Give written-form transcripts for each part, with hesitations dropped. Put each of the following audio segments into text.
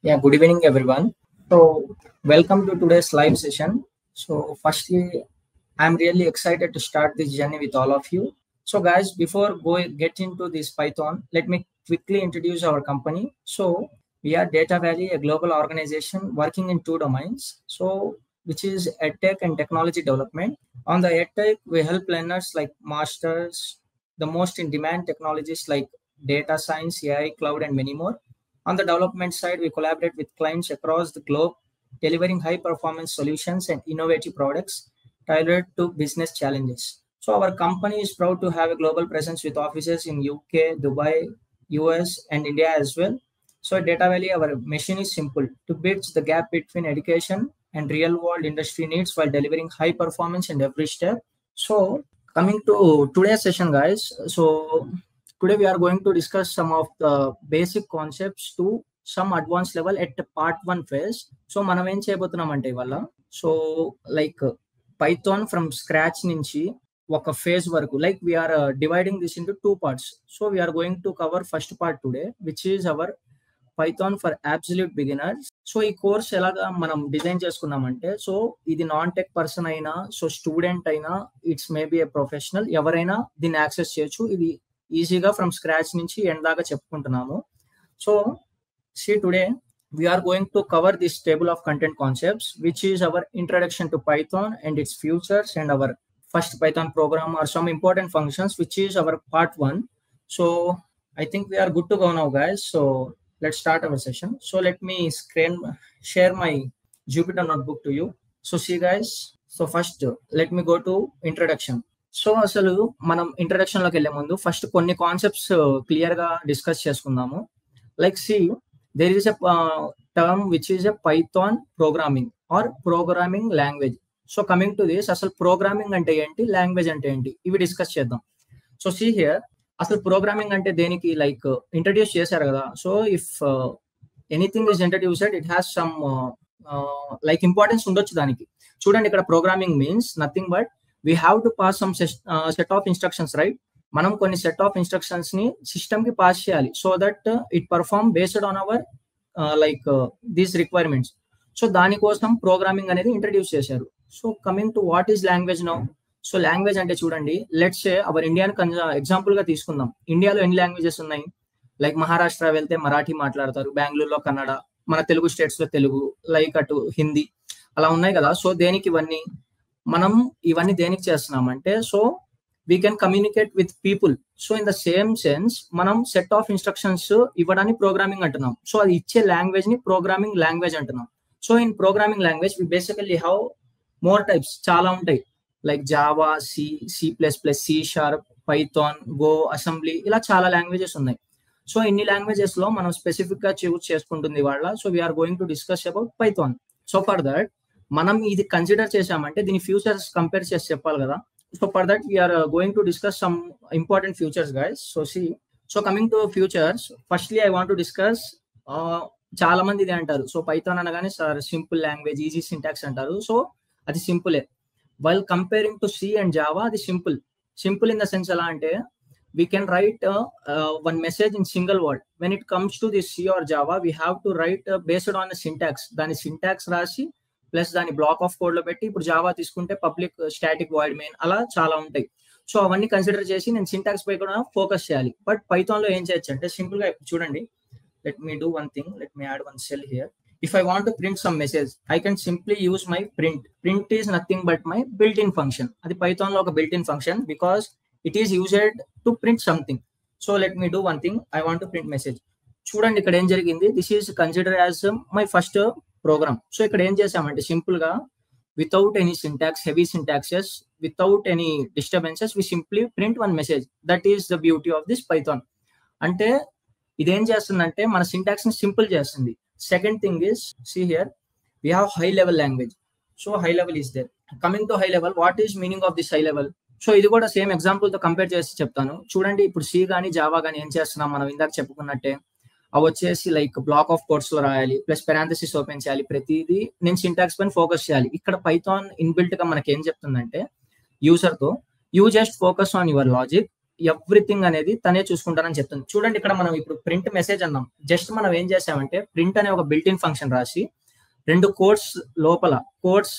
Yeah, good evening, everyone. So, welcome to today's live session. So, firstly, I'm really excited to start this journey with all of you. So, guys, before get into this Python, let me quickly introduce our company. So, we are Data Valley, a global organization working in two domains. So, which is EdTech and technology development. On the EdTech, we help learners like masters the most in demand technologies like data science, AI, cloud, and many more. On the development side, we collaborate with clients across the globe, delivering high performance solutions and innovative products tailored to business challenges. So our company is proud to have a global presence with offices in UK, Dubai, US, and India as well. So at Data Valley, our mission is simple to bridge the gap between education and real world industry needs while delivering high performance in every step. So coming to today's session, guys. So today we are going to discuss some of the basic concepts to some advanced level at the part 1 phase. So మనం ఏం చేయబోతున్నాం అంటే ఇవాళ so like Python from scratch నుంచి ఒక phase వరకు like we're dividing this into 2 parts. So we're going to cover first part today which is our Python for absolute beginners. So ఈ course ఎలాగా మనం డిజైన్ చేసుకున్నామంటే సో ఇది non tech person అయినా so student అయినా it's maybe a professional ఎవరైనా దీన్ని access చేయొచ్చు. ఇది ఈజీగా ఫ్రమ్ స్క్రాచ్ నుంచి ఎండ్ దాకా చెప్పుకుంటున్నాము. So see today we are going to cover this table of content concepts which is our introduction to Python and its futures and our first Python program or some important functions which is our part 1. So I think we are good to go now, guys. So let's start our session. So let me share my Jupyter notebook to you. So see, guys, so first let me go to introduction. So అసలు మనం ఇంట్రడక్షన్లోకి వెళ్ళే ముందు first కొన్ని concepts క్లియర్గా discuss చేసుకుందాము. Like see there is a term which is a Python programming or programming language. So coming to this అసలు programming అంటే ఏంటి, లాంగ్వేజ్ అంటే ఏంటి, ఇవి డిస్కస్ చేద్దాం. సో సీ హియర్ అసలు ప్రోగ్రామింగ్ అంటే దేనికి లైక్ ఇంట్రడ్యూస్ చేశారు కదా. So if anything is introduced it has some like importance ఉండొచ్చు దానికి. చూడండి ఇక్కడ programming means nothing but we have to pass some set of instructions, right? మనం కొన్ని సెట్ ఆఫ్ ఇన్స్ట్రక్షన్స్ ని సిస్టమ్ కి పాస్ చేయాలి so that it perform based on hour like these requirements. So దానికోసం ప్రోగ్రామింగ్ అనేది ఇంట్రడ్యూస్ చేశారు. So coming to what is language now. So language అంటే చూడండి let's say our Indian example గా తీసుకుందాం. ఇండియాలో ఎన్ని లాంగ్వేజెస్ ఉన్నాయి? లైక్ మహారాష్ట్ర వెళ్తే మరాఠీ మాట్లాడతారు, బెంగళూరులో కన్నడ, మన తెలుగు స్టేట్స్ లో తెలుగు, లైక్ అటు హిందీ అలా ఉన్నాయి కదా. సో దేనికి ఇవన్నీ దేనికి చేస్తున్నామంటే so we can communicate with people. So in the same sense మనం సెట్ ఆఫ్ ఇన్స్ట్రక్షన్స్ ఇవ్వడానికి ప్రోగ్రామింగ్ అంటున్నాం. సో అది ఇచ్చే లాంగ్వేజ్ ని ప్రోగ్రామింగ్ లాంగ్వేజ్ అంటున్నాం. So in programming language we basically have more types, చాలా ఉంటాయి. Like Java, C plus plus, C sharp, Python, Go, assembly, ఇలా చాలా లాంగ్వేజెస్ ఉన్నాయి. సో ఇన్ని లాంగ్వేజెస్ లో మనం స్పెసిఫిక్ గా చూస్ చేసుకుంటుంది వాళ్ళ. So we're going to discuss about Python. So for that మనం ఇది కన్సిడర్ చేసామంటే దీని ఫ్యూచర్స్ కంపేర్ చేసి చెప్పాలి కదా. So for that we are going to discuss some important futures, guys. So so coming to futures, firstly I want to discuss చాలా మంది ఇది అంటారు. సో పైథాన్ అనగానే sir simple language, easy syntax అంటారు. సో అది సింపులే. While comparing to C and Java అది simple in the sense ఎలా అంటే we can write one message in single word. When it comes to this C or Java, we have to write based on the syntax. దాని syntax రాసి plus దాని black of code లో పెట్టి, ఇప్పుడు Java తీసుకుంటే public static void main, అలా చాలా ఉంటాయి. సో అవన్నీ కన్సిడర్ చేసి నేను సింటాక్స్ పై కూడా ఫోకస్ చేయాలి. బట్ పైథాన్ లో ఏం చేయొచ్చు అంటే సింపుల్ గా చూడండి, let me do one thing, let me add one cell here. If I want to print some message I can simply use my print is nothing but my built in function. అది Python లో ఒక built in function because it is used to print something. So let me do one thing, I want to print message. చూడండి ఇక్కడ ఏం జరిగింది, this is consider as my first programme. So ఇక్కడ ఏం చేసామంటే సింపుల్ గా without any syntax, heavy syntaxes, without any disturbances we simply print one message. That is the beauty of this Python. అంటే ఇదేం చేస్తుందంటే మన సింటాక్స్ ని సింపుల్ చేస్తుంది. Second thing is see here we have high level language. So high level is there. Coming to high level, what is meaning of this high level? So ఇది కూడా same example తో compare చేసి చెప్తాను. చూడండి ఇప్పుడు C కానీ Java కానీ ఏం చేస్తున్నాం మనం ఇందాక చెప్పుకున్నట్టే, అవి వచ్చేసి లైక్ బ్లాక్ ఆఫ్ కోడ్స్ లో రాయాలి, ప్లస్ పెరాంథసిస్ ఓపెన్ చేయాలి, ప్రతిదీ నేను సింటాక్స్ పైన ఫోకస్ చేయాలి. ఇక్కడ పైథాన్ ఇన్బిల్ట్ గా మనకి ఏం చెప్తుందంటే యూజర్ తో you just focus on your logic, everything అనేది తనే చూసుకుంటానని చెప్తుంది. చూడండి ఇక్కడ మనం ఇప్పుడు ప్రింట్ మెసేజ్ అన్నాం. జస్ట్ మనం ఏం చేసామంటే ప్రింట్ అనే ఒక బిల్ట్ ఇన్ ఫంక్షన్ రాసి 2 కోడ్స్ లోపల కోడ్స్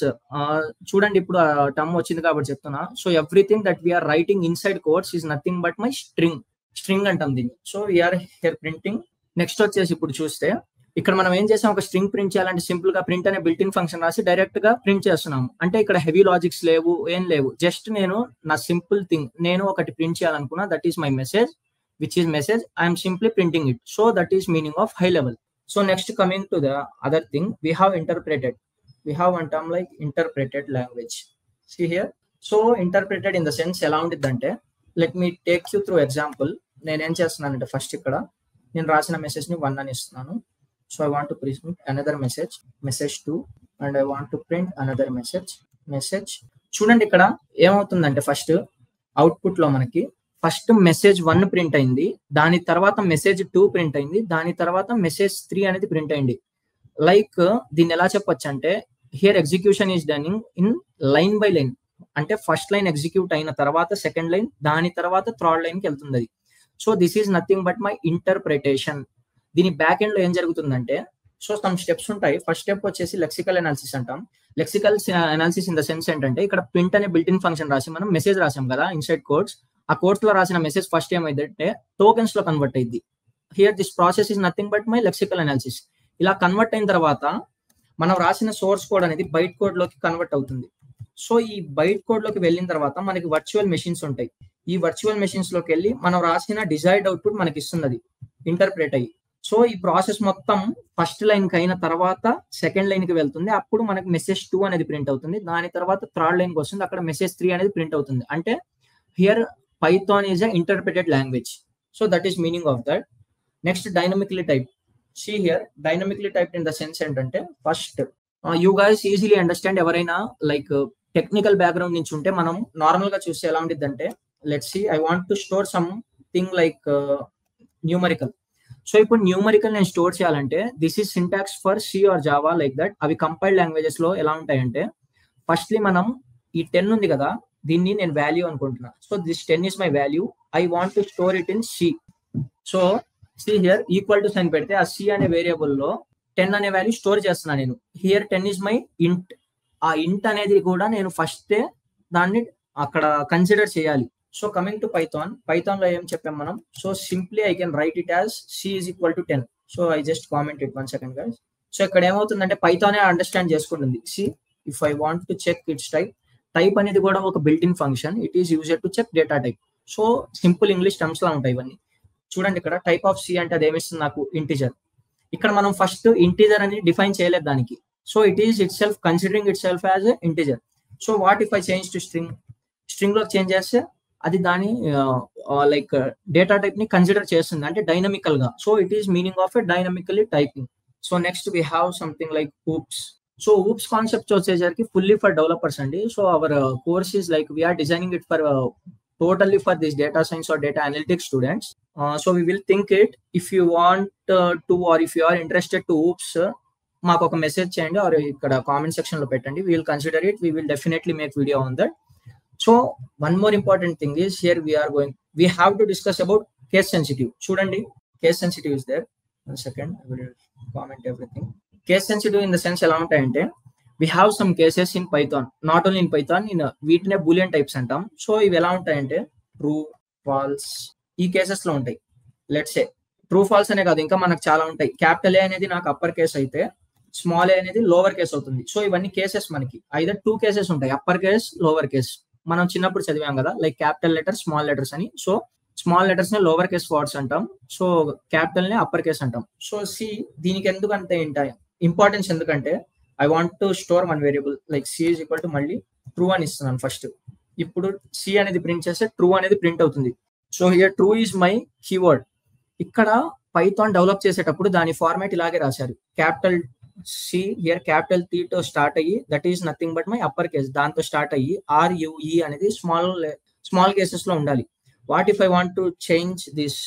చూడండి ఇప్పుడు టర్మ్ వచ్చింది కాబట్టి చెప్తున్నా. So everything that we're writing inside codes is nothing but my string అంటాం దీన్ని. So we're here printing. Next వచ్చేసి ఇప్పుడు చూస్తే ఇక్కడ మనం ఏం చేసాం, ఒక స్ట్రింగ్ ప్రింట్ చేయాలంటే సింపుల్ గా ప్రింట్ అనే బిల్ట్ ఇన్ ఫంక్షన్ రాసి డైరెక్ట్ గా ప్రింట్ చేస్తున్నాము. అంటే ఇక్కడ హెవీ లాజిక్స్ లేవు, ఏం లేవు. జస్ట్ నేను నా సింపుల్ థింగ్ నేను ఒకటి ప్రింట్ చేయాలనుకున్నా, that is my message which is message, I'm simply printing it. So that is meaning of high level. So next coming to the other thing, we have interpreted. We have one term like interpreted language. See here. So interpreted in the sense ఎలా ఉంటుందంటే, let me take you through example. నేను ఏం చేస్తున్నానంటే first ఇక్కడ నేను రాసిన message ని 1 అని ఇస్తున్నాను. So I want to print another message 2 and I want to print another message. చూడండి ఇక్కడ ఏమవుతుందంటే ఫస్ట్ అవుట్పుట్ లో మనకి ఫస్ట్ మెసేజ్ 1 ప్రింట్ అయింది, దాని తర్వాత మెసేజ్ 2 ప్రింట్ అయింది, దాని తర్వాత మెసేజ్ 3 అనేది ప్రింట్ అయింది. లైక్ దీన్ని ఎలా చెప్పొచ్చు అంటే here execution is done in line by line. అంటే ఫస్ట్ లైన్ ఎగ్జిక్యూట్ అయిన తర్వాత సెకండ్ లైన్, దాని తర్వాత థర్డ్ లైన్ కి వెళ్తుంది అది. So this is nothing but my interpretation. దీని బ్యాక్ ఎండ్ లో ఏం జరుగుతుందంటే, సో సమ్ స్టెప్స్ ఉంటాయి. ఫస్ట్ స్టెప్ వచ్చేసి లెక్సికల్ అనాలిసిస్ అంటాం. Lexical analysis in the sense ఏంటంటే ఇక్కడ ప్రింట్ అనే బిల్ట్ ఇన్ ఫంక్షన్ రాసి మనం మెసేజ్ రాసాం కదా ఇన్సైడ్ కోడ్స్, ఆ కోడ్స్ లో రాసిన మెసేజ్ ఫస్ట్ ఏమైందంటే టోకెన్స్ లో కన్వర్ట్ అయింది. Here this process is nothing but my lexical analysis. ఇలా కన్వర్ట్ అయిన తర్వాత మనం రాసిన సోర్స్ కోడ్ అనేది బైట్ కోడ్ లోకి కన్వర్ట్ అవుతుంది. సో ఈ బైట్ కోడ్ లోకి వెళ్ళిన తర్వాత మనకి వర్చువల్ మెషిన్స్ ఉంటాయి. ఈ వర్చువల్ మెషిన్స్ లోకి వెళ్ళి మనం రాసిన డిజైర్డ్ అవుట్పుట్ మనకి ఇస్తుంది ఇంటర్ప్రిట్ అయ్యి. సో ఈ ప్రాసెస్ మొత్తం ఫస్ట్ లైన్ కి అయిన తర్వాత సెకండ్ లైన్ కి వెళ్తుంది. అప్పుడు మనకి మెసేజ్ 2 అనేది ప్రింట్ అవుతుంది. దాని తర్వాత థర్డ్ లైన్ కి వస్తుంది, అక్కడ మెసేజ్ 3 అనేది ప్రింట్ అవుతుంది. అంటే here Python is a interpreted language. So that is meaning of that. Next dynamically type. See here, dynamically typed in the sense ఏంటంటే first you guys easily understand. ఎవరైనా like technical background నుంచి ఉంటే మనం normal గా చూస్తే ఎలా ఉంటుంది అంటే, let's see I want to store something like numerical. So ఇప్పుడు న్యూమరికల్ నేను స్టోర్ చేయాలంటే this is syntax for C or Java like that. అవి కంపైల్డ్ లాంగ్వేజెస్ లో ఎలా ఉంటాయంటే, ఫస్ట్లీ మనం ఈ 10 ఉంది కదా, దీన్ని నేను వాల్యూ అనుకుంటున్నా. So this 10 is my value, I want to store it in C. So see here equal to sign పెడితే ఆ సి అనే వేరియబుల్ లో 10 అనే వాల్యూ స్టోర్ చేస్తున్నా నేను. హియర్ 10 ఇస్ మై ఇంట్. ఆ ఇంట్ అనేది కూడా నేను ఫస్టే దాన్ని అక్కడ కన్సిడర్ చేయాలి. సో కమింగ్ టు పైథాన్ లో ఏం చెప్పాం మనం. So simply I can write it as C is equal to 10. So I just comment it 1 second guys. So ఇక్కడ ఏమవుతుందంటే పైథానే అండర్స్టాండ్ చేసుకుంటుంది. See if I want to check its type అనేది కూడా ఒక built in function. It is used to check data type. So simple English terms లా ఉంటాయి ఇవన్నీ. చూడండి ఇక్కడ టైప్ ఆఫ్ సి అంటే అది ఏమిస్తుంది నాకు, ఇంటిజర్. ఇక్కడ మనం ఫస్ట్ ఇంటిజర్ అని డిఫైన్ చేయలేదు దానికి. So it is itself considering itself as integer. So what if I change to string లో చేంజ్ చేస్తే అది దాని లైక్ డేటా టైప్ ని కన్సిడర్ చేస్తుంది, అంటే డైనమికల్ గా. So it is meaning of a dynamically typing. So next we have something like OOPs. So OOPs concept వచ్చేసరికి fully for developers అండి. So our course is like we're designing it for totally for this data science or data analytics students. So we will think it. If you want to or if you are interested to oops, మాకు ఒక message చేయండి or ఇక్కడ comment section లో పెట్టండి. We will consider it. We will definitely make video on that. So one more important thing is here we have to discuss about case sensitive. చూడండి case sensitive is there. 1 second, I will comment everything. Case sensitive in the sense ఎలా ఉంటాయంటే, we have some cases in Python, not only in Python, in వీటినే Boolean types అంటాం. So ఇవి ఎలా ఉంటాయంటే true, falls, ఈ cases లో ఉంటాయి. లెట్స్ సే ట్రూ, ఫాల్స్ అనే కాదు, ఇంకా మనకు చాలా ఉంటాయి. క్యాపిటల్ ఏ అనేది నాకు అప్పర్ కేస్ అయితే స్మాల్ ఏ అనేది లోవర్ కేస్ అవుతుంది. సో ఇవన్నీ కేసెస్ మనకి ఐదర్ 2 కేసెస్ ఉంటాయి, అప్పర్ కేస్, లోవర్ కేస్. మనం చిన్నప్పుడు చదివాం కదా, like capital letter, small letters అని. సో స్మాల్ లెటర్స్ ని లోవర్ కేస్ వర్డ్స్ అంటాం, సో క్యాపిటల్ ని అప్పర్ కేస్ అంటాం. సో సి దీనికి ఎందుకంటే ఇంపార్టెన్స్ ఎందుకంటే, I want to store one variable like c is equal to మళ్ళీ ట్రూ అని ఇస్తున్నాను ఫస్ట్. ఇప్పుడు c అనేది ప్రింట్ చేస్తే ట్రూ అనేది ప్రింట్ అవుతుంది. So here true is my keyword. ఇక్కడ పైథాన్ డెవలప్ చేసేటప్పుడు దాని ఫార్మాట్ ఇలాగే రాశారు. Capital see here capital T తో స్టార్ట్ అయ్యి that is nothing but my upper case, దాంతో స్టార్ట్ అయ్యి RUE అనేది స్మాల్ కేసెస్ లో ఉండాలి. What if I want to change this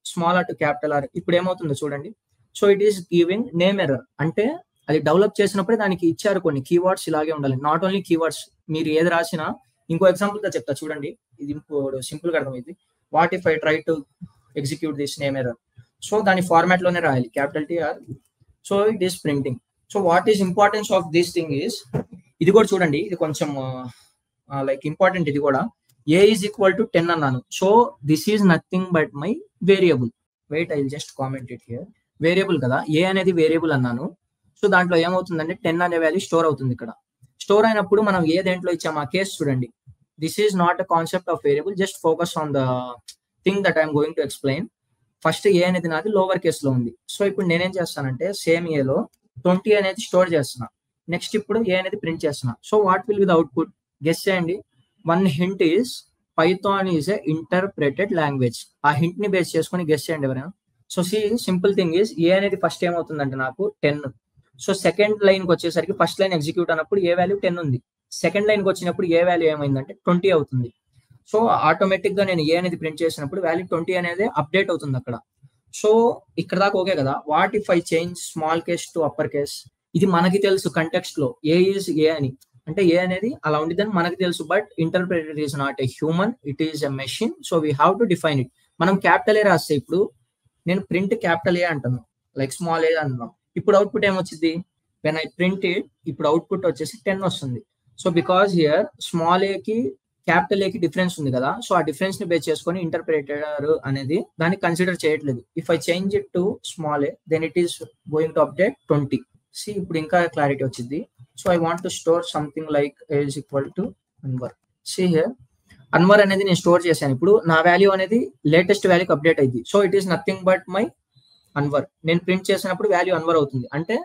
small R to capital R, ఇప్పుడు ఏమవుతుందో చూడండి. So it is giving name error. అంటే అది డెవలప్ చేసినప్పుడే దానికి ఇచ్చారు కొన్ని కీవర్డ్స్ ఇలాగే ఉండాలి. నాట్ ఓన్లీ కీవర్డ్స్, మీరు ఏది రాసినా. ఇంకో ఎగ్జాంపుల్ తో చెప్తా చూడండి, ఇది సింపుల్ గా అర్థమైంది. What if I try to execute this name error. So దాని ఫార్మాట్ లోనే రాయాలి, capital TR. So it is printing. So what is importance of this thing is, ఇది కూడా చూడండి, ఇది కొంచెం లైక్ ఇంపార్టెంట్. ఇది కూడా a ఈజ్ ఈక్వల్ టు 10 అన్నాను. So this is nothing but my variable. Wait, I will just comment it here. Variable కదా, a అనేది వేరియబుల్ అన్నాను. సో దాంట్లో ఏమవుతుందంటే 10 అనే వాల్యూ స్టోర్ అవుతుంది. ఇక్కడ స్టోర్ అయినప్పుడు మనం ఏ దేంట్లో ఇచ్చాము ఆ కేసు చూడండి. This is not a concept of variable, just focus on the thing that I'm going to explain. First A అనేది నాది లోవర్ కేసులో ఉంది. సో ఇప్పుడు నేనేం చేస్తానంటే సేమ్ ఏలో 20 అనేది స్టోర్ చేస్తున్నా. నెక్స్ట్ ఇప్పుడు ఏ అనేది ప్రింట్ చేస్తున్నా. So what will be the output? Guess చేయండి. One hint is Python is a interpreted language. ఆ హింట్ ని బేస్ చేసుకుని గెస్ చేయండి ఎవరైనా. So simple thing is, A అనేది ఫస్ట్ ఏమవుతుందంటే నాకు 10. సో సెకండ్ లైన్కి వచ్చేసరికి ఫస్ట్ లైన్ ఎగ్జిక్యూట్ అన్నప్పుడు ఏ వాల్యూ 10 ఉంది. సెకండ్ లైన్కి వచ్చినప్పుడు ఏ వాల్యూ ఏమైందంటే 20 అవుతుంది. సో ఆటోమేటిక్ గా నేను ఏ అనేది ప్రింట్ చేసినప్పుడు వాల్యూ 20 అనేది అప్డేట్ అవుతుంది అక్కడ. సో ఇక్కడ దాకా ఓకే కదా. What if I change small case to upper case? ఇది మనకి తెలుసు కంటెక్స్ట్ లో ఏ ఈజ్ ఏ అని, అంటే ఏ అనేది అలా ఉండిద్దని మనకి తెలుసు. But interpreter is not a human, it is a machine. So we have to define it. మనం క్యాపిటల్ ఏ రాస్తే, ఇప్పుడు నేను ప్రింట్ క్యాపిటల్ ఏ అంటాను, లైక్ స్మాల్ ఏ అంటున్నాం. ఇప్పుడు అవుట్పుట్ ఏమొచ్చింది? వెన్ ఐ ప్రింట్ ఇట్, ఇప్పుడు అవుట్పుట్ వచ్చేసి 10 వస్తుంది. సో బికాస్ హియర్ స్మాల్ ఏ కి క్యాపిటల్ ఏ కి డిఫరెన్స్ ఉంది కదా. సో ఆ డిఫరెన్స్ ని బేస్ చేసుకొని ఇంటర్ప్రిటర్ అనేది దాన్ని కన్సిడర్ చేయట్లేదు. If I change it to small A, then it is going to update 20. See ఇప్పుడు ఇంకా క్లారిటీ వచ్చింది. So I want to store something like A is equal to Anwar. See here Anwar అనేది నేను store చేశాను. ఇప్పుడు నా వాల్యూ అనేది లేటెస్ట్ వాల్యూకి అప్డేట్ అయింది. So it is nothing but my Anwar. నేను ప్రింట్ చేసినప్పుడు వాల్యూ అన్వర్ అవుతుంది. అంటే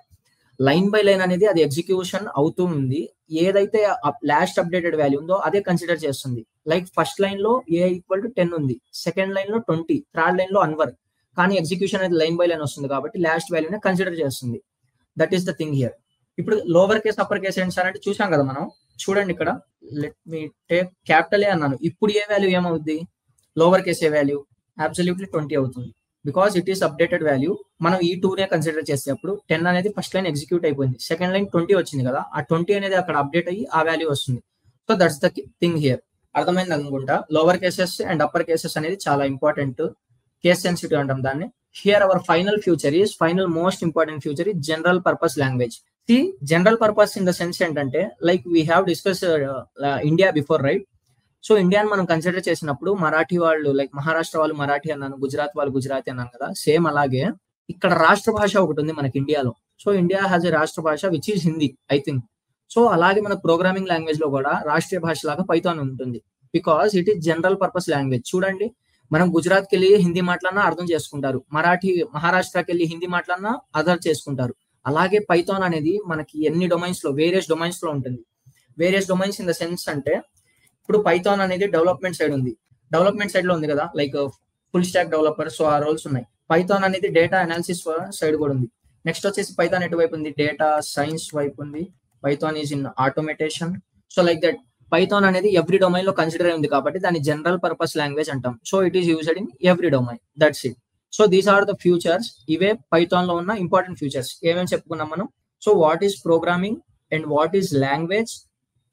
లైన్ బై లైన్ అనేది అది ఎగ్జిక్యూషన్ అవుతూ ఉంది. ఏదైతే లాస్ట్ అప్డేటెడ్ వాల్యూ ఉందో అదే కన్సిడర్ చేస్తుంది. లైక్ ఫస్ట్ లైన్ లో ఏ ఈక్వల్ టు 10 ఉంది, సెకండ్ లైన్ లో 20, థర్డ్ లైన్ లో అన్వర్. కానీ ఎగ్జిక్యూషన్ అనేది లైన్ బై లైన్ వస్తుంది కాబట్టి లాస్ట్ వాల్యూనే కన్సిడర్ చేస్తుంది. That is the thing here. ఇప్పుడు లోవర్ కేస్ అప్పర్ కేస్ ఏంటి సార్ అంటే చూసాం కదా మనం. చూడండి ఇక్కడ, లెట్ మీ టేక్ క్యాపిటల్ ఏ అన్నాను. ఇప్పుడు ఏ వాల్యూ ఏమవుద్ది? లోవర్ కేస్ ఏ వాల్యూ అబ్సల్యూట్లీ 20 అవుతుంది. Because it is updated value. మనం ఈ 2నే కన్సిడర్ చేసేటప్పుడు 10 అనేది ఫస్ట్ లైన్ ఎగ్జిక్యూట్ అయిపోయింది, సెకండ్ లైన్ 20 వచ్చింది కదా. ఆ 20 అనేది అక్కడ అప్డేట్ అయ్యి ఆ వాల్యూ వస్తుంది. So that's the thing here. అర్థమైంది అనుకుంటా. Lower cases and upper cases అనేది చాలా ఇంపార్టెంట్, కేస్ సెన్సిటివ్ అంటాం దాన్ని. Here our final future is, final most important future is general purpose language. See general purpose in the sense ఏంటంటే, like we have discuss India before, right? So ఇండియాని మనం consider చేసినప్పుడు మరాఠీ వాళ్ళు, like Maharashtra వాళ్ళు మరాఠీ అన్నాను, గుజరాత్ వాళ్ళు గుజరాతీ అన్నాను కదా. సేమ్ అలాగే ఇక్కడ రాష్ట్ర భాష ఒకటి ఉంది మనకి ఇండియాలో. సో ఇండియా హ్యాస్ ఎ రాష్ట్ర భాష which is Hindi, I think. So అలాగే మన ప్రోగ్రామింగ్ లాంగ్వేజ్ లో కూడా రాష్ట్రీయ భాష లాగా పైథాన్ ఉంటుంది. Because it is general purpose language. చూడండి, మనం గుజరాత్కి వెళ్ళి హిందీ మాట్లాడినా అర్థం చేసుకుంటారు, మహారాష్ట్రకి వెళ్ళి హిందీ మాట్లాడినా అర్థం చేసుకుంటారు. అలాగే పైథాన్ అనేది మనకి ఎన్ని డొమైన్స్ లో, వేరియస్ డొమైన్స్ లో ఉంటుంది. Various domains in the sense అంటే, ఇప్పుడు పైథాన్ అనేది డెవలప్మెంట్ సైడ్ ఉంది, డెవలప్మెంట్ సైడ్ లో ఉంది కదా, like full stack developer. So ఆ రోల్స్ ఉన్నాయి. పైథాన్ అనేది డేటా అనాలిసిస్ సైడ్ కూడా ఉంది. నెక్స్ట్ వచ్చేసి పైథాన్ ఎటువైపు ఉంది? డేటా సైన్స్ వైపు ఉంది. Python is in automation. So like that Python అనేది ఎవ్రీ డొమైన్ లో కన్సిడర్ అయింది కాబట్టి దాన్ని జనరల్ పర్పస్ లాంగ్వేజ్ అంటాం. So it is used in every domain. That's it. So these are the futures. ఇవే పైథాన్ లో ఉన్న ఇంపార్టెంట్ ఫ్యూచర్స్. ఏమేమి చెప్పుకున్నాం మనం? So what is programming and what is language?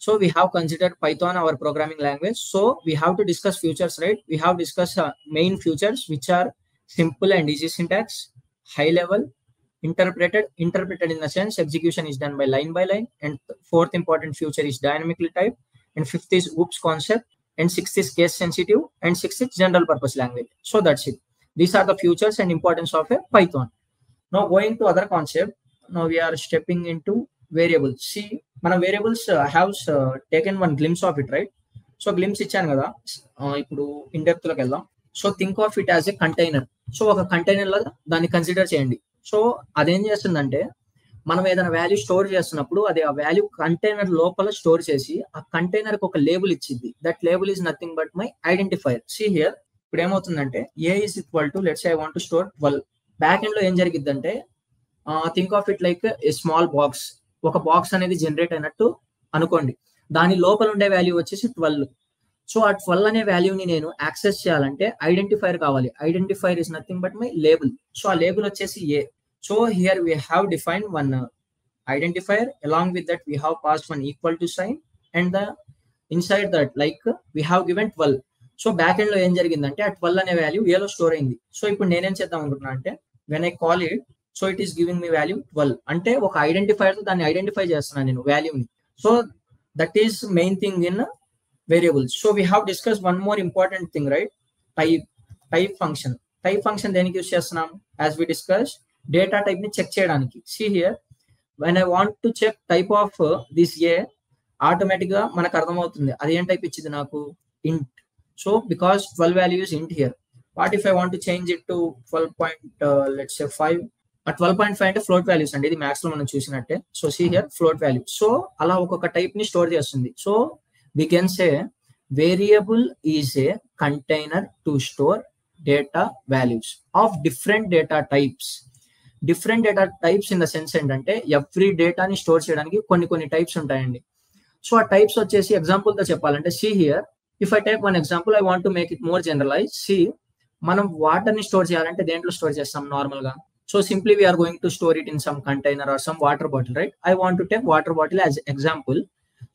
So we have considered Python our programming language. So we have to discuss futures, right? We have discussed main futures, which are simple and easy syntax, high level, interpreted in the sense execution is done by line, and fourth important future is dynamically typed, and fifth is OOPS concept, and sixth is case sensitive, and sixth is general purpose language. So that's it. These are the futures and importance of a Python. Now going to other concept. Now we are stepping into variables. See, మన variables have taken one glimpse of it, right? So glimpse ఇచ్చాను కదా. ఇప్పుడు in depth లోకి వెళ్దాం. So think of it as a container. So ఒక container లో దాన్ని consider చేయండి. సో అదేం చేస్తుందంటే, మనం ఏదైనా వాల్యూ స్టోర్ చేస్తున్నప్పుడు అది ఆ వాల్యూ కంటైనర్ లోపల స్టోర్ చేసి ఆ కంటైనర్ కి ఒక లేబుల్ ఇచ్చింది. That label is nothing but my identifier. See here, ఇప్పుడు ఏమవుతుందంటే A is equal to, let's I want to store 12. Back end లో ఏం జరిగిద్దంటే, think of it like a small box. ఒక బాక్స్ అనేది జనరేట్ అయినట్టు అనుకోండి. దాని లోపల ఉండే వాల్యూ వచ్చేసి 12. సో ఆ 12 అనే వాల్యూని నేను యాక్సెస్ చేయాలంటే ఐడెంటిఫైర్ కావాలి. Identifier is nothing but my label. So ఆ లేబుల్ వచ్చేసి A. So here we have defined one identifier. Along with that we have passed one equal to sign, and the inside that like we have given 12. So back end లో ఏం జరిగిందంటే ఆ 12 అనే value ఏలో store అయింది. So ఇప్పుడు నేనేం చేద్దాం అనుకుంటున్నా అంటే when I call it, so it is giving me value 12, అంటే ఒక ఐడెంటిఫైర్ తో దాన్ని ఐడెంటిఫై చేస్తున్నాను నేను వాల్యూని. So that is main thing in variables. So we have discuss one more important thing, right? Type function. Type function దేనికి use చేస్తున్నాం? As we discuss, data type ని చెక్ చేయడానికి. See here, when I want to check type of this A, automatic గా మనకు అర్థమవుతుంది అది ఏం type ఇచ్చింది నాకు, int. So because 12 value is int here. What if I want to change it to 12.5? 12.5 అంటే ఫ్లోట్ వాల్యూస్ అండి, ఇది మ్యాథ్స్ లో మనం చూసినట్టే. So see here float value. So అలా ఒక్కొక్క టైప్ ని స్టోర్ చేస్తుంది. So we can say variable is a container to store data values of different data types. Different data types in the sense ఏంటంటే every డేటాని store చేయడానికి కొన్ని types ఉంటాయండి. So ఆ టైప్స్ వచ్చేసి ఎగ్జాంపుల్ తో చెప్పాలంటే, see here if I take one example, I want to make it more generalise. See, మనం వాటర్ ని స్టోర్ చేయాలంటే దేంట్లో స్టోర్ చేస్తాం నార్మల్ గా? So simply we're going to store it in some container or some water bottle, right? I want to take water bottle as example.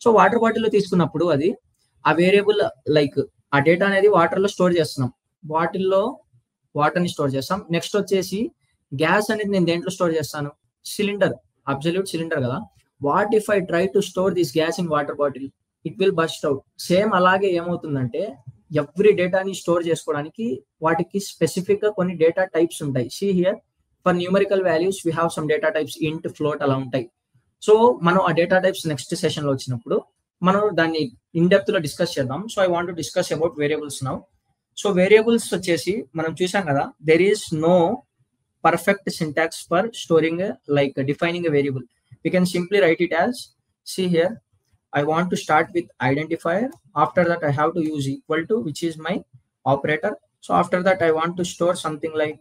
So water bottle లో తీసుకున్నప్పుడు అది ఆ వేరియబుల్ లైక్ ఆ data అనేది water లో store చేస్తున్నాం, బాటిల్లో water ని స్టోర్ చేస్తాం. నెక్స్ట్ వచ్చేసి గ్యాస్ అనేది నేను దేంట్లో స్టోర్ చేస్తాను? సిలిండర్, అబ్సల్యూట్ సిలిండర్ కదా. What if I try to store this gas in water bottle? It will burst out. Same అలాగే ఏమవుతుందంటే ఎవ్రీ డేటాని స్టోర్ చేసుకోవడానికి వాటికి స్పెసిఫిక్ గా కొన్ని డేటా టైప్స్ ఉంటాయి. See here, for numerical values we have some data types, int, float అలా ఉంటాయి. సో మనం ఆ డేటా టైప్స్ నెక్స్ట్ సెషన్ లో వచ్చినప్పుడు మనం దాన్ని ఇన్ డెప్త్ లో డిస్కస్ చేద్దాం. So I want to discuss about variables now. So variables వచ్చేసి మనం చూసాం కదా, there is no perfect syntax for storing like defining a variable. We can simply write it as, see here, I want to start with identifier. After that, I have to use equal to, which is my operator. So after that, I want to store something like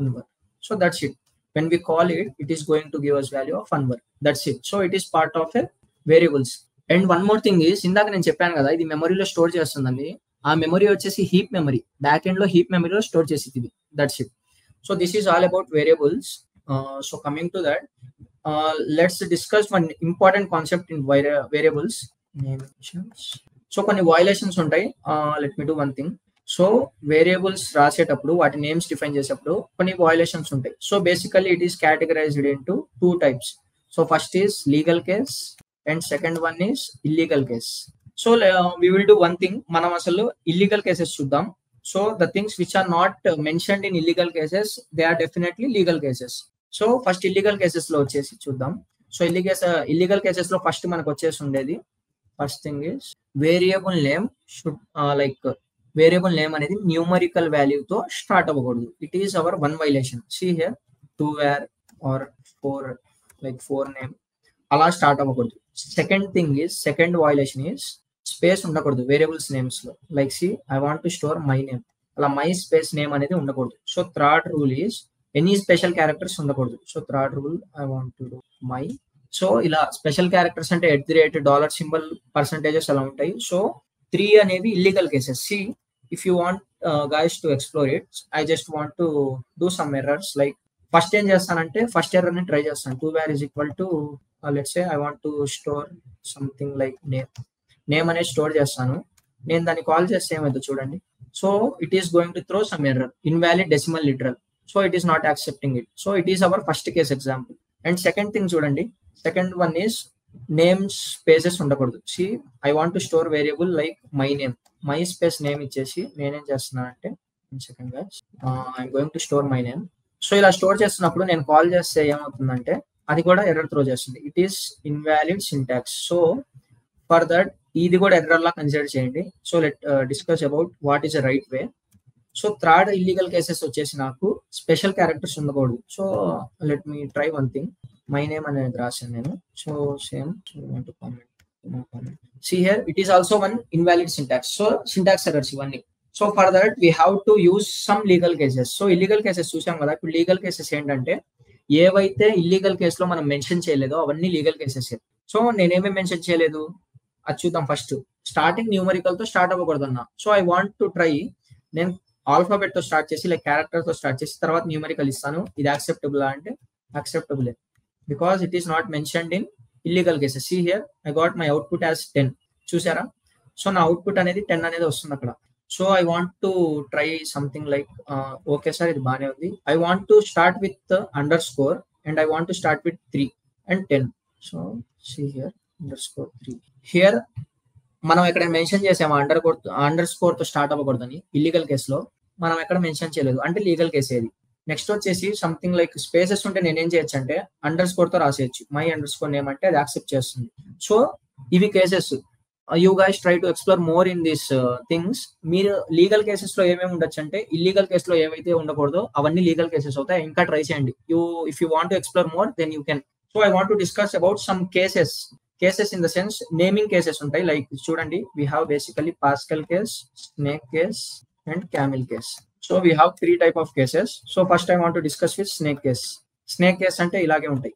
unvar. So that's it. When we call it, it is going to give us value of unvar. That's it. So it is part of a variables. And one more thing is, ఇందాక నేను చెప్పాను కదా ఇది మెమరీలో store చేస్తుందండి. ఆ memory వచ్చేసి heap memory, back end లో హీప్ మెమరీలో స్టోర్ చేసేది. That's it. So this is all about variables. So coming to that, let's discuss one important concept in variables. So కొన్ని వైలేషన్స్ ఉంటాయి. Let me do one thing. So variables రాసేటప్పుడు వాటి names define చేసేటప్పుడు కొన్ని violations ఉంటాయి. So basically it is categorised into 2 types. So first is legal case and second one is illegal case. So we will do one thing. మనం అసలు illegal cases చూద్దాం. So the things which are not mentioned in illegal cases, they are definitely legal cases. So first illegal cases లో వచ్చేసి చూద్దాం. So illegal cases లో first మనకు వచ్చేసి ఉండేది, first thing is variable name should like variable name అనేది numerical value తో start అవ్వకూడదు. It is our one violation. See here 2 var or 4 like 4 name అలా స్టార్ట్ అవ్వకూడదు. Second thing is, second violation is space ఉండకూడదు variables names లో. Like see, I want to store my name, అలా my space name అనేది ఉండకూడదు. So third rule is any special characters ఉండకూడదు. So third rule, I want to do my. So ఇలా special characters అంటే $, percentages అలా ఉంటాయి. So 3 అనేవి illegal cases. See, if you want guys to explore it, I just want to do some errors. Like first ఏం చేస్తానంటే first error ని try చేస్తాను. 2 var is equal to let's say I want to store something like name అనేది store చేస్తాను. నేను దాన్ని call చేస్తే ఏమైతే చూడండి. So it is going to throw some error, invalid decimal literal. So it is not accepting it. So it is our first case example. And second thing చూడండి, second one is names spaces ఉండకూడదు. See, I want to store variable like my name, my space name ఇచ్చేసి నేనేం చేస్తున్నానంటే second guys I'm going to store my name. So ఇలా store చేస్తున్నప్పుడు నేను call చేస్తే ఏమవుతుందంటే అది కూడా ఎర్రర్ త్రో చేస్తుంది. It is invalid syntax. So for that ఇది కూడా ఎర్రర్ లా కన్సిడర్ చేయండి. So let discuss about what is the right way. So third illegal cases వచ్చేసి నాకు స్పెషల్ క్యారెక్టర్స్ ఉండకూడదు. So let me try one thing. My name అనేది రాశాను నేను. So same see here, it is also one invalid syntax. So syntax errors ఇవన్నీ. So for that we have to use some legal cases. So illegal cases చూసాం కదా. ఇప్పుడు legal cases ఏంటంటే ఏవైతే illegal కేసులో మనం మెన్షన్ చేయలేదో అవన్నీ లీగల్ కేసెస్. సో నేనేమేమి మెన్షన్ చేయలేదు అది చూద్దాం. ఫస్ట్ స్టార్టింగ్ న్యూమరికల్ తో స్టార్ట్ అవ్వకూడదు అన్న. So I want to try, నేను ఆల్ఫాబెట్ తో స్టార్ట్ చేసి లైక్ క్యారెక్టర్ తో స్టార్ట్ చేసి తర్వాత న్యూమరికల్ ఇస్తాను. ఇది యాక్సెప్టబుల్ అంటే acceptable, because it is not mentioned in illegal cases. See here, I got my output as 10. చూసారా? సో నా అవుట్పుట్ అనేది 10 అనేది వస్తుంది అక్కడ. So I want to try something like okay sir ఇది బాగానే ఉంది. I want to start with under score and I want to start with 3 and 10. So see here under score 3. Here మనం ఎక్కడ మెన్షన్ చేసాము అండర్ స్కోర్ తో start అవ్వకూడదని. Illegal కేసులో మనం ఎక్కడ మెన్షన్ చేయలేదు, అంటే లీగల్ కేసు ఏది. నెక్స్ట్ వచ్చేసి సంథింగ్ లైక్ స్పేసెస్ ఉంటే నేను ఏం చేయొచ్చు అంటే అండర్ స్కోర్ తో రాసేయచ్చు. మై అండర్ స్కోర్ నేమ్ అంటే అది యాక్సెప్ట్ చేస్తుంది. సో ఇవి cases. You guys try to explore more in this things. మీరు లీగల్ కేసెస్ లో ఏమేమి ఉండొచ్చు అంటే ఇల్లీగల్ కేసులో ఏవైతే ఉండకూడదో అవన్నీ లీగల్ కేసెస్ అవుతాయి. ఇంకా ట్రై చేయండి. If you want to explore more than you can. So I want to discuss about some cases in the sense naming cases ఉంటాయి. లైక్ చూడండి, we have basically pascal case, snake case and Camel case. So we have 3 type of cases. So first I want to discuss with snake case. Snake case అంటే ఇలాగే ఉంటాయి.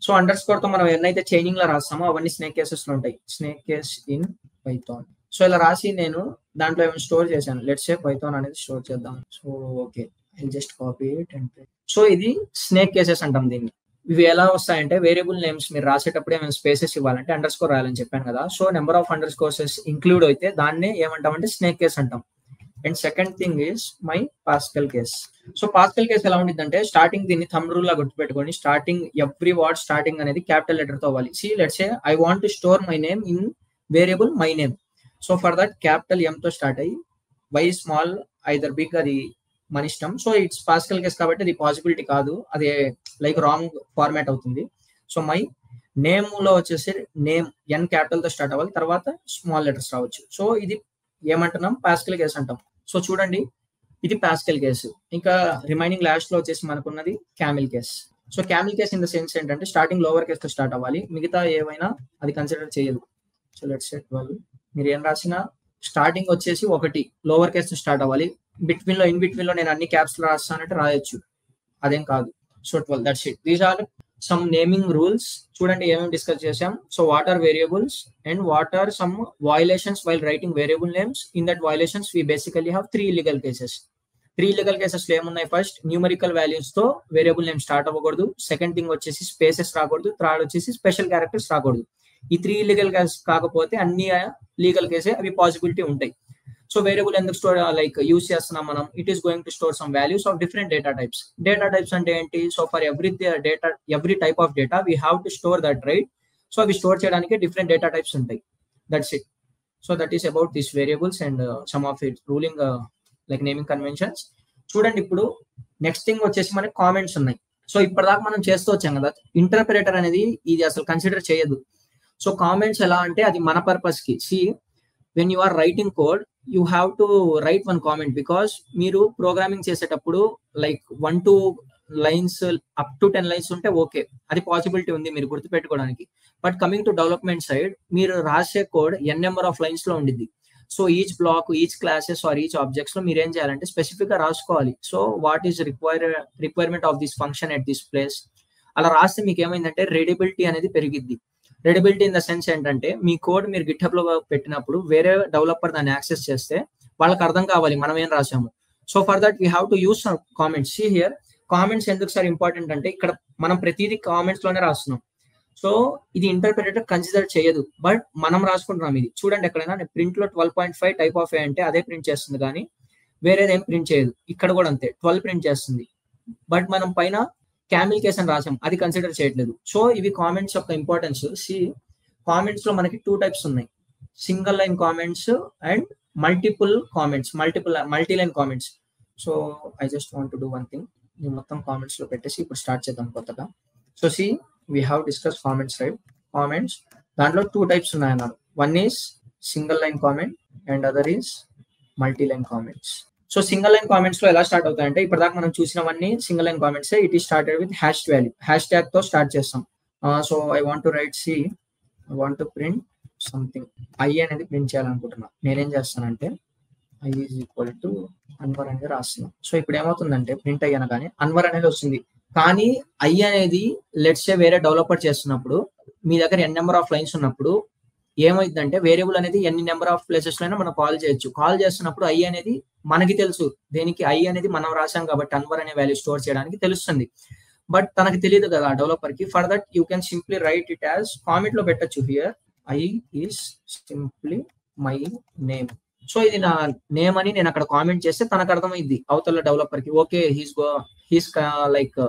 So under score తో మనం ఎన్నైతే chaining లో రాస్తామో అవన్నీ snake cases లో ఉంటాయి. Snake case in Python. So ఇలా రాసి నేను దాంట్లో ఏమైనా స్టోర్ చేశాను. లెట్స్ సే పైథాన్ అనేది స్టోర్ చేద్దాం. So okay, I just copy it and so ఇది స్నేక్ కేసెస్ అంటాం దీన్ని. ఇవి ఎలా వస్తాయంటే వేరియబుల్ నేమ్స్ మీరు రాసేటప్పుడు ఏమైనా స్పేసెస్ ఇవ్వాలంటే అండర్ స్కోర్ రాయాలని చెప్పాను కదా. So number of under Scorsese include అయితే దాన్నే ఏమంటామంటే స్నేక్ కేస్ అంటాం. And second thing is my pascal case. So pascal case ఎలా ఉండిద్దంటే స్టార్టింగ్ దీన్ని థంబ్ రూల్ లా గుర్తుపెట్టుకొని స్టార్టింగ్ ఎవ్రీ వర్డ్ స్టార్టింగ్ అనేది క్యాపిటల్ లెటర్ తో అవ్వాలి. See let's say I want to store my name in variable my name. So for that capital M తో start అయ్యి why small either big, అది మన ఇష్టం. So it's pascal case కాబట్టి అది పాసిబిలిటీ కాదు, అది లైక్ రాంగ్ ఫార్మాట్ అవుతుంది. సో మై నేమ్ లో వచ్చేసి నేమ్ ఎన్ క్యాపిటల్ తో స్టార్ట్ అవ్వాలి, తర్వాత స్మాల్ లెటర్స్ రావచ్చు. సో ఇది ఏమంటున్నాం, పాస్కల్ కేస్ అంటాం. సో చూడండి, ఇది పాస్కల్ కేసు. ఇంకా రిమైనింగ్ లాస్ట్ లో వచ్చేసి మనకున్నది camel case. So camel case in the sense ఏంటంటే స్టార్టింగ్ లోవర్ కేస్ తో స్టార్ట్ అవ్వాలి, మిగతా ఏవైనా అది కన్సిడర్ చేయదు. So let's say 12. మీరు ఏం రాసినా స్టార్టింగ్ వచ్చేసి 1 లోవర్ కేస్ తో స్టార్ట్ అవ్వాలి. ఇన్ బిట్వీన్ లో నేను అన్ని క్యాప్స్ లో రాస్తానంటే రాయొచ్చు, అదేం కాదు. So 12, that's it. These are some naming rules. చూడండి ఏమేమి డిస్కస్ చేసాం. So what are variables and what are some violations while writing variable names. In that violations we basically have 3 illegal cases. 3 illegal cases లో ఏమున్నాయి? First, numerical values తో variable name start అవ్వకూడదు. Second thing వచ్చేసి spaces రాకూడదు. Third వచ్చేసి special characters రాకూడదు. ఈ 3 illegal cases కాకపోతే అన్ని లీగల్ కేసే, అవి పాసిబిలిటీ ఉంటాయి. సో వేరియబుల్ ఎందుకు స్టోర్ లైక్ యూస్ చేస్తున్నాం మనం? It is going to store some values of different data types. Data types అంటే ఏంటి? So for every type of data we have to store that, right? So అవి store చేయడానికి different data types ఉంటాయి. That's it. So that is about this variables and some of it ruling like naming conventions. చూడండి, ఇప్పుడు next thing వచ్చేసి మనకి comments ఉన్నాయి. So ఇప్పటిదాకా మనం చేస్తూ వచ్చాం కదా, ఇంటర్ప్రిటర్ అనేది ఇది అసలు కన్సిడర్ చేయదు. సో కామెంట్స్ ఎలా అంటే అది మన పర్పస్ కి. See when you are writing code you have to write 1 comment, because మీరు ప్రోగ్రామింగ్ చేసేటప్పుడు like 1 to 2 lines up to 10 lines ఉంటే ఓకే, అది పాసిబిలిటీ ఉంది మీరు గుర్తుపెట్టుకోవడానికి. But coming to development side, మీరు రాసే code N number of lines లో ఉండిద్ది. So each block, each classes or each objects లో మీరు ఏం చేయాలంటే స్పెసిఫిక్ గా రాసుకోవాలి. So what is requirement of this function at this place. అలా రాస్తే మీకు ఏమైందంటే రీడబిలిటీ అనేది పెరిగిద్ది. రీడబిలిటీ ఇన్ ద సెన్స్ ఏంటంటే మీ కోడ్ మీరు గిట్హబ్ లో పెట్టినప్పుడు వేరే డెవలపర్ దాన్ని యాక్సెస్ చేస్తే వాళ్ళకి అర్థం కావాలి మనం ఏం రాసాము. So for that we have to use comments. See here, comments ఎందుకు సార్ ఇంపార్టెంట్ అంటే ఇక్కడ మనం ప్రతిదీ కామెంట్స్ లోనే రాస్తున్నాం. సో ఇది ఇంటర్ప్రిటర్ కన్సిడర్ చేయదు, బట్ మనం రాసుకుంటున్నాం. ఇది చూడండి, ఎక్కడైనా ప్రింట్ లో 12.5 టైప్ ఆఫ్ ఏ అంటే అదే ప్రింట్ చేస్తుంది, కానీ వేరేదేం ప్రింట్ చేయదు. ఇక్కడ కూడా అంతే 12 ప్రింట్ చేస్తుంది, బట్ మనం పైన క్యామిల్ కేస్ అని రాసాం, అది కన్సిడర్ చేయట్లేదు. సో ఇవి కామెంట్స్ యొక్క ఇంపార్టెన్స్. సి కామెంట్స్ లో మనకి 2 types ఉన్నాయి, single line comments and multiple comments, multi line comments. So I just want to do 1 thing. నేను మొత్తం కామెంట్స్ లో పెట్టేసి ఇప్పుడు స్టార్ట్ చేద్దాం కొత్తగా. So see we have discuss comments, right? Comments దాంట్లో 2 types ఉన్నాయన్నారు. One is single line comment and other is multi line comments. So single line comments లో ఎలా స్టార్ట్ అవుతాయంటే ఇప్పటిదాకా మనం చూసినవన్నీ single line comments. It is started with hash value, hash tag తో start చేస్తాం. So I want to write see, I want to print something, I అనేది print చేయాలనుకుంటున్నా. నేనేం చేస్తానంటే I is equal to Anwar అనేది రాస్తున్నాం. సో ఇప్పుడు ఏమవుతుందంటే ప్రింట్ ఐ అనగానే అన్వర్ అనేది వస్తుంది. కానీ ఐ అనేది లెట్స్ సే వేరే డెవలపర్ చేస్తున్నప్పుడు మీ దగ్గర ఎన్ నెంబర్ ఆఫ్ లైన్స్ ఉన్నప్పుడు ఏమైందంటే వేరియబుల్ అనేది ఎన్ని నెంబర్ ఆఫ్ ప్లేసెస్ లో అయినా మనం కాల్ చేయొచ్చు. కాల్ చేస్తున్నప్పుడు ఐ అనేది మనకి తెలుసు, దేనికి ఐ అనేది మనం రాసాం కాబట్టి అన్వర్ అనే వాల్యూ స్టోర్ చేయడానికి తెలుస్తుంది. బట్ తనకి తెలియదు కదా డెవలపర్ కి. For that you can simply write it as comment లో పెట్టచ్చు. Here I is simply my name. So ఇది నా నేమ్ అని నేను అక్కడ కామెంట్ చేస్తే తనకు అర్థమైంది అవతల డెవలపర్ కి, okay he's like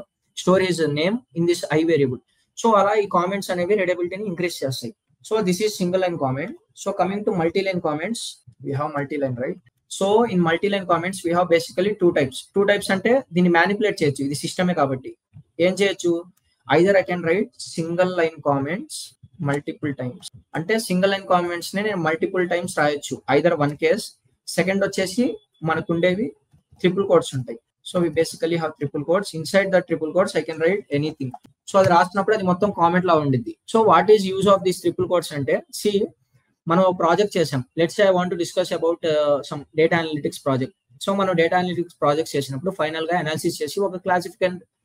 store his name in this I variable. So అలా ఈ కామెంట్స్ అనేవి రీడబిలిటీని ఇంక్రీజ్ చేస్తాయి. So this is single line comment. So coming to multi line comments, we have multi line, right? So in multi line comments we have basically two types అంటే దీన్ని manipulate చేయొచ్చు, ఇది సిస్టమే కాబట్టి ఏం చేయొచ్చు, either I can right single line comments multiple times, అంటే single line comments ని నేను మల్టిపుల్ టైమ్స్ రాయొచ్చు, ఐదర్ వన్ కేస్. సెకండ్ వచ్చేసి మనకు ఉండేవి ట్రిపుల్ కోట్స్ ఉంటాయి. So we basically have triple quotes, inside the triple quotes I can write anything. So అది రాసినప్పుడు అది మొత్తం కామెంట్ లా ఉండిద్ది. So what is use of this triple quotes అంటే, సి మనం ఒక ప్రాజెక్ట్ చేసాం, let's say I want to discuss about some data analytics project. So మనం డేటా అనలిటిక్స్ ప్రాజెక్ట్ చేసినప్పుడు ఫైనల్ గా అనాలిసిస్ చేసి ఒక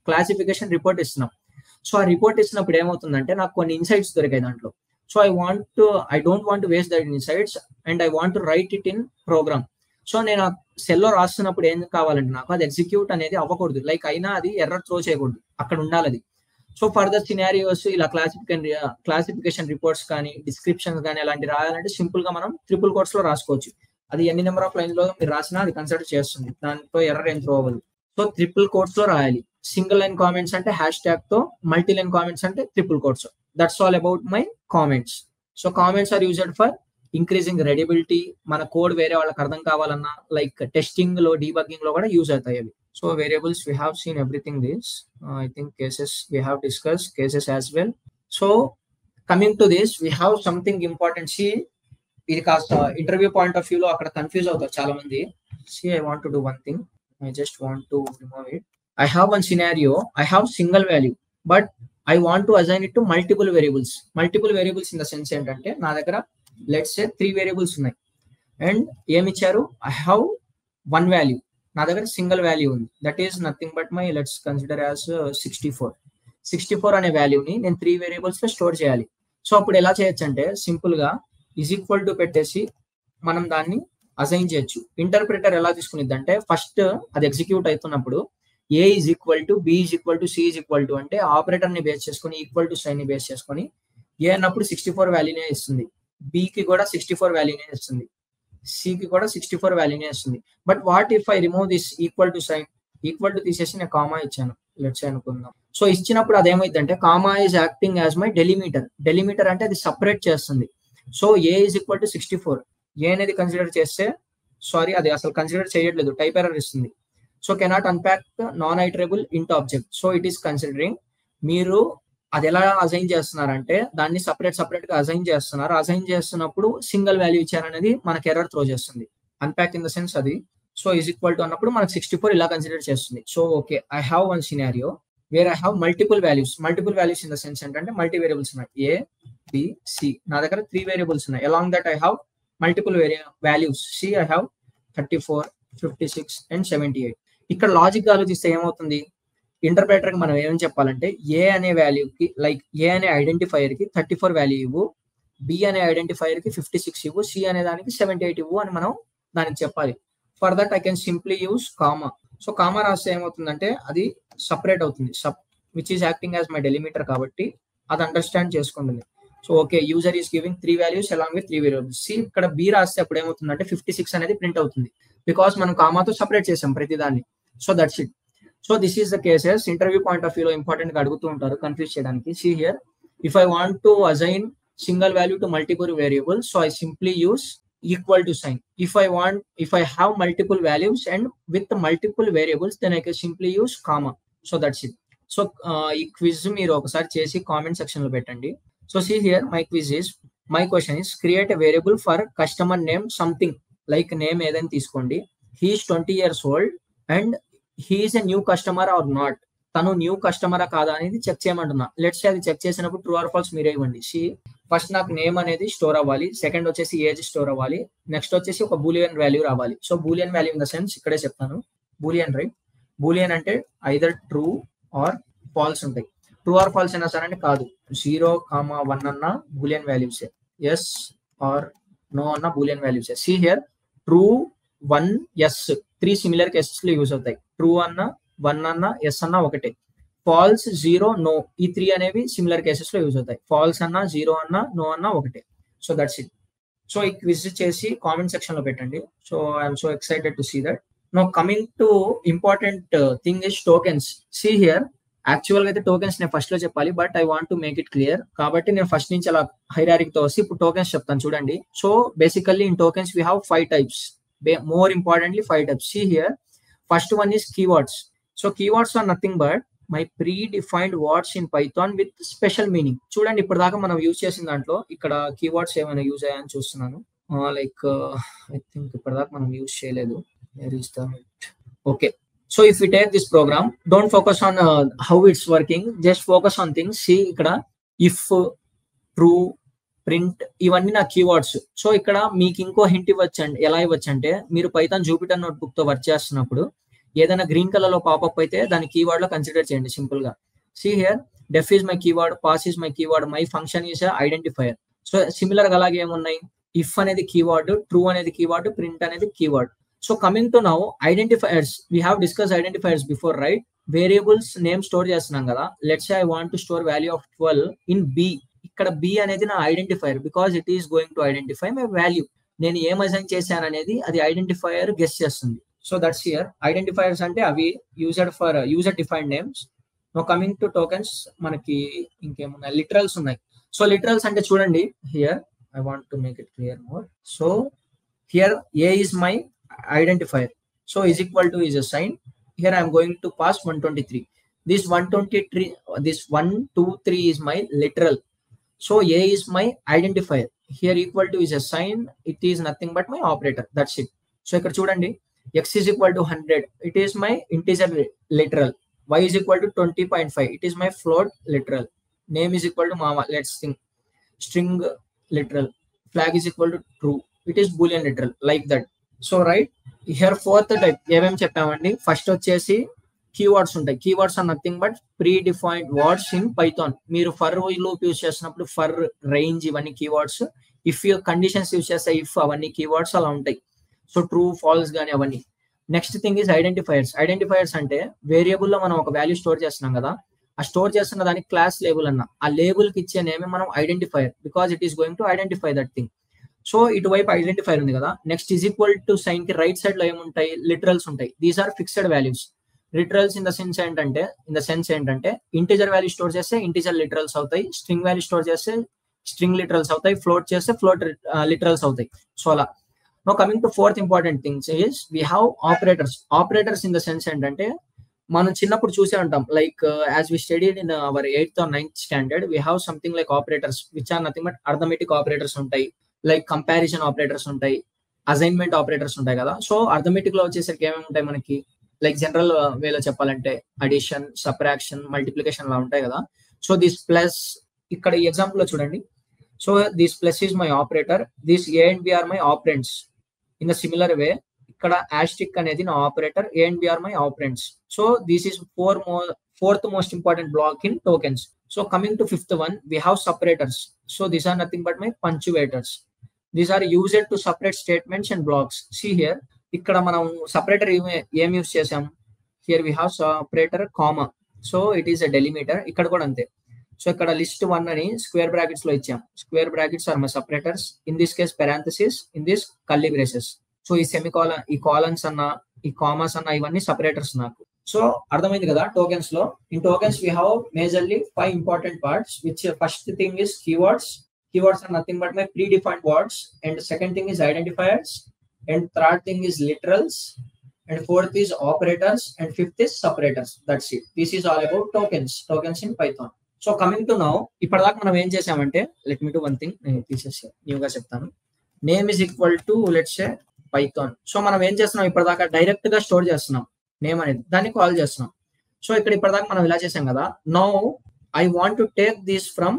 క్లాసిఫికేషన్ రిపోర్ట్ ఇస్తున్నాం. సో ఆ రిపోర్ట్ ఇచ్చినప్పుడు ఏమవుతుందంటే నాకు కొన్ని ఇన్సైట్స్ దొరికాయి దాంట్లో. So I don't want to waste that insights and I want to write it in program. So నేను ఆ సెల్లో రాస్తున్నప్పుడు ఏం కావాలంటే నాకు అది ఎగ్జిక్యూట్ అనేది అవ్వకూడదు, లైక్ అయినా అది ఎర్రర్ త్రో చేయకూడదు, అక్కడ ఉండాలి అది. సో ఫర్దర్ సినారియోస్ ఇలా క్లాసిఫికేషన్ రిపోర్ట్స్ కానీ డిస్క్రిప్షన్స్ కానీ అలాంటి రాయాలంటే సింపుల్ గా మనం ట్రిపుల్ కోట్స్ లో రాసుకోవచ్చు. అది ఎన్ని నెంబర్ ఆఫ్ లైన్ లో మీరు రాసినా అది కన్సిడర్ చేస్తుంది, దాంట్లో ఎర్రర్ ఏం త్రో అవ్వదు. సో ట్రిపుల్ కోట్స్ లో రాయాలి. సింగిల్ లైన్ కామెంట్స్ అంటే హ్యాష్ ట్యాగ్ తో, మల్టీ లైన్ కామెంట్స్ అంటే triple quotes. That's all about my comments. So comments are used for increasing readability, మన కోడ్ వేరే వాళ్ళకి అర్థం కావాలన్నా, లైక్ టెస్టింగ్ లో డీబగ్గింగ్ లో కూడా యూజ్ అవుతాయి అవి. So variables we have seen everything this. I think cases we have discuss cases as well. So coming to this we have something important. See ఇది కాస్త ఇంటర్వ్యూ పాయింట్ ఆఫ్ వ్యూ లో అక్కడ confuse అవుతారు చాలా మంది. See I want to do one thing, I just want to remove it. I have one scenario, I have single value, but I want to assign it to multiple variables. Multiple variables in the sense ఏంటంటే నా దగ్గర let's say 3 variables ఉన్నాయి and ఏమి ఇచ్చారు, I have one value, నా దగ్గర single value ఉంది, that is nothing but my let's consider as 64 అనే వాల్యూని నేను 3 వేరియబుల్స్ లో స్టోర్ చేయాలి. సో అప్పుడు ఎలా చేయొచ్చు అంటే సింపుల్ గా ఈజ్ ఈక్వల్ టు పెట్టేసి మనం దాన్ని అసైన్ చేయొచ్చు. ఇంటర్ప్రిటర్ ఎలా తీసుకునిద్ది అంటే ఫస్ట్ అది ఎగ్జిక్యూట్ అవుతున్నప్పుడు A is equal to B is equal to C is equal to అంటే ఆపరేటర్ ని బేస్ చేసుకుని ఈక్వల్ టు సైన్ ని బేస్ చేసుకుని A అన్నప్పుడు 64 వాల్యూనే ఇస్తుంది, B కి కూడా 64 వాల్యూనే ఇస్తుంది, C కి కూడా 64 వాల్యూనే ఇస్తుంది. But what if I remove this equal to sign, equal to తీసేసి నేను కామా ఇచ్చాను లెట్స్ అనుకుందాం. సో ఇచ్చినప్పుడు అదేమైందంటే comma is acting as my delimiter అంటే అది సపరేట్ చేస్తుంది. So A is equal to 64, A అనేది కన్సిడర్ చేస్తే సారీ అది అసలు కన్సిడర్ చేయట్లేదు, టైప్ ఎర్రర్ ఇస్తుంది. So cannot unpack non iterable int object. So it is considering మీరు అది ఎలా అసైన్ చేస్తున్నారంటే దాన్ని సపరేట్ గా అసైన్ చేస్తున్నారు. అసైన్ చేస్తున్నప్పుడు సింగిల్ వాల్యూ ఇచ్చారనేది మనకి ఎర్రర్ త్రో చేస్తుంది, అన్పాక్ ఇన్ ద సెన్స్ అది. సో ఈజ్ ఈక్వల్ టు అన్నప్పుడు మనకి 64 ఇలా కన్సిడర్ చేస్తుంది. So okay I have one scenario where I have multiple values in the sense ఏంటంటే మల్టీ వేరియబుల్స్ ఉన్నాయి, A B C, నా దగ్గర 3 వేరియబుల్స్ ఉన్నాయి. Along that I have multiple values, C I have 34 56 and 78. ఇక్కడ logic ఆలోచిస్తే ఏమవుతుంది, interpreter కి మనం ఏమని చెప్పాలంటే A అనే వాల్యూకి లైక్ A అనే ఐడెంటిఫైయర్ కి 34 వాల్యూ ఇవ్వు, B అనే ఐడెంటిఫైయర్ కి 56 ఇవ్వు, C అనే దానికి 78 ఇవ్వు అని మనం దానికి చెప్పాలి. For that I can simply use comma. So comma రాస్తే ఏమవుతుందంటే అది సపరేట్ అవుతుంది, which is acting as my delimiter కాబట్టి అది అండర్స్టాండ్ చేసుకుంటుంది. So okay user is giving 3 values along with 3 variables. See ఇక్కడ B రాస్తే అప్పుడు ఏమవుతుందంటే 56 అనేది ప్రింట్ అవుతుంది, బికాస్ మనం కామాతో సపరేట్ చేసాం ప్రతిదాన్ని. So that's it. So this is the cases. Interview point of వ్యూలో ఇంపార్టెంట్ గా అడుగుతూ ఉంటారు కన్ఫ్యూజ్ చేయడానికి. See here if I want to assign single value to multiple variables, so I simply use equal to sign. If I have multiple values and with multiple variables then I can simply use comma. So that's it. So ఈ quiz మీరు ఒకసారి చేసి comment section లో పెట్టండి. So see here my question is create a variable for customer name something, like name ఏదైనా తీసుకోండి. he is 20 years old and he is a new customer or not, తను new కస్టమరా కాదా అనేది చెక్ చేయమంటున్నా. లెట్స్ అది check చేసినప్పుడు true or falls మీరే ఇవ్వండి. First నాకు నేమ్ అనేది స్టోర్ అవ్వాలి, సెకండ్ వచ్చేసి ఏజ్ స్టోర్ అవ్వాలి, నెక్స్ట్ వచ్చేసి ఒక బూలియన్ వాల్యూ రావాలి. So Boolean value in the sense ఇక్కడే చెప్తాను, బూలియన్ రైట్. బూలియన్ అంటే ఐదర్ ట్రూ ఆర్ ఫాల్స్ ఉంటాయి. ట్రూ ఆర్ ఫాల్స్ అయినా సరే అంటే కాదు, 0, 1 అన్న బూలియన్ వాల్యూసే, ఎస్ ఆర్ నో అన్న బూలియన్ వాల్యూసే. See here true 1 yes 3 similar cases లో యూజ్ అవుతాయి. ట్రూ అన్న 1 అన్న ఎస్ అన్న ఒకటే, ఫాల్స్ 0 నో ఈ 3 అనేవి సిమిలర్ కేసెస్ లో యూజ్ అవుతాయి. ఫాల్స్ అన్న 0 అన్న నో అన్న ఒకటే. So that's it. సో ఈ క్విజ్ చేసి కామెంట్ సెక్షన్ లో పెట్టండి. So I'm so excited to see that. Now coming to important thing is tokens. See here, actual గా అయితే టోకెన్స్ నేను ఫస్ట్ లో చెప్పాలి, but I want to make it clear. కాబట్టి నేను ఫస్ట్ నుంచి అలా హైరారిక్ తో వస్తే ఇప్పుడు టోకెన్స్ చెప్తాను చూడండి. So basically in tokens we have 5 types. More importantly 5 types. See here, first one is keywords. So keywords are nothing but my predefined words in Python with special meaning. చూడండి ఇప్పుడు దాకా మనం యూజ్ చేసిన దాంట్లో ఇక్కడ keywords ఏమైనా use అయ్యాయని చూస్తున్నాను. లైక్ ఐ థింక్ ఇప్పటిదాకా మనం యూజ్ చేయలేదు. Okay, so if you take this program, don't focus on how it's working, just focus on things. See ఇక్కడ ఇఫ్, ట్రూ, ప్రింట్, ఇవన్నీ నా కీవర్డ్స్. సో ఇక్కడ మీకు ఇంకో హింట్ ఇవ్వచ్చండి. ఎలా ఇవ్వచ్చు అంటే, మీరు పైథాన్ జూపిటర్ నోట్బుక్ తో వర్క్ చేస్తున్నప్పుడు ఏదైనా గ్రీన్ కలర్ లో పాపప్ అయితే దాని కీవర్డ్ లో కన్సిడర్ చేయండి సింపుల్ గా. See here, def is my keyword, pass is my keyword, my function is identifier. So similar గా అలాగే ఏమున్నాయి, ఇఫ్ అనేది కీవర్డ్, ట్రూ అనేది కీవర్డ్, ప్రింట్ అనేది keyword. So coming to now identifiers, we have discuss identifiers before, right? Variables name store చేస్తున్నాం కదా. Let's say I want to store value of 12 in B. ఇక్కడ B అనేది నా identifier, because it is going to identify my value. నేను ఏం assign చేశాను అనేది అది ఐడెంటిఫైయర్ గెస్ చేస్తుంది. So that's here. ఐడెంటిఫైయర్స్ అంటే అవి user for user defined names. Now coming to tokens, మనకి ఇంకేమున్నాయి, లిటరల్స్ ఉన్నాయి. సో లిటరల్స్ అంటే చూడండి here, I want to make it clear more. So here A is my identifier, so is equal to is a sign. Here I am going to pass 123. This 123, this 123 is my literal. So a is my identifier. Here equal to is a sign, it is nothing but my operator, that's it. So ikkada chudandi, x is equal to 100, it is my integer literal. Y is equal to 20.5, it is my float literal. Name is equal to mama, let's think, string literal. Flag is equal to true, it is boolean literal, like that. So right, here fourth type ఏమేమి చెప్పామండి. First వచ్చేసి keywords ఉంటాయి. Keywords are nothing but predefined words in Python. మీరు for loop use చేసినప్పుడు for, range, ఇవన్నీ keywords. If you conditions use చేస్తే if, అవన్నీ keywords అలా ఉంటాయి. సో ట్రూ, ఫాల్స్ కానీ అవన్నీ. Next thing is identifiers. Identifiers అంటే వేరియబుల్ లో మనం ఒక వాల్యూ స్టోర్ చేస్తున్నాం కదా, ఆ స్టోర్ చేస్తున్న దానికి క్లాస్ లేబుల్ అన్న, ఆ లేబుల్ కి ఇచ్చే నేమే మనం identifier, because it is going to identify that thing. So ఇటువైపు ఐడెంటిఫైర్ ఉంది కదా. Next is equal to sign కి రైట్ సైడ్ లో ఏముంటాయి, లిటరల్స్ ఉంటాయి. These are fixed values. Literals in the sense ఏంటంటే ఇంటిజర్ వాల్యూ స్టోర్ చేస్తే ఇంటిజర్ లిటరల్స్ అవుతాయి, స్ట్రింగ్ వాల్యూ స్టోర్ చేస్తే స్ట్రింగ్ లిటరల్స్ అవుతాయి, ఫ్లోట్ చేస్తే ఫ్లోట్ లిటరల్స్ అవుతాయి. సో అలా. Now coming to fourth important things is we have operators. Operators in the sense ఏంటంటే, మనం చిన్నప్పుడు చూసే ఉంటాం, like as we studied in our 8th or 9th standard, we have something like operators which are nothing but arithmetic operators ఉంటాయి, like comparison operators ఉంటాయి, assignment operators ఉంటాయి కదా. So arithmetic లో వచ్చేసరికి ఏమేమి ఉంటాయి మనకి, లైక్ జనరల్ వేలో చెప్పాలంటే అడిషన్, సబ్ట్రాక్షన్, మల్టిప్లికేషన్ లా ఉంటాయి కదా. సో దిస్ ప్లస్, ఇక్కడ ఈ ఎగ్జాంపుల్ లో చూడండి. So this plus is my operator, this A and B are my operands. In the similar way ఇక్కడ ఆస్ట్రిక్ అనేది నా operator, A and B are my operands. So this is fourth most important block in tokens. So coming to fifth one, we have separators. So these are nothing but my punctuators. These are used to separate statements and blocks. See here, ikkada manam separator em use chesam. Here we have separator comma. So it is a delimiter. Ikkada kuda ante. So ikkada list 1 ani square brackets lo ichcham. Square brackets are my separators. In this case parenthesis, in this curly braces. So ee semicolon, ee colons anna, ee commas anna, ivanni separators naku. So అర్థమైంది కదా. Tokens లో, in tokens we have majorly 5 important parts, which first thing is keywords. Keywords are nothing but my predefined words, and second thing is identifiers, and third thing is literals, and fourth is operators, and fifth is separators. That's it. This is all about tokens in Python. So coming to now, ఇప్పటిదాకా మనం ఏం చేసామంటే, let me do one thing, నేను తీసేసి న్యూగా చెప్తాను. Name is equal to let's say Python. So మనం ఏం చేస్తున్నాం, ఇప్పటిదాకా డైరెక్ట్ గా స్టోర్ చేస్తున్నాం నేమ్ అనేది, దాన్ని కాల్ చేస్తున్నాం. సో ఇక్కడ ఇప్పటిదాకా మనం ఇలా చేసాం కదా. Now I want to take this from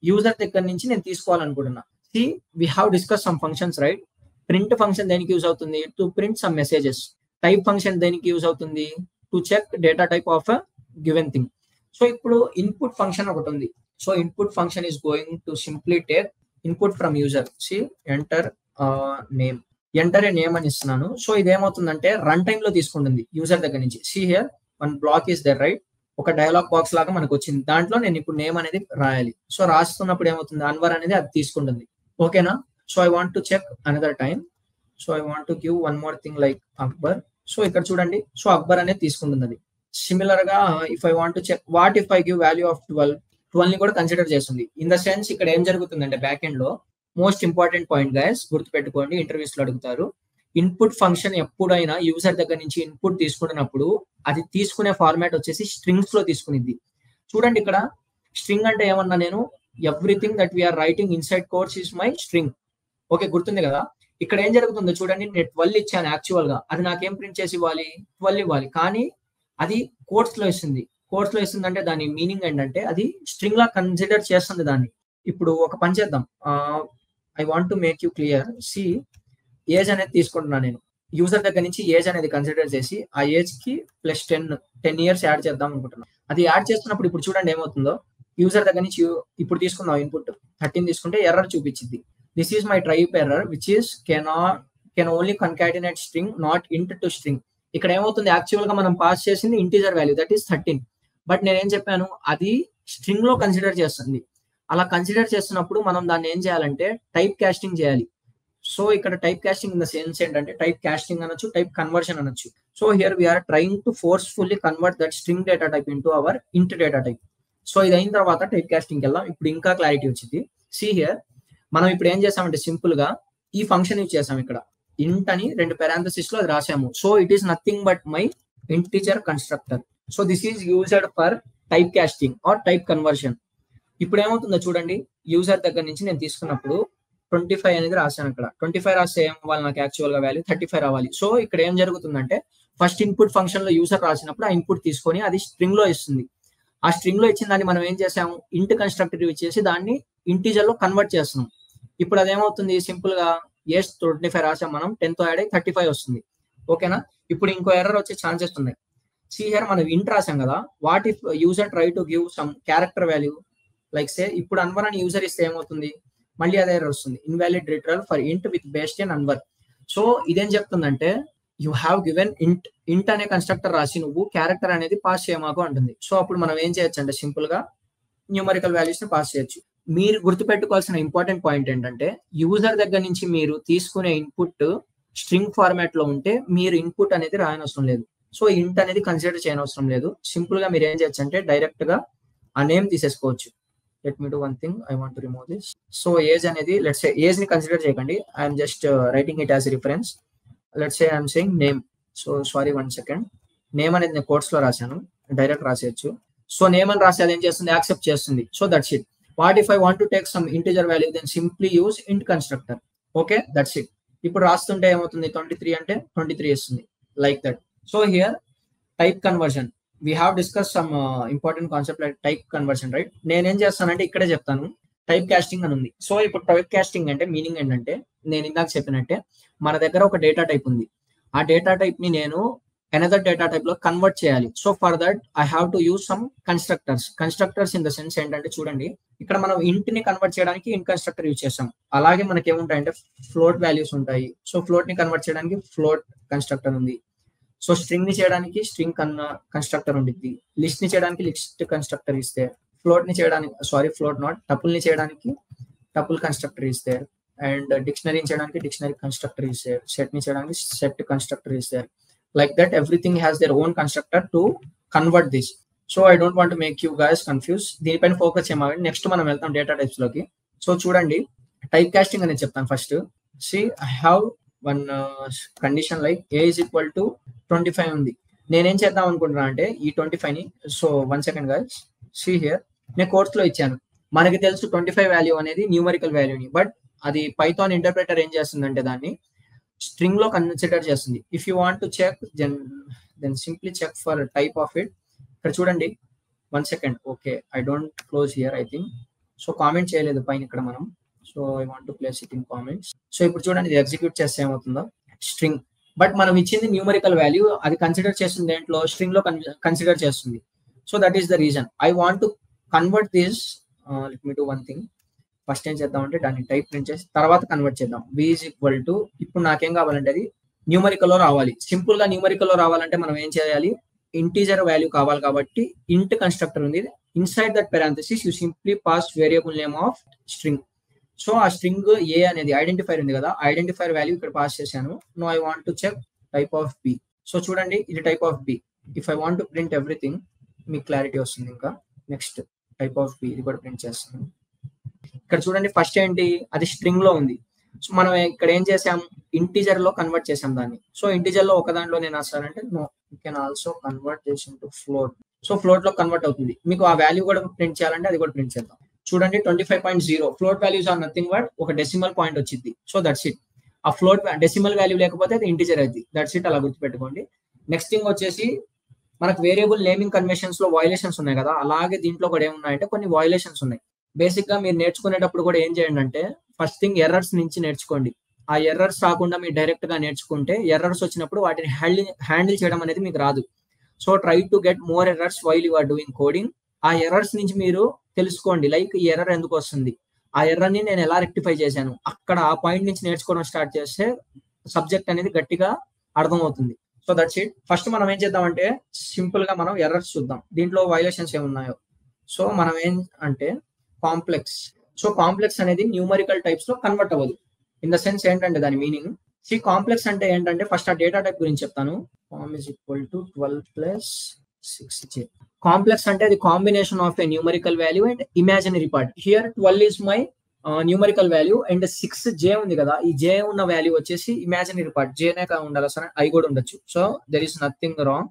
user దగ్గర నుంచి నేను తీసుకోవాలనుకుంటున్నా. See we have discuss some functions, right? Print function దేనికి యూజ్ అవుతుంది, to print some messages. Type function దేనికి యూజ్ అవుతుంది, to check data type of a given thing. So ఇప్పుడు input function ఒకటి ఉంది. So input function is going to simply take input from user. See enter name, enter a name అని ఇస్తున్నాను. So ఇదేమవుతుందంటే run time లో తీసుకుంటుంది user దగ్గర నుంచి. See here one block is there, right? ఒక డైలాగ్ బాక్స్ లాగా మనకు వచ్చింది, దాంట్లో నేను ఇప్పుడు నేమ్ అనేది రాయాలి. సో రాస్తున్నప్పుడు ఏమవుతుంది, అన్వర్ అనేది అది తీసుకుంటుంది. ఓకేనా? So I want to check another time. So I want to give one more thing like Akbar. So ఇక్కడ చూడండి, సో అక్బర్ అనేది తీసుకుంటుంది అది. సిమిలర్ గా if I want to check what if I give value of 12 ని కూడా కన్సిడర్ చేస్తుంది. In the sense ఇక్కడ ఏం జరుగుతుందంటే బ్యాక్ ఎండ్ లో మోస్ట్ ఇంపార్టెంట్ పాయింట్ గైస్, గుర్తుపెట్టుకోండి, ఇంటర్వ్యూస్ లో అడుగుతారు. ఇన్పుట్ ఫంక్షన్ ఎప్పుడైనా యూజర్ దగ్గర నుంచి ఇన్పుట్ తీసుకున్నప్పుడు అది తీసుకునే ఫార్మాట్ వచ్చేసి స్ట్రింగ్స్ లో తీసుకునిద్ది. చూడండి ఇక్కడ స్ట్రింగ్ అంటే ఏమన్నా నేను everything that we're writing inside quotes is my string. Okay, గుర్తుంది కదా. ఇక్కడ ఏం జరుగుతుందో చూడండి, నేను 12 ఇచ్చాను యాక్చువల్ గా, అది నాకేం ప్రింట్ చేసి ఇవ్వాలి, 12 ఇవ్వాలి, కానీ అది కోర్స్ లో ఇస్తుంది. కోర్స్ లో ఇస్తుంది అంటే దాని మీనింగ్ ఏంటంటే అది స్ట్రింగ్ లా కన్సిడర్ చేస్తుంది దాన్ని. ఇప్పుడు ఒక పని చేద్దాం, I want to make you clear. See, age అనేది తీసుకుంటున్నాను నేను. యూజర్ దగ్గర నుంచి ఏజ్ అనేది కన్సిడర్ చేసి ఆ ఏజ్ కి ప్లస్ 10 ఇయర్స్ యాడ్ చేద్దాం అనుకుంటున్నాను. అది యాడ్ చేస్తున్నప్పుడు ఇప్పుడు చూడండి ఏమవుతుందో, యూజర్ దగ్గర నుంచి ఇప్పుడు తీసుకుందాం ఇన్పుట్ 13 తీసుకుంటే ఎర్రర్ చూపించింది. This is my type error which is can only concatenate string not ఇంట్ టు స్ట్రింగ్. ఇక్కడ ఏమవుతుంది, యాక్చువల్ గా మనం పాస్ చేసింది integer value that is 13, but నేనేం చెప్పాను అది స్ట్రింగ్ లో కన్సిడర్ చేస్తుంది. అలా కన్సిడర్ చేస్తున్నప్పుడు మనం దాన్ని ఏం చేయాలంటే టైప్ కాస్టింగ్ చేయాలి. సో ఇక్కడ type casting in the sense ఏంటంటే టైప్ కాస్టింగ్ అనొచ్చు, టైప్ కన్వర్షన్ అనొచ్చు. So here we're trying to forcefully convert that string data type into our int data type. So ఇది అయిన తర్వాత టైప్ కాస్టింగ్ వెళ్దాం. ఇప్పుడు ఇంకా క్లారిటీ వచ్చింది. సి హియర్ మనం ఇప్పుడు ఏం చేసామంటే సింపుల్ గా ఈ ఫంక్షన్ యూజ్ చేసాం. ఇక్కడ ఇంట్ అని 2 parentheses లో అది రాసాము. So it is nothing but my integer constructor. So this is used for type casting or type conversion. ఇప్పుడు ఏమవుతుందో చూడండి, యూజర్ దగ్గర నుంచి నేను తీసుకున్నప్పుడు 25 అనేది రాశాను. అక్కడ 25 రాస్తే ఏం అవ్వాలి, నాకు యాక్చువల్ గా వాల్యూ 35 రావాలి. సో ఇక్కడ ఏం జరుగుతుందంటే ఫస్ట్ ఇన్పుట్ ఫంక్షన్ లో యూజర్ రాసినప్పుడు ఆ ఇన్పుట్ తీసుకొని అది స్ట్రింగ్ లో ఇస్తుంది. ఆ స్ట్రింగ్ లో ఇచ్చిన దాన్ని మనం ఏం చేసాము, ఇంట్ కన్స్ట్రక్టర్ యూజ్ చేసి దాన్ని ఇంటీజర్ లో కన్వర్ట్ చేస్తున్నాం. ఇప్పుడు అదేమవుతుంది, సింపుల్ గా ఎస్ 25 రాసాం మనం, 10 తో యాడ్ అయ్యి 35 వస్తుంది. ఓకేనా. ఇప్పుడు ఇంకో ఎర్రర్ వచ్చే ఛాన్సెస్ ఉన్నాయి. సి హియర్ మనం ఇంట్ రాసాం కదా, what if user try to give some character value like say, ఇప్పుడు అన్వర్ అని యూజర్ ఇస్తే ఏమవుతుంది, మళ్ళీ అదే ఎర్రర్ వస్తుంది, invalid literal for int with based in అన్వర్. సో ఇదేం చెప్తుందంటే యూ హ్యావ్ గివెన్ ఇంట్ అనే కన్స్ట్రక్టర్ రాసి నువ్వు క్యారెక్టర్ అనేది పాస్ చేయమాకు అంటుంది. సో అప్పుడు మనం ఏం చేయొచ్చు అంటే సింపుల్ గా న్యూమరికల్ వాల్యూస్ ని పాస్ చేయొచ్చు. మీరు గుర్తుపెట్టుకోవాల్సిన ఇంపార్టెంట్ పాయింట్ ఏంటంటే యూజర్ దగ్గర నుంచి మీరు తీసుకునే ఇన్పుట్ స్ట్రింగ్ ఫార్మాట్ లో ఉంటే మీరు ఇన్పుట్ అనేది రాయనవసరం లేదు. సో ఇంట్ అనేది కన్సిడర్ చేయనవసరం లేదు. సింపుల్ గా మీరు ఏం చేయొచ్చు అంటే డైరెక్ట్ గా ఆ నేమ్ తీసేసుకోవచ్చు. Let me do one thing, I want to remove this. So age అనేది లెట్స్ సే ఏజ్ ని కన్సిడర్ చేయకండి, I'm just writing it as reference. Let's say I'm saying name. So sorry 1 second, name అనేది నేను quotes లో రాశాను, direct రాసేయచ్చు. So name అని రాసి అది ఏం చేస్తుంది, యాక్సెప్ట్ చేస్తుంది. So that's it. What if I want to take some integer value then simply use int constructor. Okay, that's it. ఇప్పుడు రాస్తుంటే ఏమవుతుంది, 23 అంటే 23 ఇస్తుంది, like that. So here type conversion we have discussed some important concept like type conversion, right? నేనేం చేస్తానంటే ఇక్కడే చెప్తాను, type casting అని ఉంది. సో ఇప్పుడు టైప్ కాస్టింగ్ అంటే మీనింగ్ ఏంటంటే నేను ఇందాక చెప్పినట్టే మన దగ్గర ఒక డేటా టైప్ ఉంది. ఆ డేటా టైప్ ని నేను అనదర్ డేటా టైప్ లో కన్వర్ట్ చేయాలి. So for that I have to use some constructors in the sense ఏంటంటే చూడండి, ఇక్కడ మనం ఇంట్ ని కన్వర్ట్ చేయడానికి ఇంట్ కన్స్ట్రక్టర్ యూజ్ చేస్తాం. అలాగే మనకి ఏముంటాయంటే ఫ్లోట్ వాల్యూస్ ఉంటాయి. సో ఫ్లోట్ ని కన్వర్ట్ చేయడానికి ఫ్లోట్ కన్స్ట్రక్టర్ ఉంది. సో స్ట్రింగ్ ని చేయడానికి స్ట్రింగ్ కన్స్ట్రక్టర్ ఉండిద్ది. లిస్ట్ ని చేయడానికి లిస్ట్ కన్స్ట్రక్టర్ ఇస్తే, ఫ్లోట్ ని చేయడానికి ఫ్లోట్ నాట్ టపుల్ ని చేయడానికి టపుల్ కన్స్ట్రక్టర్ ఇస్తే, అండ్ డిక్షనరీని చేయడానికి డిక్షనరీ కన్స్ట్రక్టర్ ఇస్తే, సెట్ ని చేయడానికి సెట్ కన్స్ట్రక్టర్ ఇస్తే. Like that everything has their own constructor to convert this. So I don't want to make you guys confuse. దీనిపైన ఫోకస్ చేయమండి. నెక్స్ట్ మనం వెళ్తాం డేటా టైప్స్ లోకి. సో చూడండి, టైప్ కాస్టింగ్ అనేది చెప్తాను first. See I have one condition like A is equal to 25 ఉంది. నేనేం చేద్దాం అనుకుంటున్నా అంటే ఈ 25 ని, so 1 second guys, see here నేను కోర్స్ లో ఇచ్చాను. మనకి తెలుసు 25 వాల్యూ అనేది న్యూమరికల్ వాల్యూని, బట్ అది పైథాన్ ఇంటర్ప్రెటర్ ఏం చేస్తుందంటే దాన్ని స్ట్రింగ్ లో కన్సిడర్ చేస్తుంది. If you want to check then simply check for type of it. ఇక్కడ చూడండి 1 second, okay I don't close here I think. So comment చేయలేదు పైన ఇక్కడ మనం. So I want to place it in comments. So ఇప్పుడు చూడండి ఇది execute చేస్తే ఏమవుతుందో, స్ట్రింగ్, బట్ మనం ఇచ్చింది న్యూమరికల్ వాల్యూ, అది కన్సిడర్ చేస్తుంది దేంట్లో, స్ట్రింగ్ లో కన్సిడర్ చేస్తుంది. So that is the reason I want to convert this. Let me do one thing. First ఏం చేద్దామంటే దాన్ని టైప్ ప్రింట్ చేసి తర్వాత కన్వర్ట్ చేద్దాం. బి ఈజ్ ఈక్వల్ టు, ఇప్పుడు నాకేం కావాలంటే అది న్యూమరికల్ లో రావాలి. సింపుల్ గా న్యూమరికల్ లో రావాలంటే మనం ఏం చేయాలి, ఇంటీజర్ వాల్యూ కావాలి కాబట్టి ఇంట్ కన్స్ట్రక్టర్ ఉంది. Inside that parenthesis you simply pass variable name of string. So ఆ స్ట్రింగ్ ఏ అనేది ఐడెంటిఫైర్ ఉంది కదా, ఐడెంటిఫైర్ వాల్యూ ఇక్కడ పాస్ చేశాను. Now I want to check type of B. So చూడండి ఇది type of B. If I want to print everything మీకు clarity వస్తుంది. ఇంకా నెక్స్ట్ టైప్ ఆఫ్ బి ఇది కూడా ప్రింట్ చేస్తాను. ఇక్కడ చూడండి ఫస్ట్ ఏంటి, అది స్ట్రింగ్ లో ఉంది. సో మనం ఇక్కడ ఏం చేసాం, ఇంటీజర్ లో కన్వర్ట్ చేసాం దాన్ని. సో ఇంటీజర్ లో ఒక దాంట్లో నేను రాస్తానంటే no you can also convert చేసి ఇంటూ ఫ్లోట్. సో ఫ్లోట్ లో కన్వర్ట్ అవుతుంది. మీకు ఆ వాల్యూ కూడా ప్రింట్ చేయాలంటే అది కూడా ప్రింట్ చేద్దాం. చూడండి 25.0 float values are nothing but ఒక డెసిమల్ పాయింట్ వచ్చింది. So that's it. ఆ ఫ్లోట్ డెసిమల్ వాల్యూ లేకపోతే అది ఇంటీజర్ అయింది. దట్స్ ఇట్, అలా గుర్తుపెట్టుకోండి. నెక్స్ట్ థింగ్ వచ్చేసి మనకు వేరియబుల్ నేమింగ్ కన్వెన్షన్స్ లో వయలేషన్స్ ఉన్నాయి కదా, అలాగే దీంట్లో కూడా ఏమున్నాయంటే కొన్ని వయలేషన్స్ ఉన్నాయి. బేసిక్ గా మీరు నేర్చుకునేటప్పుడు కూడా ఏం చేయండి అంటే ఫస్ట్ థింగ్ ఎర్రర్స్ నుంచి నేర్చుకోండి. ఆ ఎర్రర్స్ రాకుండా మీరు డైరెక్ట్ గా నేర్చుకుంటే ఎర్రర్స్ వచ్చినప్పుడు వాటిని హ్యాండిల్ చేయడం అనేది మీకు రాదు. So try to get more errors while you are doing coding. ఆ ఎర్రర్స్ నుంచి మీరు తెలుసుకోండి, లైక్ ఈ ఎర్రర్ ఎందుకు వస్తుంది, ఆ ఎర్రర్ ని నేను ఎలా రెక్టిఫై చేశాను, అక్కడ ఆ పాయింట్ నుంచి నేర్చుకోవడం స్టార్ట్ చేస్తే సబ్జెక్ట్ అనేది గట్టిగా అర్థమవుతుంది. So that's it. ఫస్ట్ మనం ఏం చేద్దామంటే సింపుల్ గా మనం ఎర్రర్స్ చూద్దాం, దీంట్లో వైలేషన్స్ ఏమున్నాయో. సో మనం ఏం అంటే కాంప్లెక్స్. సో కాంప్లెక్స్ అనేది న్యూమరికల్ టైప్స్ లో కన్వర్ట్ అవ్వదు. ఇన్ ద సెన్స్ ఏంటంటే దాని మీనింగ్, సి కాంప్లెక్స్ అంటే ఏంటంటే ఫస్ట్ ఆ డేటా టైప్ గురించి చెప్తాను. Com is equal to 12 plus 6j. Complex అంటే అది combination of a numerical value and imaginary part. Here 12 is my numerical value and 6j ఉంది కదా, ఈ j ఉన్న వాల్యూ వచ్చేసి ఇమాజినరీ పార్ట్. జేనే ఉండాలి సరే, అవి కూడా ఉండొచ్చు. So there is nothing wrong.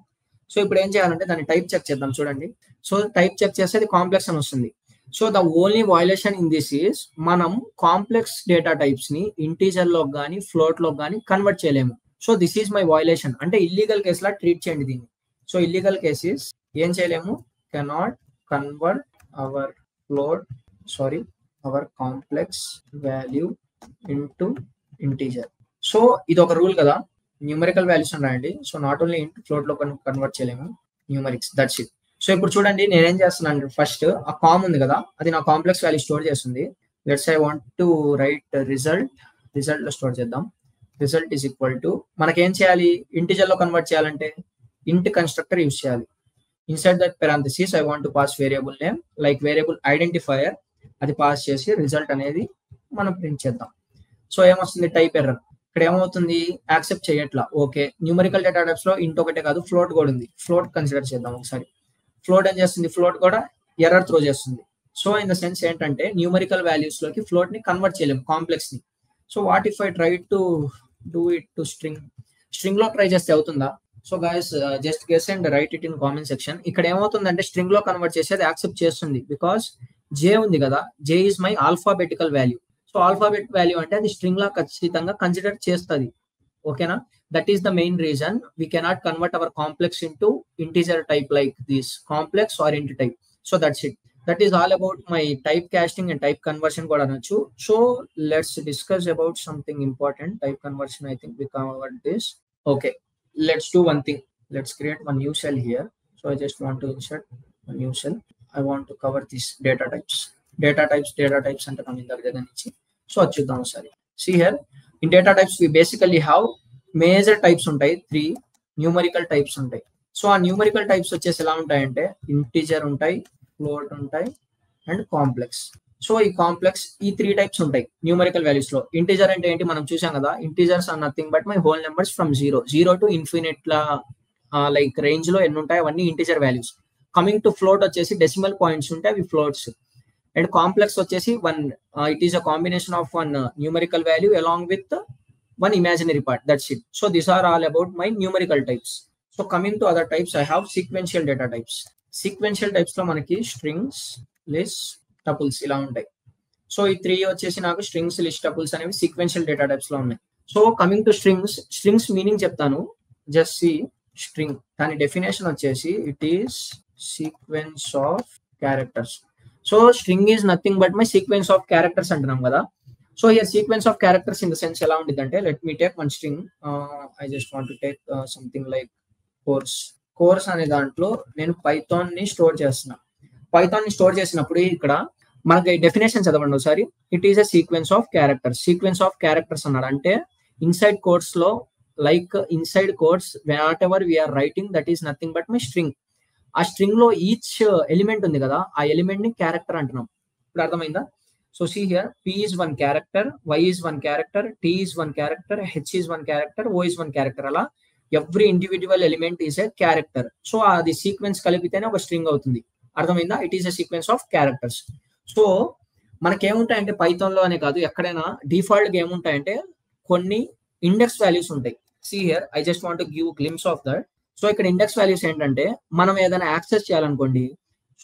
So ఇప్పుడు ఏం చేయాలంటే దాన్ని టైప్ చెక్ చేద్దాం. చూడండి, సో టైప్ చెక్ చేస్తే అది కాంప్లెక్స్ అని వస్తుంది. So the only violation in this is మనం కాంప్లెక్స్ డేటా టైప్స్ ని ఇంటీజర్ లో కానీ ఫ్లోట్ లో కానీ కన్వర్ట్ చేయలేము. So this is my violation. అంటే ఇల్లీగల్ కేసు లా ట్రీట్ చేయండి దీన్ని. సో ఇల్లీగల్ కేసెస్ ఏం చేయలేము, cannot convert our float our complex value into integer. So ఇది ఒక రూల్ కదా, న్యూమరికల్ వాల్యూస్ ఉన్నాయండి. So not only into float లో కన్వర్ట్ చేయలేము, న్యూమరిక్స్. That's it. సో ఇప్పుడు చూడండి నేనేం చేస్తున్నాను, ఫస్ట్ ఆ కామ్ ఉంది కదా, అది నా కాంప్లెక్స్ వాల్యూ స్టోర్ చేస్తుంది. Let's I want to right result లో స్టోర్ చేద్దాం. రిజల్ట్ ఈజ్ ఈక్వల్ టు మనకేం చేయాలి, ఇంటిజర్ లో కన్వర్ట్ చేయాలంటే ఇంట్ కన్స్ట్రక్టర్ యూజ్ చేయాలి. Inside that parenthesis I want to pass variable name like variable identifier, అది పాస్ చేసి రిజల్ట్ అనేది మనం ప్రింట్ చేద్దాం. సో ఏమొస్తుంది, టైప్ ఎర్రర్. ఇక్కడ ఏమవుతుంది, యాక్సెప్ట్ చేయట్లా. ఓకే, న్యూమరికల్ డేటా టైప్స్ లో ఇంట్ ఒకటే కాదు ఫ్లోట్ కూడా ఉంది. ఫ్లోట్ కన్సిడర్ చేద్దాం ఒకసారి. ఫ్లోట్ ఏం చేస్తుంది, ఫ్లోట్ కూడా ఎర్రర్ త్రో చేస్తుంది. సో ఇన్ ద సెన్స్ ఏంటంటే న్యూమరికల్ వాల్యూస్ లోకి ఫ్లోట్ ని కన్వర్ట్ చేయలేము, కాంప్లెక్స్ ని. So what if I try to do it to string లో ట్రై చేస్తే అవుతుందా? So guys just guess and right it in comment section. ఇక్కడ ఏమవుతుందంటే స్ట్రింగ్ లో కన్వర్ట్ చేసేది యాక్సెప్ట్ చేస్తుంది, బికాస్ జే ఉంది కదా, J is my alphabetical value. So alphabet value అంటే అది స్ట్రింగ్ లా ఖచ్చితంగా కన్సిడర్ చేస్తుంది. ఓకేనా, that is the main reason we cannot convert our complex into integer type like this, complex or int type. So that's it. That is all about my type casting and type conversion kuda anachu. So let's discuss about something important, type conversion. I think we covered this. Okay, let's do one thing. Let's create one new cell here. So I just want to insert a new cell. I want to cover these data types ante nam inda vidha nunchi. So achuddam osari. See here, in data types we basically have major types ఉంటాయి, 3 numerical types ఉంటాయి. So ఆ numerical types వచ్చేసి ఎలా ఉంటాయంటే integer ఉంటాయి, float ఉంటాయి and complex. So ఈ complex ఈ 3 టైప్స్ ఉంటాయి న్యూమరికల్ వాల్యూస్ లో. ఇంటీజర్ అంటే ఏంటి మనం చూసాం కదా, integers are nothing but my whole numbers from zero to infinite లా లైక్ రేంజ్ లో ఎన్ని ఉంటాయి అవన్నీ integer values. Coming to float వచ్చేసి డెసిమల్ పాయింట్స్ ఉంటాయి, అవి ఫ్లోట్స్. అండ్ కాంప్లెక్స్ వచ్చేసి it is a combination of one numerical value along with one imaginary part. That's it. So these are all about my numerical types. So coming to other types, I have sequential data types. Sequential types lo manaki strings, lists, tuples ila untai. So ee 3 vachesi naaku strings, lists, tuples anevi sequential data types lo unnai. So coming to strings meaning cheptanu. Just see string, dani definition vachesi it is sequence of characters. So string is nothing but my sequence of characters antunam kada. So here sequence of characters in the sense ఎలా ఉండిద్దంటే, let me take one string. I just want to take something like course అనే దాంట్లో నేను Python ని store చేస్తున్నా. Python ని store చేసినప్పుడు ఇక్కడ మనకి డెఫినేషన్ చదవండి ఒకసారి. It is a sequence of characters అన్నాడు. అంటే ఇన్సైడ్ కోడ్స్ లో like inside codes whatever we are writing that is nothing but my string. ఆ స్ట్రింగ్ లో ఈచ్ ఎలిమెంట్ ఉంది కదా, ఆ ఎలిమెంట్ ని క్యారెక్టర్ అంటున్నాం. ఇప్పుడు అర్థమైందా? So see here, P is one character, Y is one character, T is one character, H is one character, O is one character. అలా every individual element is a character. So అది sequence కలిపితేనే ఒక string అవుతుంది. అర్థమైందా? It is a sequence of characters. So మనకేముంటాయంటే Python లో అనే కాదు, ఎక్కడైనా డిఫాల్ట్ గా ఏముంటాయంటే కొన్ని ఇండెక్స్ వాల్యూస్ ఉంటాయి. See here, I just want to give glimpse of that. So ఇక్కడ ఇండెక్స్ వాల్యూస్ ఏంటంటే మనం ఏదైనా యాక్సెస్ చేయాలనుకోండి,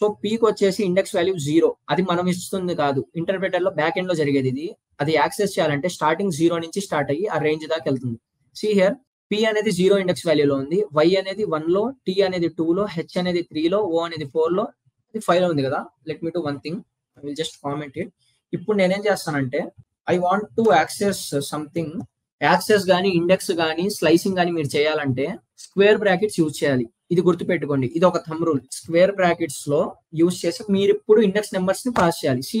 సో పీకి వచ్చేసి ఇండెక్స్ వాల్యూ 0, అది మనం ఇస్తుంది కాదు, ఇంటర్ప్రిటర్ లో బ్యాక్ ఎండ్ లో జరిగేది ఇది. అది యాక్సెస్ చేయాలంటే స్టార్టింగ్ 0 నుంచి స్టార్ట్ అయ్యి ఆ రేంజ్ దాకా వెళ్తుంది. సీ హియర్, పి అనేది 0 ఇండెక్స్ వాల్యూలో ఉంది, వై అనేది 1 లో, టీ అనేది 2 లో, హెచ్ అనేది 3 లో, ఓ అనేది 4 లో, ఇది 5 లో ఉంది కదా. Let me do one thing, I will just comment it. ఇప్పుడు నేనేం చేస్తానంటే I want to access something. Access కానీ ఇండెక్స్ కానీ స్లైసింగ్ కానీ మీరు చేయాలంటే స్క్వేర్ బ్రాకెట్స్ యూజ్ చేయాలి. ఇది గుర్తుపెట్టుకోండి, ఇది ఒక థంబ్ రూల్. స్క్వేర్ బ్రాకెట్స్ లో యూజ్ చేసి మీరు ఇప్పుడు ఇండెక్స్ నెంబర్స్ ని పాస్ చేయాలి. సి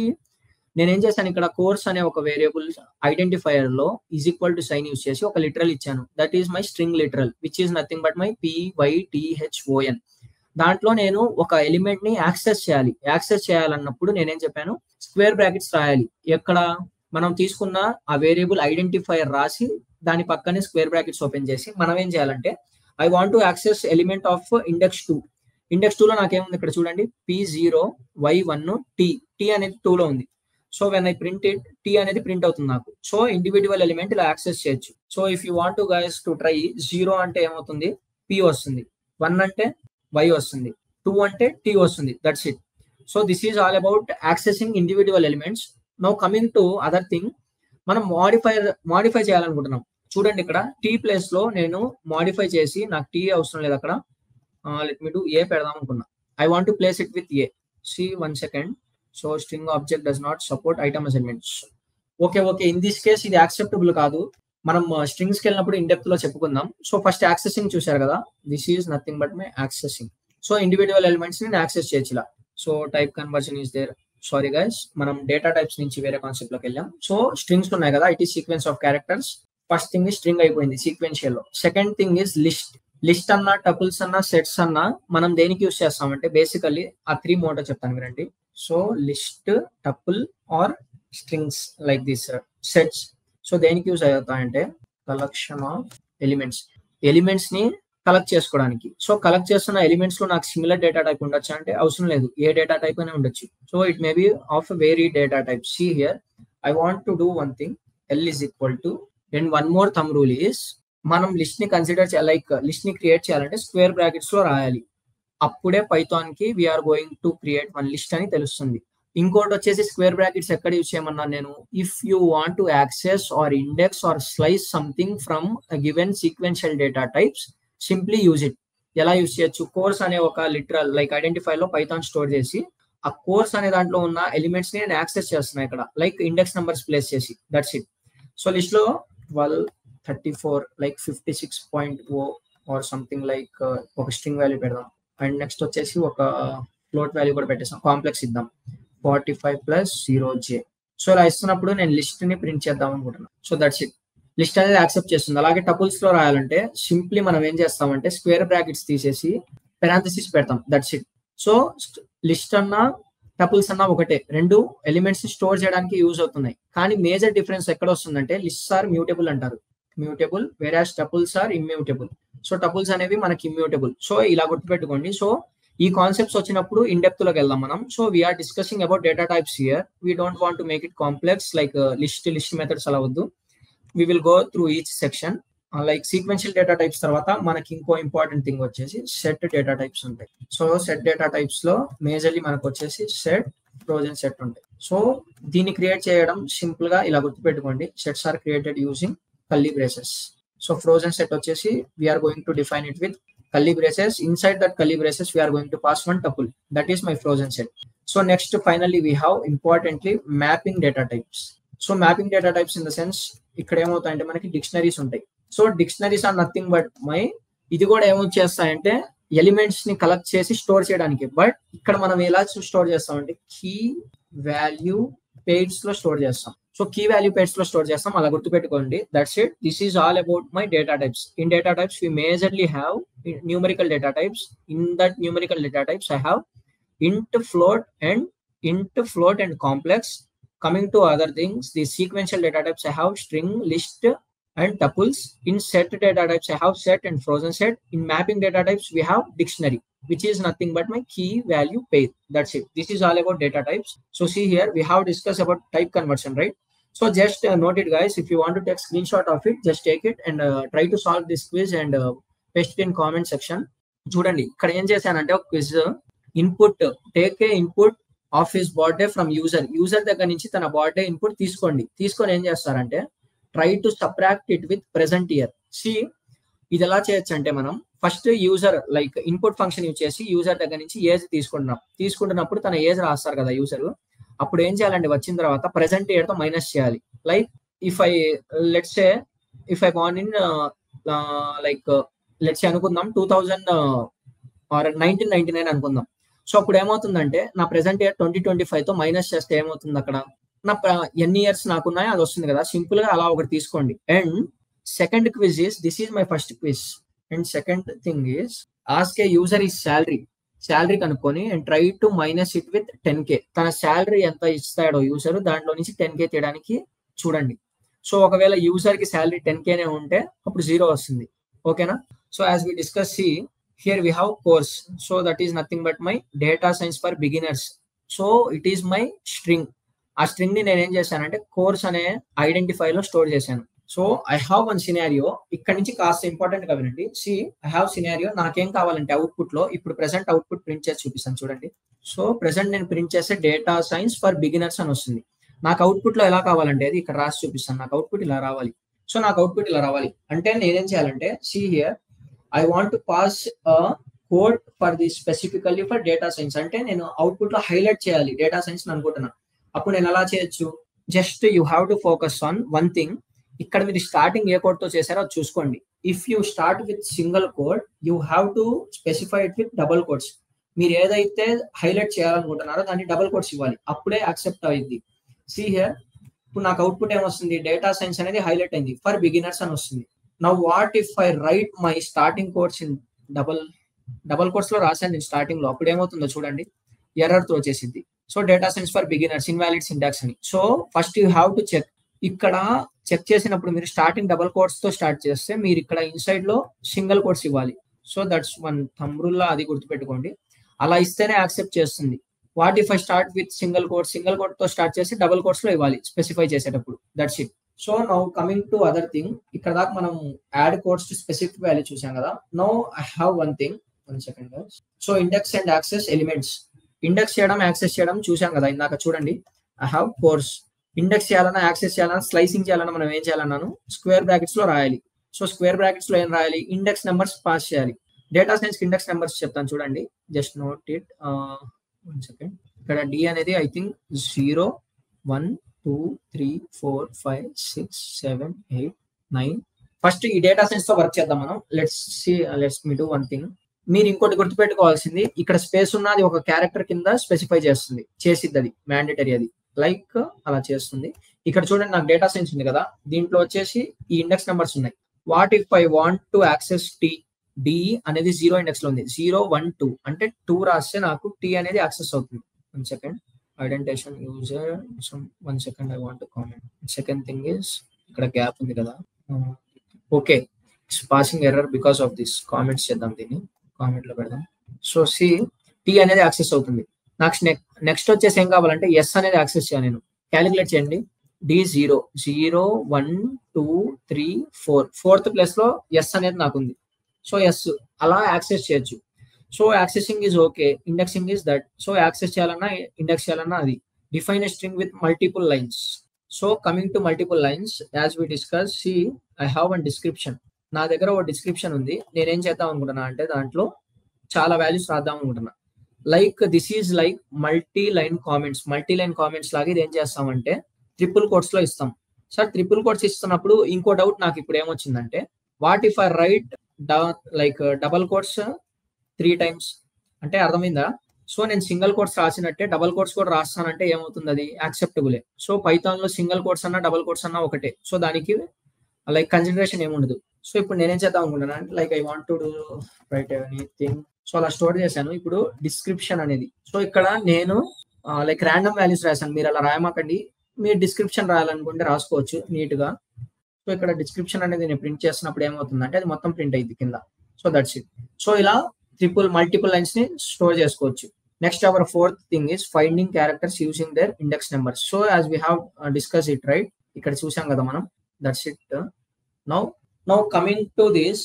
నేనేం చేశాను, ఇక్కడ కోర్స్ అనే ఒక వేరియబుల్ ఐడెంటిఫైయర్ లో is equal to sign use చేసి ఒక లిటరల్ ఇచ్చాను. That is my string literal which is nothing but my PYTHON. దాంట్లో నేను ఒక ఎలిమెంట్ ని యాక్సెస్ చేయాలి. యాక్సెస్ చేయాలన్నప్పుడు నేనేం చెప్పాను, స్క్వేర్ బ్రాకెట్స్ రాయాలి. ఎక్కడ మనం తీసుకున్న ఆ వేరియబుల్ ఐడెంటిఫైయర్ రాసి దాని పక్కనే స్క్వేర్ బ్రాకెట్స్ ఓపెన్ చేసి మనం ఏం చేయాలంటే I want to access element of index 2. Index 2 లో నాకేముంది ఇక్కడ చూడండి, P0 Y1 T అనేది 2 లో ఉంది. So when I print it, T అనేది ప్రింట్ అవుతుంది నాకు. సో ఇండివిజువల్ ఎలిమెంట్ ఇలా యాక్సెస్ చేయొచ్చు. So if you want to guys to try, 0 అంటే ఏమవుతుంది, P వస్తుంది, 1 అంటే Y వస్తుంది, 2 అంటే T వస్తుంది. That's it. So this is all about accessing individual elements. Now coming to other thing, మనం మాడిఫై చేయాలనుకుంటున్నాం. చూడండి, ఇక్కడ T ప్లేస్ లో నేను మాడిఫై చేసి, నాకు T అవసరం లేదు అక్కడ, లెట్ మీ డు A పెడదాం అనుకున్నా. I want to place it with A. See 1 second. So string object does not support item assignments. Okay, in this case ఇది యాక్సెప్టబుల్ కాదు. మనం స్ట్రింగ్స్కి వెళ్ళినప్పుడు ఇన్ డెప్త్ లో చెప్పుకుందాం. సో ఫస్ట్ యాక్సెసింగ్ చూసారు కదా, this is nothing but my accessing. So individual elements ని access చేయొచ్చు ఇలా. So type conversion is there. Sorry guys, మనం డేటా టైప్స్ నుంచి వేరే కాన్సెప్ట్ లోకి వెళ్ళాం. సో స్ట్రింగ్స్ ఉన్నాయి కదా, it is sequence of characters. First thing string అయిపోయింది సీక్వెన్షియల్ లో. Second thing is list. List అన్నా, టపుల్స్ అన్నా, సెట్స్ అన్నా మనం దేనికి యూస్ చేస్తామంటే బేసికల్లీ ఆ 3 మోడల్ చెప్తాను వినండి. So list, tuple or strings like this sets. So దేనికి యూజ్ అవుతాయంటే కలెక్షన్ ఆఫ్ ఎలిమెంట్స్ ని కలెక్ట్ చేసుకోవడానికి. సో కలెక్ట్ చేస్తున్న ఎలిమెంట్స్ లో నాకు సిమిలర్ డేటా టైప్ ఉండొచ్చు అంటే అవసరం లేదు, ఏ డేటా టైప్ అయినా ఉండొచ్చు. So it may be of very data type. See here, I want to do one thing, L is equal to, and one more thumb rule is, మనం list ని consider చేయాలి, like list ని create చేయాలంటే square brackets లో రాయాలి. అప్పుడే పైథాన్ కి we're going to create one list అని తెలుస్తుంది. ఇంకోటి వచ్చేసి స్క్వేర్ బ్రాకెట్స్ ఎక్కడ యూజ్ చేయమన్నాను నేను, if you want to access or index are slice something from given sequential data types, simply use it. ఎలా యూజ్ చేయొచ్చు, కోర్స్ అనే ఒక లిటరల్ లైక్ ఐడెంటిఫై లో పైథాన్ స్టోర్ చేసి ఆ కోర్స్ అనే దాంట్లో ఉన్న ఎలిమెంట్స్ ని నేను యాక్సెస్ చేస్తున్నా ఇక్కడ, లైక్ ఇండెక్స్ నెంబర్స్ ప్లేస్ చేసి. దట్స్ ఇట్. సో లిస్ట్ లో 12, 34 లైక్ 56.0 ఆర్ సంథింగ్ లైక్ ఒక స్ట్రింగ్ వాల్యూ పెడదాం. అండ్ నెక్స్ట్ వచ్చేసి ఒక ఫ్లోట్ వాల్యూ కూడా పెట్టేసాం, కాంప్లెక్స్ ఇద్దాం, 45+0J. సో ఇలా ఇస్తున్నప్పుడు నేను లిస్ట్ ని ప్రింట్ చేద్దాం అనుకుంటున్నాను. So that's it. లిస్ట్ అనేది యాక్సెప్ట్ చేస్తుంది. అలాగే టపుల్స్ లో రాయాలంటే సింప్లీ మనం ఏం చేస్తామంటే స్క్వేర్ బ్రాకెట్స్ తీసేసి పెరాంథసిస్ పెడతాం. That's it. సో లిస్ట్ అన్నా టపుల్స్ అన్నా ఒకటే, రెండు ఎలిమెంట్స్ ని స్టోర్ చేయడానికి యూజ్ అవుతున్నాయి. కానీ మేజర్ డిఫరెన్స్ ఎక్కడ వస్తుందంటే లిస్ట్స్ ఆర్ మ్యూటబుల్ అంటారు, mutable, whereas tuples are immutable. So tuples అనేవి మనకి ఇమ్యూటబుల్. సో ఇలా గుర్తుపెట్టుకోండి. సో ఈ కాన్సెప్ట్స్ వచ్చినప్పుడు ఇన్ డెప్త్ లోకి వెళ్దాం మనం. So we're discussing about data types here. We don't want to make it complex like list methods అలా వద్దు. we will go through each section. Like sequential data types తర్వాత మనకి ఇంకో ఇంపార్టెంట్ థింగ్ వచ్చేసి set data types ఉంటాయి. So set data types లో majorly మనకు వచ్చేసి సెట్, ఫ్రోజన్ సెట్ ఉంటాయి. సో దీన్ని క్రియేట్ చేయడం సింపుల్ గా ఇలా గుర్తుపెట్టుకోండి, sets are created using curly braces. So frozen set వచ్చేసి we're going to define it with curly braces. Inside that curly braces we are going to pass one tuple, that is my frozen set. So next finally we have importantly mapping data types. So mapping data types in the sense ఇక్కడ ఏమవుతాయంటే మనకి dictionaries ఉంటాయి. So dictionaries are nothing but my, ఇది కూడా ఏమొచ్చేస్తాయంటే elements ని collect చేసి store చేయడానికి. But ఇక్కడ మనం ఎలా స్టోర్ చేస్తామంటే కీ వాల్యూ పెయిర్స్ లో స్టోర్ చేస్తాం. సో కీ వాల్యూ పెయిర్స్ లో స్టోర్ చేస్తాం, అలా గుర్తుపెట్టుకోండి. That's it. This is all about my data types. In data types we majorly have numerical data types. In that numerical data types I have int, float and complex, coming to other things, the sequential data types I have string, list, and tuples. In set data types I have set and frozen set. In mapping data types we have dictionary, which is nothing but my key value pair. That's it. This is all about data types. So see here, we have discussed about type conversion, right? So just note it, guys. If you want to take screenshot of it, just take it and try to solve this quiz and paste it in comment section. చూడండి ఇక్కడ ఏం చేశానంటే ఒక quiz, input take a input of his birthday from user దగ్గర నుంచి తన birthday input తీసుకొని ఏం చేస్తారంటే try to subtract it with present year. See ఇది ఎలా చేయొచ్చు అంటే, మనం first user like input function use చేసి యూజర్ దగ్గర నుంచి ఏజ్ తీసుకుంటున్నప్పుడు తన ఏజ్ రాస్తారు కదా యూజర్, అప్పుడు ఏం చేయాలంటే వచ్చిన తర్వాత ప్రెసెంట్ ఇయర్ తో మైనస్ చేయాలి. Like if I born in like let's అనుకుందాం 2000 or 1999 అనుకుందాం. సో అప్పుడు ఏమవుతుందంటే నా ప్రెసెంట్ ఇయర్ 2025 తో మైనస్ చేస్తే ఏమవుతుంది, అక్కడ నా ఎన్ని ఇయర్స్ నాకున్నాయో అది వస్తుంది కదా. సింపుల్ గా అలా ఒకటి తీసుకోండి. And second quiz is, this is my first quiz. And second thing is ask a user is salary కనుక్కొని and try to minus it with 10K. తన శాలరీ ఎంత ఇస్తాడో యూజర్, దాంట్లో నుంచి 10K తీయడానికి చూడండి. సో ఒకవేళ యూజర్ కి శాలరీ 10Kనే ఉంటే అప్పుడు 0 వస్తుంది. ఓకేనా? So as we discuss, see here we have course. So that is nothing but my data science for beginners. So it is my string. ఆ స్ట్రింగ్ ని నేను ఏం చేశానంటే కోర్స్ అనే ఐడెంటిఫై లో స్టోర్ చేశాను. So I have one scenario. ఇక్కడ నుంచి కాస్త ఇంపార్టెంట్ గా వినండి. See I have scenario. నాకేం కావాలంటే అవుట్పుట్ లో, ఇప్పుడు ప్రెసెంట్ అవుట్పుట్ ప్రింట్ చేసి చూపిస్తాను చూడండి. సో ప్రెసెంట్ నేను ప్రింట్ చేసే డేటా సైన్స్ ఫర్ బిగినర్స్ అని వస్తుంది. నాకు అవుట్పుట్ లో ఎలా కావాలంటే అది ఇక్కడ రాసి చూపిస్తాను. నాకు అవుట్పుట్ ఇలా రావాలి. సో నాకు అవుట్పుట్ ఇలా రావాలి అంటే నేనేం చేయాలంటే, see here I want to pass a code for this specifically for data science. అంటే నేను అవుట్పుట్ లో హైలైట్ చేయాలి డేటా సైన్స్ అనుకుంటున్నా. అప్పుడు నేను ఎలా చేయొచ్చు, just you have to focus on one thing. ఇక్కడ మీరు స్టార్టింగ్ ఏ కోడ్ తో చేశారో అది చూసుకోండి. If you start with single code, you have to specify it with double codes. మీరు ఏదైతే హైలైట్ చేయాలనుకుంటున్నారో దాన్ని డబుల్ కోడ్స్ ఇవ్వాలి, అప్పుడే యాక్సెప్ట్ అయ్యింది. సి హియర్, ఇప్పుడు నాకు అవుట్పుట్ ఏమొస్తుంది, డేటా సైన్స్ అనేది హైలైట్ అయింది, ఫర్ బిగినర్స్ అని వస్తుంది. Now what if I write my starting codes in double quotes లో రాశాను నేను స్టార్టింగ్ లో, అప్పుడు ఏమవుతుందో చూడండి, ఎర్రర్ తో వచ్చేసింది. So data science for beginners invalid syntax అని. So first you have to check. ఇక్కడ చెక్ చేసినప్పుడు మీరు స్టార్టింగ్ డబల్ కోట్స్ తో స్టార్ట్ చేస్తే మీరు ఇక్కడ ఇన్సైడ్ లో సింగిల్ కోట్స్ ఇవ్వాలి. So that's one thumb rule లా, అది గుర్తుపెట్టుకోండి. అలా ఇస్తేనే యాక్సెప్ట్ చేస్తుంది. What if I start with single quote తో స్టార్ట్ చేసి డబల్ కోట్స్ లో ఇవ్వాలి స్పెసిఫై చేసేటప్పుడు. That's it. So now coming to other thing, ఇక్కడ దాకా మనం add codes to specific value చూసాం కదా. Now I have one thing, 1 second. So index and access elements. Index చేయడం, యాక్సెస్ చేయడం చూసాం కదా ఇందాక. చూడండి, ఐ హావ్ కోర్స్. ఇండెక్స్ చేయాలన్నా, యాక్సెస్ చేయాలన్నా, స్లైసింగ్ చేయాలన్నా మనం ఏం చేయాలన్నాను, స్క్వేర్ బ్రాకెట్స్ లో రాయాలి. సో స్క్వేర్ బ్రాకెట్స్ లో ఏం రాయాలి, ఇండెక్స్ నెంబర్స్ పాస్ చేయాలి. డేటా సైన్స్ ఇండెక్స్ నెంబర్స్ చెప్తాను చూడండి, జస్ట్ నోట్ ఇట్. 1 second. ఇక్కడ డి అనేది ఐ థింక్ 0, 1, 2, 3, 4, 5, 6, 7, 8, 9. ఫస్ట్ ఈ డేటా సైన్స్ తో వర్క్ చేద్దాం మనం. Let's me do one thing. మీరు ఇంకోటి గుర్తుపెట్టుకోవాల్సింది, ఇక్కడ స్పేస్ ఉన్నది ఒక క్యారెక్టర్ కింద స్పెసిఫై చేసిద్ది, అది మ్యాండేటరీ, అది లైక్ అలా చేస్తుంది. ఇక్కడ చూడండి, నాకు డేటా సైన్స్ ఉంది కదా, దీంట్లో వచ్చేసి ఈ ఇండెక్స్ నెంబర్స్ ఉన్నాయి. What if I want to access T, D అనేది 0 ఇండెక్స్ లో ఉంది, 0, 1, 2 అంటే 2 రాస్తే నాకు టీ అనేది యాక్సెస్ అవుతుంది. 1 second. Identification user. 1 second, I want to comment. Second thing is, ఇక్కడ గ్యాప్ ఉంది కదా. Okay, it's passing error because of this. Comments చేద్దాం, దీన్ని కామెంట్ లో పెడదాం. సో సి టీ అనేది యాక్సెస్ అవుతుంది. నాకు నెక్స్ట్ వచ్చేసి ఏం కావాలంటే ఎస్ అనేది యాక్సెస్ చేయాలి. నేను క్యాలిక్యులేట్ చేయండి. డి 0, 0, 1, 2, 3, 4. 4th ప్లేస్ లో ఎస్ అనేది నాకు ఉంది. సో ఎస్ అలా యాక్సెస్ చేయొచ్చు. So accessing is okay, indexing is that. So access చేయాలన్నా, ఇండెక్స్ చేయాలన్నా అది. Define a string with multiple lines. So coming to multiple lines, as we discuss, see I have one description. నా దగ్గర ఒక description ఉంది. నేనేం చేద్దాం అనుకుంటున్నా అంటే దాంట్లో చాలా వాల్యూస్ రాద్దాం అనుకుంటున్నా. Like this is like multi line comments లాగా ఇది ఏం చేస్తామంటే ట్రిపుల్ కోట్స్ లో ఇస్తాం. సార్ ట్రిపుల్ కోట్స్ ఇస్తున్నప్పుడు ఇంకో డౌట్ నాకు ఇప్పుడు ఏమొచ్చిందంటే, what if I write like double quotes 3 times అంటే అర్థమైందా? సో నేను సింగిల్ కోట్స్ రాసినట్టే డబల్ కోట్స్ కూడా రాస్తానంటే ఏమవుతుంది, అది యాక్సెప్టబులే. సో పైథాన్ లో సింగిల్ కోట్స్ అన్నా డబల్ కోట్స్ అన్నా ఒకటే. సో దానికి లైక్ కన్సిడరేషన్ ఏముండదు. సో ఇప్పుడు నేనేం చేద్దాం అనుకుంటున్నాను అంటే, like I want to do right anything. So అలా స్టోర్ చేశాను. ఇప్పుడు డిస్క్రిప్షన్ అనేది, సో ఇక్కడ నేను లైక్ ర్యాండమ్ వాల్యూస్ రాశాను. మీరు అలా రాయమాకండి, మీరు డిస్క్రిప్షన్ రాయాలనుకుంటే రాసుకోవచ్చు నీట్గా. సో ఇక్కడ డిస్క్రిప్షన్ అనేది నేను ప్రింట్ చేస్తున్నప్పుడు ఏమవుతుందంటే అది మొత్తం ప్రింట్ అయ్యింది కింద. So that's it. సో ఇలా మల్టిపుల్ లైన్స్ ని స్టోర్ చేసుకోవచ్చు. Next our fourth thing is finding characters using their index numbers. So as we have discuss it right, ఇక్కడ చూసాం కదా మనం. That's it. Now coming to this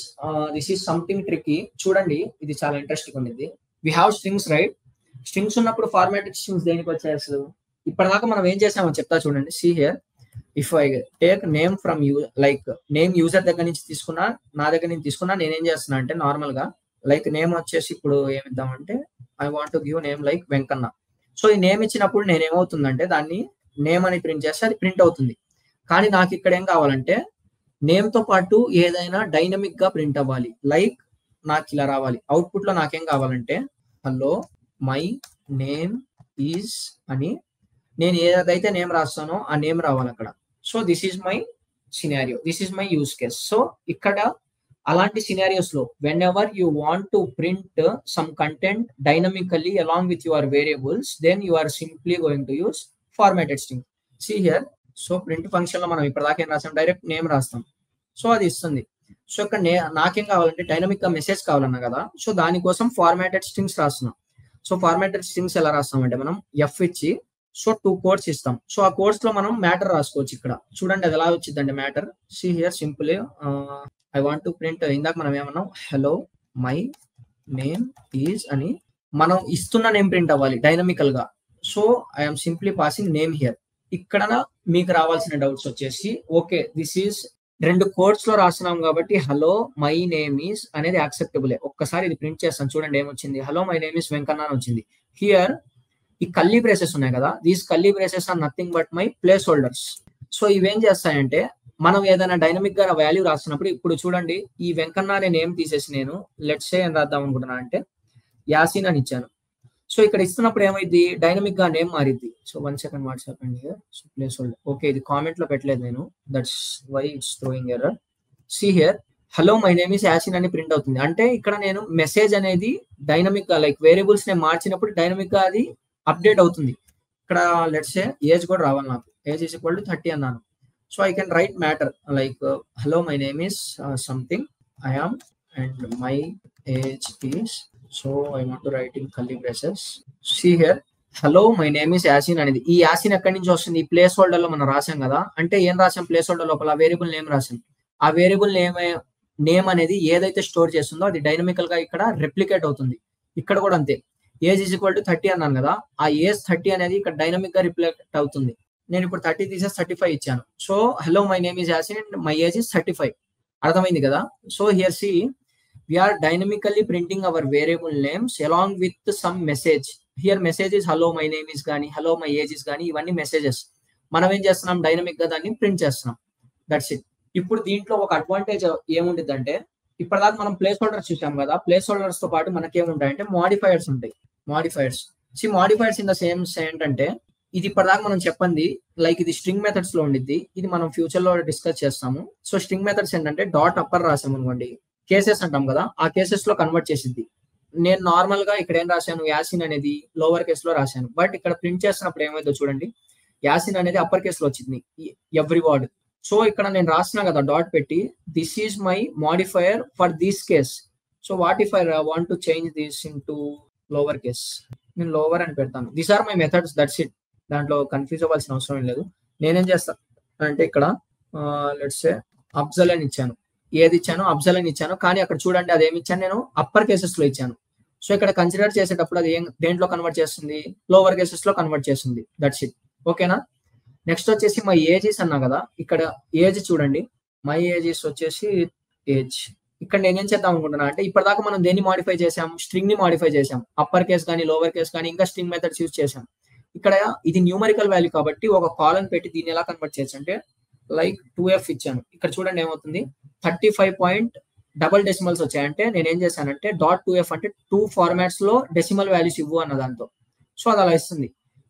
is something tricky. చూడండి, ఇది చాలా ఇంట్రెస్టింగ్ ఉంది. We have strings right. Strings ఉన్నప్పుడు formatted strings దేనికి వచ్చాయి అసలు? ఇప్పటిదాకా మనం ఏం చేసామో చెప్తా చూడండి. See here, if I take name from you, like name user దగ్గర నుంచి తీసుకున్నా, నా దగ్గర నుంచి తీసుకున్నా, నేనేం చేస్తున్నా అంటే నార్మల్ గా లైక్ నేమ్ వచ్చేసి ఇప్పుడు ఏమిద్దామంటే I want to give name like Venkanna. So ఈ నేమ్ ఇచ్చినప్పుడు నేను ఏమవుతుందంటే దాన్ని నేమ్ అని ప్రింట్ చేస్తే అది ప్రింట్ అవుతుంది. కానీ నాకు ఇక్కడ ఏం కావాలంటే నేమ్ తో పాటు ఏదైనా డైనమిక్ గా ప్రింట్ అవ్వాలి. లైక్ నాకు ఇలా రావాలి. అవుట్పుట్ లో నాకేం కావాలంటే హలో మై నేమ్ ఈజ్ అని నేను ఏదైతే నేమ్ రాస్తానో ఆ నేమ్ రావాలి అక్కడ. So this is my scenario, this is my use case. So ఇక్కడ అలాంటి సినారియోస్ లో whenever you want to print some content dynamically along with your variables, then you are simply going to use formatted string. See here, so print function లో మనం ఇప్పటిదాకా ఏం రాస్తాం, direct name రాస్తాం. So అది ఇస్తుంది. So ఇక్కడ నాకేం కావాలంటే డైనమిక్ గా మెసేజ్ కావాలన్నా కదా, సో దానికోసం ఫార్మాటెడ్ స్ట్రింగ్స్ రాస్తున్నాం. సో ఫార్మాటెడ్ స్ట్రింగ్స్ ఎలా రాస్తామంటే మనం ఎఫ్ ఇచ్చి సో 2 కోడ్స్ ఇస్తాం. సో ఆ కోడ్స్ లో మనం మ్యాటర్ రాసుకోవచ్చు. ఇక్కడ చూడండి అది ఎలా వచ్చిందంటే matter. See here simply I want to print, ఇందాక మనం ఏమన్నాం హలో మై నేమ్ ఈజ్ అని మనం ఇస్తున్న నేమ్ ప్రింట్ అవ్వాలి డైనమికల్ గా. So I'm simply passing name here. ఇక్కడ మీకు రావాల్సిన డౌట్స్ వచ్చేసి ఓకే దిస్ ఈజ్ 2 కోడ్స్ లో రాస్తున్నాం కాబట్టి హలో మై నేమ్ ఈజ్ అనేది యాక్సెప్టబులే. ఒక్కసారి ఇది ప్రింట్ చేస్తాను చూడండి ఏమొచ్చింది. Hello my name is Venkanna అని వచ్చింది. హియర్ ఈ కల్లీ బ్రేసెస్ ఉన్నాయి కదా, these curly braces are nothing but my placeholders. So ఇవేం చేస్తాయంటే మనం ఏదైనా డైనమిక్ గా వాల్యూ రాస్తున్నప్పుడు, ఇప్పుడు చూడండి ఈ వెంకన్న అనే నేమ్ తీసేసి నేను లెట్స్ సే అని రాద్దాం అనుకుంటున్నా అంటే యాసిన్ అని ఇచ్చాను. సో ఇక్కడ ఇస్తున్నప్పుడు ఏమైంది, డైనమిక్ గా నేమ్ మారిద్ది. సో 1 సెకండ్ వాట్సాప్ అండి, సో ప్లేస్ హోల్డర్. ఓకే ఇది కామెంట్ లో పెట్టలేదు నేను, that's why it's throwing error. See here hello my name is Yasin అని ప్రింట్ అవుతుంది. అంటే ఇక్కడ నేను మెసేజ్ అనేది డైనమిక్ గా లైక్ వేరియబుల్స్ నేను మార్చినప్పుడు డైనమిక్ గా అది అప్డేట్ అవుతుంది. ఇక్కడ లెట్స్ సే ఏజ్ కూడా రావాలి నాకు, ఏజ్ ఈజ్ ఈక్వల్ టు 30 అన్నాను. So I can write matter like hello my name is something I am and my age is, so I want to write in curly braces. See here hello my name is Yasin అనేది, ఈ యాసిన్ ఎక్కడి నుంచి వస్తుంది, ఈ place holder లో మనం రాసాం కదా. అంటే ఏం రాసాం ప్లేస్ హోల్డర్ లోపల, వేరియబుల్ నేమ్ రాసాం. ఆ వేరియబుల్ నేమ్ అనేది ఏదైతే స్టోర్ చేస్తుందో అది డైనమికల్ గా ఇక్కడ రెప్లికేట్ అవుతుంది. ఇక్కడ కూడా అంతే, ఏజ్ ఈజ్ ఈక్వల్ టు 30 అన్నాను కదా, ఆ ఏజ్ 30 అనేది ఇక్కడ డైనమిక్ గా రిఫ్లెక్ట్ అవుతుంది. నేను ఇప్పుడు 30 తీసేసి 35 ఇచ్చాను. So hello my name is Yasin and my age is 35. అర్థమైంది కదా. So here see we are dynamically printing our variable names along with some message. Here message is hello my name is గాని hello my age is గాని ఇవన్నీ messages. మనం ఏం చేస్తున్నాం, dynamic గా దాన్ని ప్రింట్ చేస్తున్నాం. That's it. ఇప్పుడు దీంట్లో ఒక అడ్వాంటేజ్ ఏముంటుంది అంటే, ఇప్పటిదాకా మనం ప్లేస్ హోల్డర్స్ చూసాం కదా, ప్లేస్ హోల్డర్స్ తో పాటు మనకి ఏముంటాయంటే మాడిఫైయర్స్ ఉంటాయి. మాడిఫైయర్స్ ఇన్ ద సేమ్స్ ఏంటంటే, ఇది ఇప్పటిదాకా మనం చెప్పండి లైక్ ఇది స్ట్రింగ్ మెథడ్స్ లో ఉండిద్ది, ఇది మనం ఫ్యూచర్ లో డిస్కస్ చేస్తాము. సో స్ట్రింగ్ మెథడ్స్ ఏంటంటే డాట్ అప్పర్ రాసాము అనుకోండి, కేసెస్ అంటాం కదా, ఆ కేసెస్ లో కన్వర్ట్ చేసిద్ది. నేను నార్మల్ గా ఇక్కడ ఏం రాశాను, యాసిన్ అనేది లోవర్ కేస్ లో రాశాను. బట్ ఇక్కడ ప్రింట్ చేస్తున్నప్పుడు ఏమైందో చూడండి, యాసిన్ అనేది అప్పర్ కేస్ లో వచ్చింది ఎవ్రీ వర్డ్. సో ఇక్కడ నేను రాసిన కదా డాట్ పెట్టి, this is my modifier for this case. So what if I want to change this into lower case, నేను లోవర్ అని పెడతాను. These are my methods, that's it. దాంట్లో కన్ఫ్యూజ్ అవ్వాల్సిన అవసరం లేదు. నేనేం చేస్తాను అంటే ఇక్కడ లెట్స్ సే అఫ్జల్ అని ఇచ్చాను, ఏది ఇచ్చాను అఫ్జల్ అని ఇచ్చాను. కానీ అక్కడ చూడండి అది ఏమి ఇచ్చాను, నేను అప్పర్ కేసెస్ లో ఇచ్చాను. సో ఇక్కడ కన్సిడర్ చేసేటప్పుడు అది దేంట్లో కన్వర్ట్ చేస్తుంది, లోవర్ కేసెస్ లో కన్వర్ట్ చేస్తుంది. That's it. ఓకేనా. నెక్స్ట్ వచ్చేసి మై ఏజెస్ అన్నా కదా, ఇక్కడ ఏజ్ చూడండి, మై ఏజెస్ వచ్చేసి ఏజ్. ఇక్కడ నేనేం చేద్దాం అనుకుంటున్నా అంటే, ఇప్పటిదాకా మనం దేన్ని మాడిఫై చేసాం, స్ట్రింగ్ ని మాడిఫై చేసాం. అప్పర్ కేస్ కానీ లోవర్ కేస్ కానీ ఇంకా స్ట్రింగ్ మెథడ్స్ యూజ్ చేసాం. ఇక్కడ ఇది న్యూమరికల్ వాల్యూ కాబట్టి ఒక కాలన్ పెట్టి దీన్ని ఎలా కన్వర్ట్ చేయొచ్చు అంటే లైక్ 2f ఇచ్చాను. ఇక్కడ చూడండి ఏమవుతుంది, 35 డబల్ డెసిమల్స్ వచ్చాయంటే నేను ఏం చేశానంటే .2f అంటే 2 ఫార్మాట్స్ లో డెసిమల్ వాల్యూస్ ఇవ్వు అన్న దాంతో. సో అది అలా ఇస్తుంది.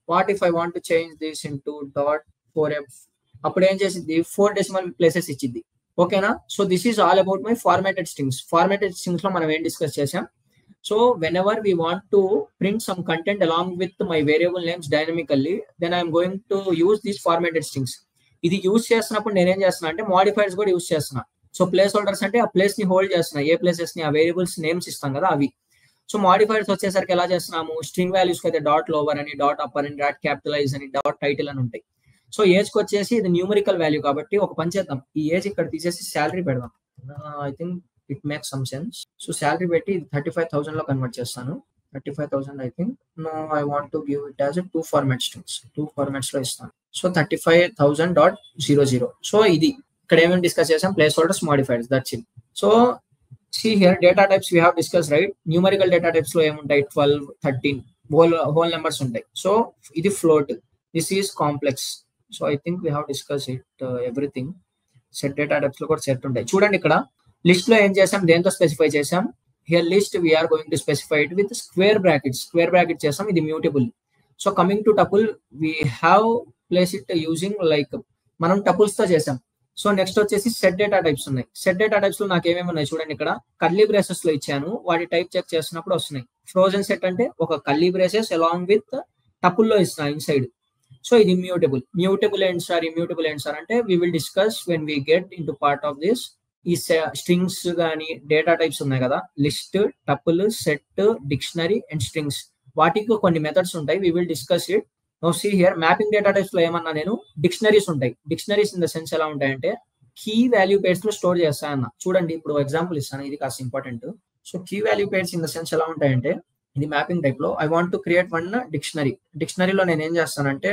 What if I want to change this into .4f, అప్పుడు ఏం చేసింది 4 డెసిమల్ ప్లేసెస్ ఇచ్చింది. ఓకేనా. So this is all about my formatted strings. Formatted strings లో మనం ఏం డిస్కస్ చేసాం, So whenever we want to print some content along with my variable names dynamically, then I am going to use these formatted strings. ఇది use చేస్తున్నప్పుడు నేనేం చేస్తున్నా అంటే modifiers కూడా యూజ్ చేస్తున్నా. సో ప్లేస్ హోల్డర్స్ అంటే ఆ ప్లేస్ ని హోల్డ్ చేస్తున్నా, ఏ ప్లేసెస్ ని ఆ వేరియబుల్స్ నేమ్స్ ఇస్తాం కదా అవి. సో మోడిఫైర్స్ వచ్చేసరికి ఎలా చేస్తున్నాము, స్ట్రింగ్ వాల్యూస్ అయితే డాట్ లోవర్ అని, డాట్ అప్పర్ అని, డాట్ క్యాపిటలైజ్ అని, డాట్ టైటిల్ అని ఉంటాయి. సో ఏజ్ కి వచ్చేసి ఇది న్యూమరికల్ వాల్యూ కాబట్టి ఒక పని చేద్దాం, ఈ ఏజ్ ఇక్కడ తీసేసి శాలరీ పెడదాం. I think it makes some sense. So salary పెట్టి 35,000 లో కన్వర్ట్ చేస్తాను. 35,000 I think. No, I want to give it as 2 format strings. 2 formats లో ఇస్తాను. సో 35,000.00. సో ఇది ఇక్కడ ఏమేమి డిస్కస్ చేసాం, place holders, modifiers, that's it. So see here data types we have discussed, right? Numerical data types lo em untai 12, 13 whole numbers untai. So idi float, this is complex. So I think we have discussed it everything. Set data types lo kuda set untai. Chudandi ikkada list lo em chesam, dento specify chesam. Here list we are going to specify it with square brackets. Square bracket chesam, idi mutable. So coming to tuple, we have placed it using like మనం tuples తో చేసాం. So next వచ్చేసి set data types ఉన్నాయి. Set data types లో నాకు ఏమేమి ఉన్నాయి చూడండి, ఇక్కడ కర్లీ బ్రేసెస్ లో ఇచ్చాను, వాటి టైప్ చెక్ చేస్తున్నప్పుడు వస్తున్నాయి. ఫ్రోజన్ సెట్ అంటే ఒక curly braces along with tuple లో ఇస్తున్నా ఇన్సైడ్. సో ఇది ఇమ్యూటబుల్. మ్యూటబుల్ ఏంటి సార్, ఇమ్యూటబుల్ ఏంటి సార్ అంటే we will discuss when we get into part of this. ఈ స్ట్రింగ్స్ కానీ డేటా టైప్స్ ఉన్నాయి కదా, list, tuple, set, dictionary and strings, వాటికి కొన్ని మెథడ్స్ ఉంటాయి. We will discuss it. No see here mapping data types లో ఏమన్నా నేను డిక్షనరీస్ ఉంటాయి. డిక్షనరీస్ ఇన్ ద సెన్స్ ఎలా ఉంటాయంటే కీ వాల్యూ పేర్స్ లో స్టోర్ చేస్తానన్న. చూడండి ఇప్పుడు ఎగ్జాంపుల్ ఇస్తాను, ఇది కాస్త important. So key value pairs in the sense ఎలా ఉంటాయంటే, ఇది మ్యాపింగ్ టైప్ లో I want to create one dictionary. డిక్షనరీలో నేను ఏం చేస్తానంటే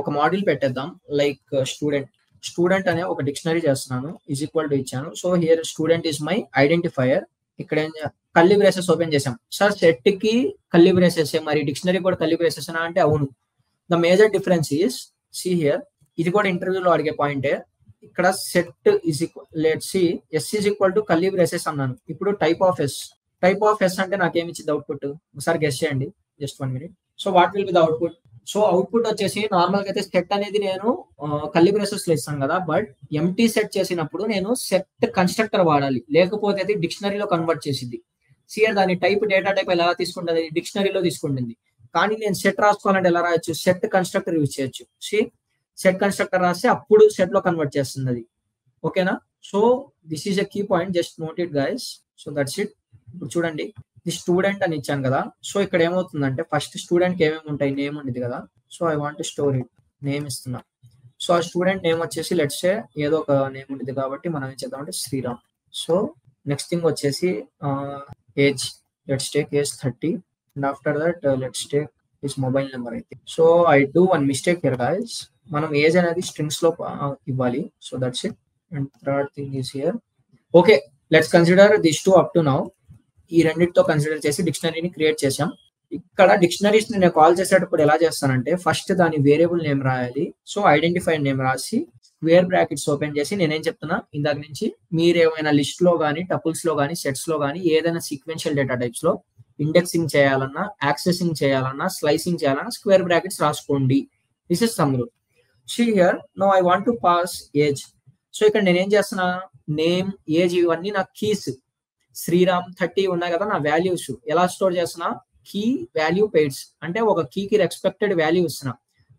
ఒక మోడల్ పెట్టేద్దాం, లైక్ స్టూడెంట్ అనే ఒక డిక్షనరీ చేస్తున్నాను, ఈజ్ ఈక్వల్ టు ఇచ్చాను. So here student is my identifier. ఇక్కడ కర్లీ బ్రేసెస్ ఓపెన్ చేసాం. సార్ సెట్ కి కర్లీ బ్రేసెస్ మరి డిక్షనరీ కూడా కర్లీ బ్రేసెస్ అంటే అవును. The major difference is see here, ఇది కూడా ఇంటర్వ్యూలో అడిగే పాయింటే. ఇక్కడ set is equal, let's see S is equal to curly braces అన్నాను. ఇప్పుడు టైప్ ఆఫ్ ఎస్ అంటే నాకేమి ఇచ్చింది అవుట్పుట్, ఒకసారి గెస్ చేయండి, just 1 minute. So what will be the output? So output వచ్చేసి నార్మల్ గా అయితే సెట్ అనేది నేను కర్లీ బ్రేసెస్ లో ఇస్తాను కదా, బట్ ఎంటీ సెట్ చేసినప్పుడు నేను సెట్ కన్స్ట్రక్టర్ వాడాలి, లేకపోతే అది డిక్షనరీలో కన్వర్ట్ చేసింది. సిఆర్ దాని టైప్ డేటా టైప్ ఎలా తీసుకుంటుంది, డిక్షనరీలో తీసుకుంటుంది. కానీ నేను సెట్ రాసుకోవాలంటే ఎలా రాయొచ్చు, సెట్ కన్స్ట్రక్టర్ యూజ్ చేయొచ్చు. సెట్ కన్స్ట్రక్టర్ రాస్తే అప్పుడు సెట్ లో కన్వర్ట్ చేస్తుంది అది. ఓకేనా? So this is a key point, just note it guys. So that's it. ఇప్పుడు చూడండి, ఇది స్టూడెంట్ అని ఇచ్చాను కదా. సో ఇక్కడ ఏమవుతుందంటే ఫస్ట్ స్టూడెంట్ కి ఏమేమి ఉంటాయి, నేమ్ ఉండేది కదా. So I want to store it, name ఇస్తున్నా. సో ఆ స్టూడెంట్ నేమ్ వచ్చేసి లెట్స్ సే ఏదో ఒక నేమ్ ఉండేది కాబట్టి మనం ఏం చేద్దామంటే శ్రీరామ్. సో నెక్స్ట్ థింగ్ వచ్చేసి age, let's take age 30. And after that let's take his mobile number అయితే. So I do one mistake here guys, మనం ఏజ్ అనేది స్ట్రింగ్స్ లో ఇవ్వాలి. So that's it. And third thing is here. Okay, let's consider this two up to now. ఈ రెండింటితో consider చేసి డిక్షనరీని create చేసాం. ఇక్కడ డిక్షనరీస్ నేను కాల్ చేసేటప్పుడు ఎలా చేస్తానంటే ఫస్ట్ దాని వేరియబుల్ నేమ్ రాయాలి. సో ఐడెంటిఫైడ్ నేమ్ రాసి స్క్వేర్ బ్రాకెట్స్ ఓపెన్ చేసి నేనేం చెప్తున్నా ఇందాక నుంచి, మీరు ఏమైనా లిస్ట్ లో కానీ, టపుల్స్ లో కానీ, సెట్స్ లో కానీ, ఏదైనా సీక్వెన్షియల్ డేటా టైప్స్ లో ఇండెక్సింగ్ చేయాలన్నా, యాక్సెసింగ్ చేయాలన్నా, స్లైసింగ్ చేయాలన్నా స్క్వేర్ బ్రాకెట్స్ రాసుకోండి. This is some rule. See here no I want to pass age. So ఇక్కడ నేనేం చేస్తున్నా, నేమ్, ఏజ్ ఇవన్నీ నా కీస్. శ్రీరామ్ 30 ఉన్నాయి కదా నా వాల్యూస్. ఎలా స్టోర్ చేస్తున్నా, కీ వాల్యూ పెయిడ్స్ అంటే ఒక కీకి రెస్పెక్టెడ్ వాల్యూ ఇస్తున్నా.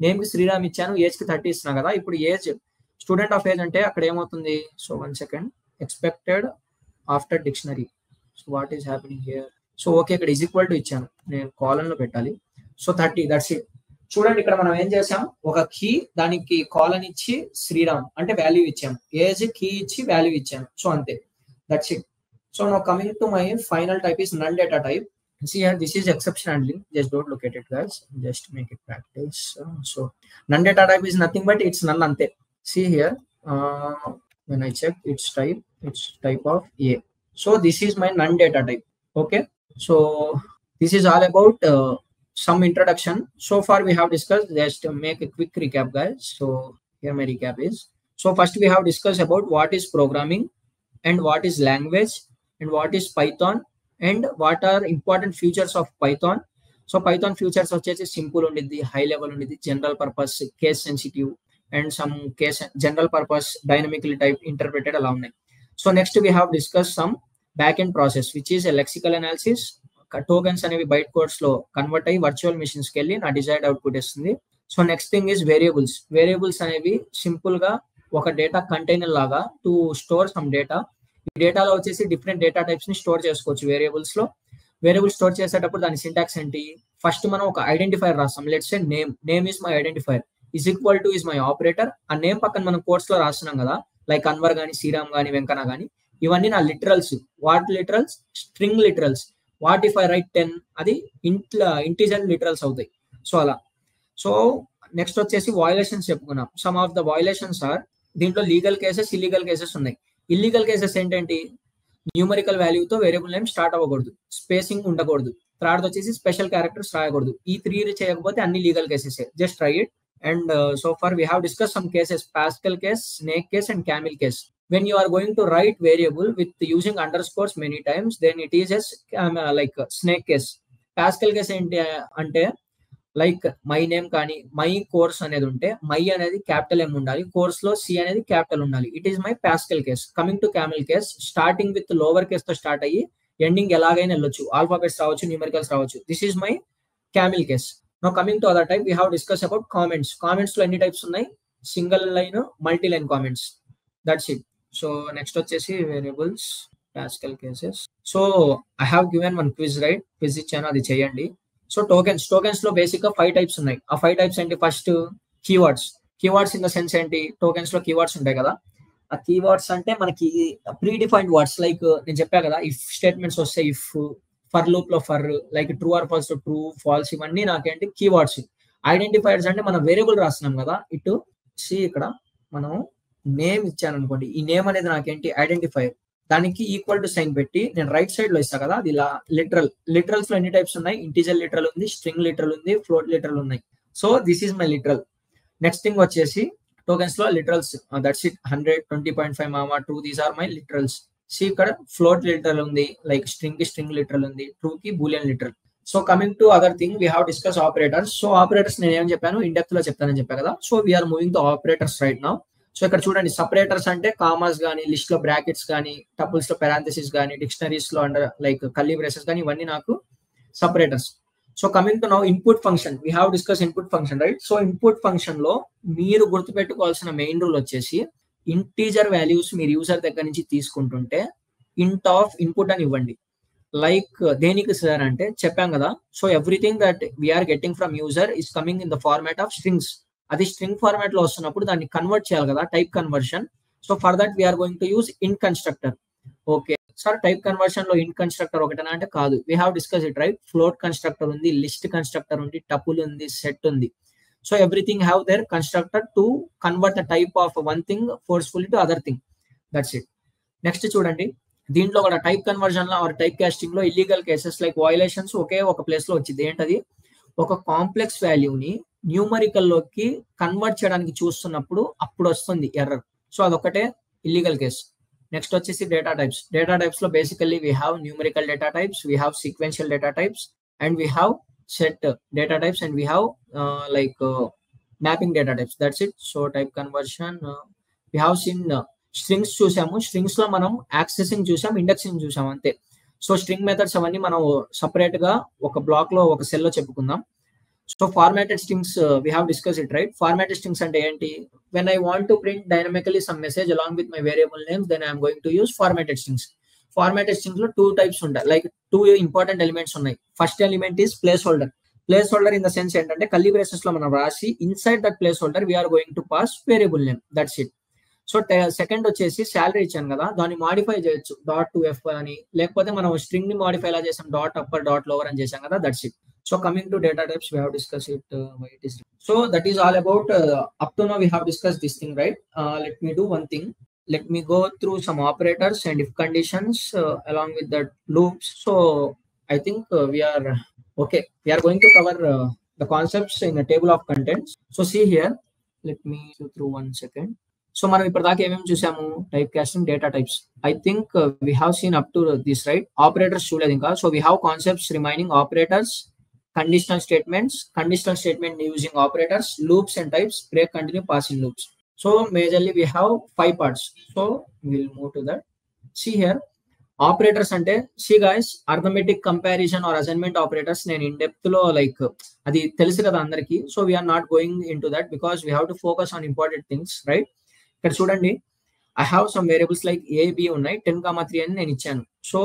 నేమ్ కి శ్రీరామ్ ఇచ్చాను, ఏజ్ కి 30 ఇస్తున్నా కదా. ఇప్పుడు ఏజ్ స్టూడెంట్ ఆఫ్ ఏజ్ అంటే అక్కడ ఏమవుతుంది, so 1 second, expected after dictionary. So what is happening here? So okay, ఇక్కడ ఈజ్ ఈక్వల్ టు ఇచ్చాను, నేను కాలన్ లో పెట్టాలి. So 30, that's it. చూడండి ఇక్కడ మనం ఏం చేసాం, ఒక కీ దానికి కాలన్ ఇచ్చి శ్రీరామ్ అంటే వాల్యూ ఇచ్చాము, ఏజ్ కీ ఇచ్చి వాల్యూ ఇచ్చాను. సో అంతే, that's it. So now coming to my final type is null data type. See here, this is exception handling. Just don't look at it, guys. Just make it practice. So null data type is nothing but it's null ante. See here, when I check its type of A. So this is my null data type. Okay. So this is all about some introduction. So far we have discussed. Just to make a quick recap, guys. So here my recap is. So first we have discussed about what is programming and what is language and what is Python and what are important features of Python. So Python features వచ్చేసి simple ఉండేది, high level ఉండేది, general purpose, case sensitive and some case general purpose, dynamical type, interpreted అలా ఉన్నాయి. So next we have discuss some back end process which is lexical analysis, tokens అనేవి byte codes లో convert అయ్యి virtual machines కి వెళ్ళి నా desired output ఇస్తుంది. So next thing is variables. Variables అనేవి సింపుల్ గా ఒక డేటా కంటైనర్ లాగా టు స్టోర్ సమ్ డేటా. ఈ డేటాలో వచ్చేసి డిఫరెంట్ డేటా టైప్స్ ని స్టోర్ చేసుకోవచ్చు వేరియబుల్స్ లో. వేరియబుల్ స్టోర్ చేసేటప్పుడు దాని సింటాక్స్ ఏంటి, ఫస్ట్ మనం ఒక ఐడెంటిఫైర్ రాస్తాం. Let's say name is my identifier is equal to is my operator. ఆ నేమ్ పక్కన మనం కోర్స్ లో రాస్తున్నాం కదా, లైక్ అన్వర్ కానీ శ్రీరామ్ కానీ వెంకన్న కానీ, ఇవన్నీ నా literals. What literals? String literals. What if I write 10, అది ఇంటిజర్ లిటరల్స్ అవుతాయి. సో అలా. సో నెక్స్ట్ వచ్చేసి వయలేషన్స్ చెప్పుకున్నాం. Some of the violations are, దీంట్లో లీగల్ కేసెస్, ఇల్లీగల్ కేసెస్ ఉన్నాయి. ఇల్లీగల్ కేసెస్ ఏంటంటే న్యూమరికల్ వాల్యూతో వేరియబుల్ నేమ్ స్టార్ట్ అవ్వకూడదు, స్పేసింగ్ ఉండకూడదు, థర్డ్ వచ్చేసి స్పెషల్ క్యారెక్టర్స్ రాయకూడదు. ఈ 3 చేయకపోతే అన్ని legal cases. Just try it. And so far we have discussed some cases: Pascal case, snake case, and camel case. When you are going to write variable with using underscores many times, then it is like snake case. Pascal case ante like my name కానీ my course అనేది ఉంటే my అనేది capital M ఉండాలి, course లో C అనేది capital ఉండాలి. It is my pascal case. Coming to camel case, starting with lower case తో start అయ్యి ఎండింగ్ ఎలాగైనా వెళ్ళొచ్చు, ఆల్ఫాబెట్స్ రావచ్చు, న్యూమరికల్స్ రావచ్చు. This is my camel case. Now coming to other type, we have discussed about comments. Comments లో ఎన్ని types ఉన్నాయి? Single line, multi line comments. That's it. So next వచ్చేసి variables, Pascal cases. So I have given one quiz, right? Quiz ఇచ్చాను, అది చేయండి. So tokens లో basic గా 5 types ఉన్నాయి. ఆ 5 టైప్స్ ఏంటి? First keywords. Keywords in the sense ఏంటి? టోకెన్స్ లో కీవర్డ్స్ ఉంటాయి కదా. ఆ కీవర్డ్స్ అంటే మనకి ప్రీ డిఫైన్డ్ వర్డ్స్, లైక్ నేను చెప్పా కదా, ఇఫ్ స్టేట్మెంట్స్ వస్తే ఇఫ్, ఫర్ లూప్ లో for, like true or false true, false, ఇవన్నీ నాకేంటి కీవర్డ్స్. ఐడెంటిఫైర్స్ అంటే మనం వేరియబుల్ రాస్తున్నాం కదా, ఇటు సి ఇక్కడ మనం నేమ్ ఇచ్చాను అనుకోండి, ఈ నేమ్ అనేది నాకేంటి ఐడెంటిఫైర్. దానికి ఈక్వల్ టు సైన్ పెట్టి నేను రైట్ సైడ్ లో ఇస్తా కదా, అది ఇలా లిటరల్. లిటరల్స్ లో ఎన్ని టైప్స్ ఉన్నాయి? ఇంటిజర్ లిటరల్ ఉంది, స్ట్రింగ్ లిటరల్ ఉంది, ఫ్లోట్ లిటరల్ ఉన్నాయి. So this is my literal. Next thing వచ్చేసి టోకెన్స్ లో లిటరల్స్, దట్స్ ఇట్. 100, 20.5 మామా, true, these are my literals. See ఇక్కడ ఫ్లోట్ లిటరల్ ఉంది, లైక్ స్ట్రింగ్ కి స్ట్రింగ్ లిటరల్ ఉంది, ట్రూ కి boolean literal. So coming to other thing, we have discuss operators. So operators నేను ఏం చెప్పాను, ఇన్ డెప్త్ లో చెప్తానని చెప్పా కదా. So we are moving to operators right now. So ఇక్కడ చూడండి, సపరేటర్స్ అంటే కామాస్ కానీ, లిస్ట్ లో బ్రాకెట్స్ కానీ, టపుల్స్ లో పెరాంథసిస్ కానీ, డిక్షనరీస్ లో అండర్ లైక్ కర్లీ బ్రేసెస్ కానీ, ఇవన్నీ నాకు separators. So coming to now input function, we have discuss input function, right? So input function లో మీరు గుర్తుపెట్టుకోవాల్సిన మెయిన్ రూల్ వచ్చేసి, ఇంటీజర్ వాల్యూస్ మీరు యూజర్ దగ్గర నుంచి తీసుకుంటుంటే ఇంట్ ఆఫ్ ఇన్పుట్ అని ఇవ్వండి. లైక్ దేనికి సార్ అంటే చెప్పాం కదా, so everything that we're getting from user is coming in the format of strings. అది స్ట్రింగ్ ఫార్మాట్ లో వస్తున్నప్పుడు దాన్ని కన్వర్ట్ చేయాలి కదా, type conversion. So for that we are going to use int constructor. Okay sir, type conversion లో int constructor ఒకటేనా అంటే కాదు. We have discuss it, right? Float constructor ఉంది, లిస్ట్ కన్స్ట్రక్టర్ ఉంది, టపుల్ ఉంది, సెట్ ఉంది. So everything have their constructor to convert the type of one thing forcefully to other thing. That's it. Next చూడండి, దీంట్లో కూడా టైప్ కన్వర్షన్ లో are type casting లో illegal cases like violations ఒకే ఒక place లో వచ్చింది. ఏంటది? ఒక కాంప్లెక్స్ వాల్యూని న్యూమరికల్ లోకి కన్వర్ట్ చేయడానికి చూస్తున్నప్పుడు అప్పుడు వస్తుంది ఎర్రర్. సో అదొకటే ఇల్లీగల్ కేస్. నెక్స్ట్ వచ్చేసి డేటా టైప్స్. డేటా టైప్స్ లో basically we have numerical data types, we have sequential data types, and we have set data types, and we have mapping data types. That's it. So type conversion, we have seen strings చూసాము. Strings లో మనం accessing చూసాం, indexing చూసాం, అంతే. So string methods అవన్నీ మనం separate గా ఒక బ్లాక్ లో ఒక సెల్ లో చెప్పుకుందాం. So formatted strings we have discussed it, right? Formatted strings అంటే ఏంటి? When I want to print dynamically some message along with my variable names, then I am going to use formatted strings. Formatted strings లో 2 types ఉంటాయి, like 2 important elements ఉన్నాయి. First element is place holder. Place holder in the sense ఏంటంటే curly braces లో మనం రాసి inside that place holder we're going to pass variable name. That's it. So second వచ్చేసి salary ఇచ్చాను కదా, దాన్ని మాడిఫై చేయొచ్చు, డాట్ టు ఎఫ్ అని, లేకపోతే మనం స్ట్రింగ్ ని మాడిఫై ఎలా చేసాం, డాట్ అప్పర్ డాట్ లోవర్ అని చేసాం కదా. That's it. So coming to data types, we have discussed it, why it is. So that is all about up to now we have discussed this thing, right? Let me do one thing. Let me go through some operators and if conditions along with the loops. So I think we are okay. We are going to cover the concepts in a table of contents. So see here, let me go through one second. So మనం ఇప్పటిదాకా ఏమేమి చూసాము? Type casting, data types. I think we have seen up to this, right? Operators చూడలేదు ఇంకా. So we have concepts remaining: operators, conditional statements, conditional statement using operators, loops and types, break, continue, passing loops. So majorly we have 5 parts. So we'll move to that. See here, operators అంటే see guys arithmetic comparison or assignment operators నేను in depth లో like అది తెలుసు కదా అందరికి. So we're not going into that because we have to focus on important things, right? ఇక్కడ చూడండి, I have some variables like a b ఉన్నాయి, 10,3 అని నేను ఇచ్చాను. సో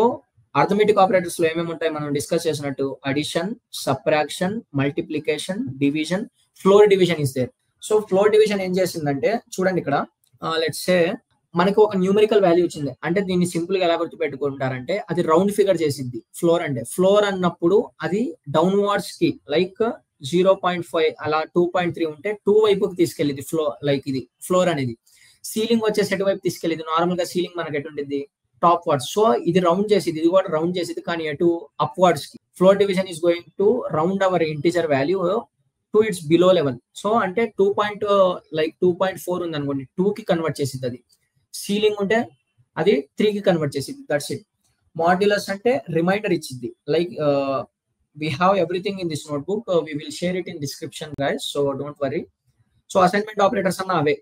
అర్థమెటిక్ ఆపరేటర్స్ లో ఏమేమి ఉంటాయి మనం డిస్కస్ చేసినట్టు, addition, subtraction, multiplication, division, floor division is there. So floor division ఏం చేసిందంటే చూడండి ఇక్కడ, లెట్స్ సే మనకు ఒక న్యూమరికల్ వాల్యూ వచ్చింది అంటే దీన్ని సింపుల్ గా ఎలా గుర్తుపెట్టుకుంటారంటే అది రౌండ్ ఫిగర్ చేసిద్ది. ఫ్లోర్ అంటే ఫ్లోర్ అన్నప్పుడు అది డౌన్వర్డ్స్ కి లైక్ 0.5 అలా 2.3 ఉంటే 2 వైపుకి తీసుకెళ్ళింది ఫ్లో, లైక్ ఇది ఫ్లోర్ అనేది. సీలింగ్ వచ్చేసి ఎటువైపు తీసుకెళ్ళింది, నార్మల్ గా సీలింగ్ మనకి ఎటుంటుంది, టాప్ వర్డ్స్. సో ఇది రౌండ్ చేసేది, ఇది కూడా రౌండ్ చేసేది, కానీ ఎటు అప్వర్డ్స్ కి. Floor division is going to round our integer value to its below level. So అంటే 2.4 ఉంది అనుకోండి, 2 కి కన్వర్ట్ చేసింది అది. సీలింగ్ ఉంటే అది 3 కి కన్వర్ట్ చేసింది, దట్స్ ఇట్. మాడ్యులస్ అంటే రిమైండర్ ఇచ్చింది, like we have everything in this notebook, we will share it in description guys, so don't worry. So assignment operators అన్న అవే.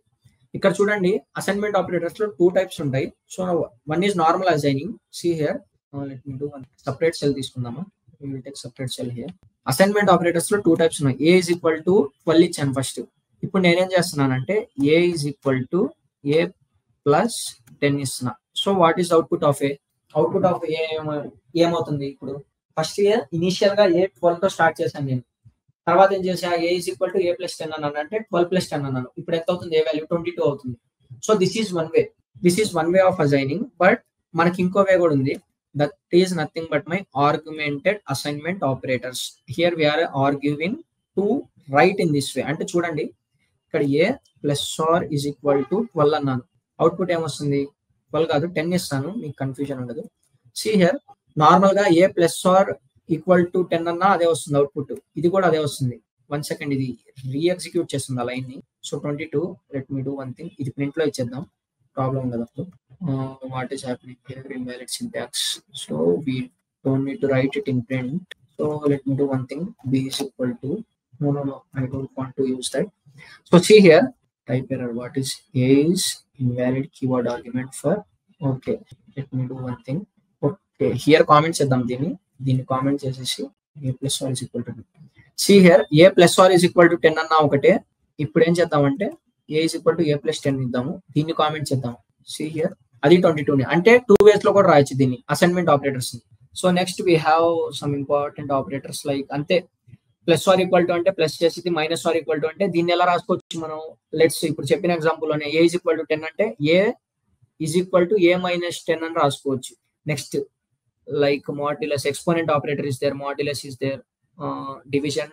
ఇక్కడ చూడండి, అసైన్మెంట్ ఆపరేటర్స్ లో 2 టైప్స్ ఉంటాయి. So one is normal assigning. See here, let me do one separate cell తీసుకుందామా, we will take separate cell here. Assignment operators లో 2 types ఉన్నాయి. a is equal to 12 ఇచ్చాను first. ఇప్పుడు నేనేం చేస్తున్నానంటే a is equal to a plus 10 ఇస్తున్నా. So what is output of a? Output of a ఏమవుతుంది? ఇప్పుడు ఫస్ట్ ఇయర్ ఇనిషియల్ గా ఏ 12 తో స్టార్ట్ చేశాను నేను. తర్వాత ఏం చేసా, a is equal to a plus 10 అన్నాను, అంటే 12 ప్లస్ 10 అన్నాను. ఇప్పుడు ఎంత అవుతుంది? ఏ వాల్యూ 22 అవుతుంది. So this is one way of assigning. But మనకి ఇంకో వే కూడా ఉంది, that is nothing but my augmented assignment operators. Here we're arguing to write in this way. అంటే చూడండి, ఇక్కడ a plus or is equal to 12 అన్నాను, output ఏమొస్తుంది? 12 కాదు 10 ఇస్తాను, మీకు కన్ఫ్యూజన్ ఉండదు. సి హియర్, నార్మల్ గా ఏ ప్లస్ ఆర్ ఈక్వల్ టు 10 అన్నా అదే వస్తుంది అవుట్పుట్, ఇది కూడా అదే వస్తుంది. 1 సెకండ్, ఇది రీఎగ్జిక్యూట్ చేస్తుంది ఆ లైన్ ని. So 22, let me do one thing, ఇది ప్రింట్ లో ఇచ్చేద్దాం, ప్రాబ్లం ఉండదు అప్పుడు. What is happening here, invalid syntax. So we don't need to write it in print. So let me do one thing, b is equal to no, I don't want to use that. So see here, type error, what is a is invalid keyword argument for, okay, let me do one thing. Okay, here comment చేద్దాం, దీన్ని comment చేసేసి a plus r is equal to 10. See here, a plus r is equal to 10 అన్నా ఒకటే. ఇప్పుడు ఏం చేద్దామంటే a is equal to a plus 10 ఇద్దాము, దీన్ని కామెంట్ చేద్దాం. See here, అది 22 అంటే 2 ways లో కూడా రాయొచ్చు దీన్ని, అసైన్మెంట్ ఆపరేటర్స్ ని. So next we have some important operators like, అంతే ప్లస్ ఆర్ ఈక్వల్ టు అంటే ప్లస్ చేసి, మైనస్ ఆర్ ఈక్వల్ టు అంటే దీన్ని ఎలా రాసుకోవచ్చు మనం? లెట్స్ ఇప్పుడు చెప్పిన ఎగ్జాంపుల్ లోనే ఏ ఈజ్ ఈక్వల్ టు 10 అంటే a is equal to a minus 10 అని రాసుకోవచ్చు. Next like modulus, exponent operator is there, modulus is there, division,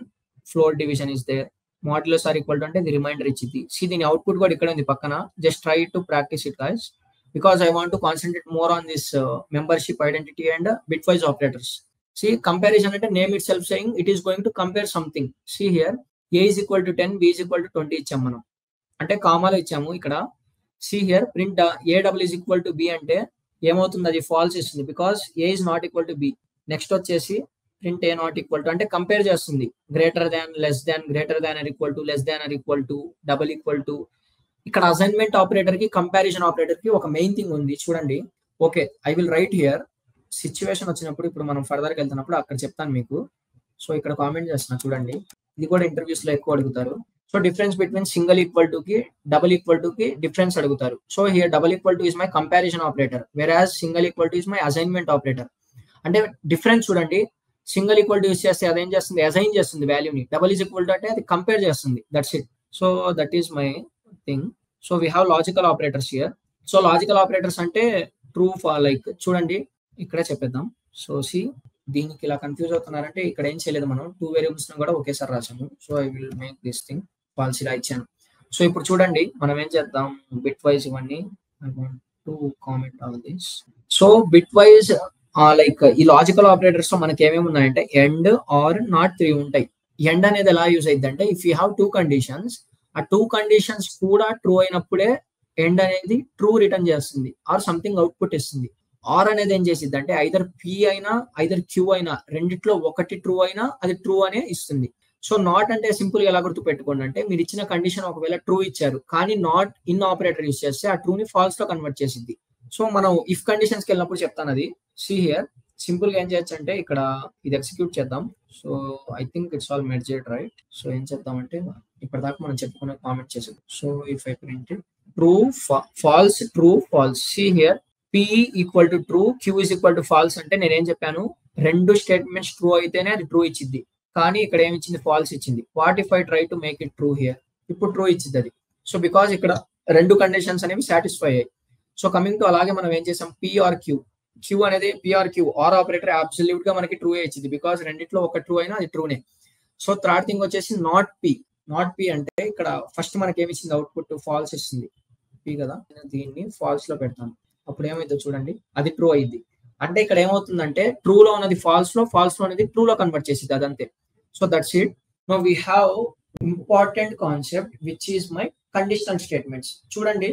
floor division is there. Modulus or equal to అంటే ఇది రిమైండర్ ఇచ్చింది. C దీని output కూడా ఇక్కడ ఉంది పక్కన, just try to practice it guys because I want to concentrate more on this membership identity and bit wise operators. See, comparison అంటే name itself saying it is going to compare something. See here, a is equal to 10, b is equal to 20 ఇచ్చాము మనం, అంటే కామాలో ఇచ్చాము ఇక్కడ. See here, print a double is equal to b అంటే ఏమవుతుంది? అది falls ఇస్తుంది because a is not equal to b. Next వచ్చేసి print a not equal to అంటే కంపేర్ చేస్తుంది, greater than, less than, greater than or equal to, less than or equal to, double equal to. ఇక్కడ assignment operator కి, comparison operator కి ఒక main thing ఉంది చూడండి. Okay, I will write here. Situation వచ్చినప్పుడు, ఇప్పుడు మనం ఫర్దర్ కి వెళ్తున్నప్పుడు అక్కడ చెప్తాను మీకు. సో ఇక్కడ కామెంట్ చేస్తున్నా చూడండి, ఇది కూడా ఇంటర్వ్యూస్ లో ఎక్కువ అడుగుతారు. So difference between single equal to కి డబుల్ ఈక్వల్ టు కి డిఫరెన్స్ అడుగుతారు. So here double equal to is my comparison operator, whereas single equal to is my assignment operator. అంటే డిఫరెన్స్ చూడండి, సింగిల్ ఈక్వల్ టు యూస్ చేస్తే అదేం చేస్తుంది? Assign చేస్తుంది వాల్యూని. డబుల్ ఈజ్ ఈక్వల్ టు అంటే అది కంపేర్ చేస్తుంది, that's it. So that is my thing. So we have logical operators here. So logical operators అంటే ట్రూ, లైక్ చూడండి ఇక్కడే చెప్పేద్దాం. సో సి, దీనికి ఇలా కన్ఫ్యూజ్ అవుతున్నారంటే ఇక్కడ ఏం చేయలేదు, మనం 2 వేరియబుల్స్ కూడా ఒకేసారి రాసాము. So I will make this thing false, ఇలా ఇచ్చాను. సో ఇప్పుడు చూడండి మనం ఏం చేద్దాం, బిట్ వైజ్ ఇవన్నీ I want to comment all this. So bitwise like ఈ లాజికల్ ఆపరేటర్స్ లో మనకి ఏమేమి ఉన్నాయంటే ఎండ్, ఆర్, నాట్ 3 ఉంటాయి. ఎండ్ అనేది ఎలా యూజ్ అయింది అంటే, ఇఫ్ యూ హ్యావ్ 2 కండిషన్స్, ఆ 2 కండిషన్స్ కూడా ట్రూ అయినప్పుడే ఎండ్ అనేది ట్రూ రిటర్న్ చేస్తుంది ఆర్ సంథింగ్ అవుట్పుట్ ఇస్తుంది. ఆర్ అనేది ఏం చేసిద్ది అంటే ఐదర్ పి అయినా ఐదర్ క్యూ అయినా రెండిట్లో ఒకటి ట్రూ అయినా అది ట్రూ అనే ఇస్తుంది. సో నాట్ అంటే సింపుల్ గా ఎలా గుర్తు పెట్టుకోండి అంటే, మీరు ఇచ్చిన కండిషన్ ఒకవేళ ట్రూ ఇచ్చారు కానీ నాట్ ఇన్ ఆపరేటర్ యూస్ చేస్తే ఆ ట్రూ ని ఫాల్స్ లో కన్వర్ట్ చేసిద్ది. సో మనం ఇఫ్ కండిషన్స్కి వెళ్ళినప్పుడు చెప్తాను అది. సీ హియర్ సింపుల్ గా ఏం చేయొచ్చు అంటే ఇక్కడ ఇది ఎగ్జిక్యూట్ చేద్దాం. So I think it's all merged right. So ఏం చేద్దామంటే ఇప్పటిదాకా మనం చెప్పుకున్న కామెంట్ చేసేది. So if I print true false true false, see here p equal to true, q is equal to false అంటే నేనేం చెప్పాను, రెండు స్టేట్మెంట్స్ ట్రూ అయితేనే అది ట్రూ ఇచ్చింది. కానీ ఇక్కడ ఏమి ఇచ్చింది, ఫాల్స్ ఇచ్చింది. What if I try to make it true here, ఇప్పుడు ట్రూ ఇచ్చింది అది. సో బికాస్ ఇక్కడ రెండు కండిషన్స్ అనేవి సాటిస్ఫై అయ్యాయి. సో కమింగ్ టు అలాగే మనం ఏం చేసాం, p ఆర్ q, q అనేది p or q or operator absolute గా మనకి ట్రూ ఇచ్చింది. బికాస్ రెండిట్లో ఒక ట్రూ అయినా అది ట్రూనే. సో థర్డ్ థింగ్ వచ్చేసి నాట్ p. నాట్ p అంటే ఇక్కడ ఫస్ట్ మనకి ఏమి ఇచ్చింది, అవుట్పుట్ ఫాల్స్ ఇస్తుంది p కదా. నేను దీన్ని ఫాల్స్ లో పెడతాను. అప్పుడు ఏమైందో చూడండి, అది ట్రూ అయింది. అంటే ఇక్కడ ఏమవుతుందంటే ట్రూ లో ఉన్నది ఫాల్స్ లో, ఫాల్స్ లో అనేది ట్రూ లో కన్వర్ట్ చేసింది, అదంతే. So that's it. Now we have important concept which is my conditional statements. చూడండి,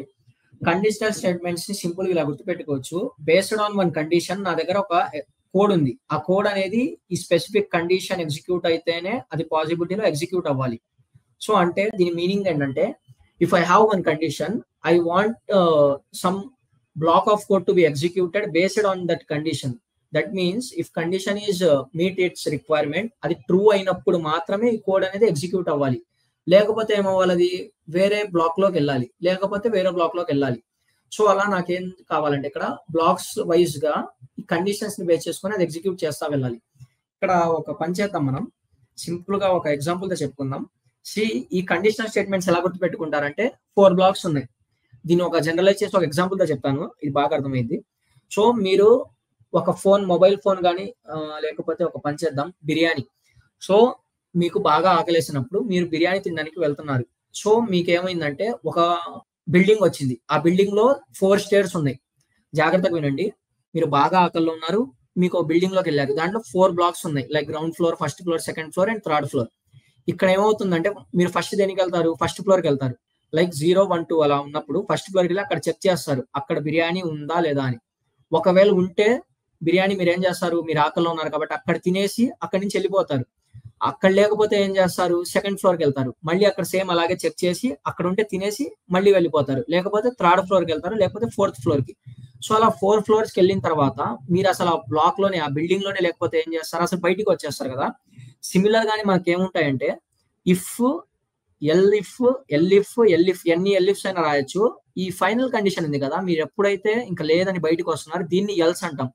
కండిషనల్ స్టేట్మెంట్స్ ని సింపుల్ గా ఇలా గుర్తుపెట్టుకోవచ్చు. బేస్డ్ ఆన్ వన్ కండిషన్ నా దగ్గర ఒక కోడ్ ఉంది. ఆ కోడ్ అనేది ఈ స్పెసిఫిక్ కండిషన్ ఎగ్జిక్యూట్ అయితేనే అది పాసిబిలిటీలో ఎగ్జిక్యూట్ అవ్వాలి. సో అంటే దీని మీనింగ్ ఏంటంటే, if I have one condition, I want some block of code to be executed based on that condition. That means if condition is meet its requirement, అది true అయినప్పుడు మాత్రమే ఈ కోడ్ అనేది execute అవ్వాలి. లేకపోతే ఏమవ్వాలి, అది వేరే బ్లాక్ లోకి వెళ్ళాలి, లేకపోతే వేరే బ్లాక్ లోకి వెళ్ళాలి. సో అలా నాకేం కావాలంటే ఇక్కడ బ్లాక్స్ వైజ్ గా ఈ కండిషన్స్ ని బేస్ చేసుకొని అది ఎగ్జిక్యూట్ చేస్తా వెళ్ళాలి. ఇక్కడ ఒక పని చేద్దాం, మనం సింపుల్ గా ఒక ఎగ్జాంపుల్ తో చెప్పుకుందాం. ఈ కండిషనల్ స్టేట్మెంట్స్ ఎలా గుర్తు పెట్టుకుంటారంటే 4 బ్లాక్స్ ఉన్నాయి. దీన్ని ఒక జనరలైజ్ చేసి ఒక ఎగ్జాంపుల్ తో చెప్తాను, ఇది బాగా అర్థమైంది. సో మీరు ఒక ఫోన్, మొబైల్ ఫోన్ కానీ లేకపోతే ఒక పని చేద్దాం, బిర్యానీ. సో మీకు బాగా ఆకలేసినప్పుడు మీరు బిర్యానీ తినడానికి వెళ్తున్నారు. సో మీకు ఏమైందంటే ఒక బిల్డింగ్ వచ్చింది. ఆ బిల్డింగ్ లో 4 స్టేర్స్ ఉన్నాయి. జాగ్రత్తగా వినండి, మీరు బాగా ఆకలిలో ఉన్నారు, మీకు ఒక బిల్డింగ్ లోకి వెళ్ళారు. దాంట్లో 4 బ్లాక్స్ ఉన్నాయి, like ground floor, first floor, second floor and third floor. ఇక్కడ ఏమవుతుందంటే మీరు ఫస్ట్ దేనికి వెళ్తారు, ఫస్ట్ ఫ్లోర్కి వెళ్తారు. లైక్ 0, 1, 2 అలా ఉన్నప్పుడు ఫస్ట్ ఫ్లోర్కి వెళ్ళి అక్కడ చెక్ చేస్తారు అక్కడ బిర్యానీ ఉందా లేదా అని. ఒకవేళ ఉంటే బిర్యానీ మీరు ఏం చేస్తారు, మీరు ఆకలిలో ఉన్నారు కాబట్టి అక్కడ తినేసి అక్కడి నుంచి వెళ్ళిపోతారు. అక్కడ లేకపోతే ఏం చేస్తారు, సెకండ్ ఫ్లోర్కి వెళ్తారు. మళ్ళీ అక్కడ సేమ్ అలాగే చెక్ చేసి అక్కడ ఉంటే తినేసి మళ్ళీ వెళ్ళిపోతారు. లేకపోతే థర్డ్ ఫ్లోర్కి వెళ్తారు, లేకపోతే 4th ఫ్లోర్కి. సో అలా 4 ఫ్లోర్స్కి వెళ్ళిన తర్వాత మీరు అసలు ఆ బ్లాక్ లోనే, ఆ బిల్డింగ్ లోనే లేకపోతే ఏం చేస్తారు, అసలు బయటికి వచ్చేస్తారు కదా. సిమిలర్ గానే మనకి ఏముంటాయంటే ఇఫ్, ఎన్ని ఎల్ఇఫ్స్ అయినా రాయొచ్చు. ఈ ఫైనల్ కండిషన్ ఉంది కదా, మీరు ఎప్పుడైతే ఇంకా లేదని బయటకు వస్తున్నారు దీన్ని ఎల్స్ అంటాం.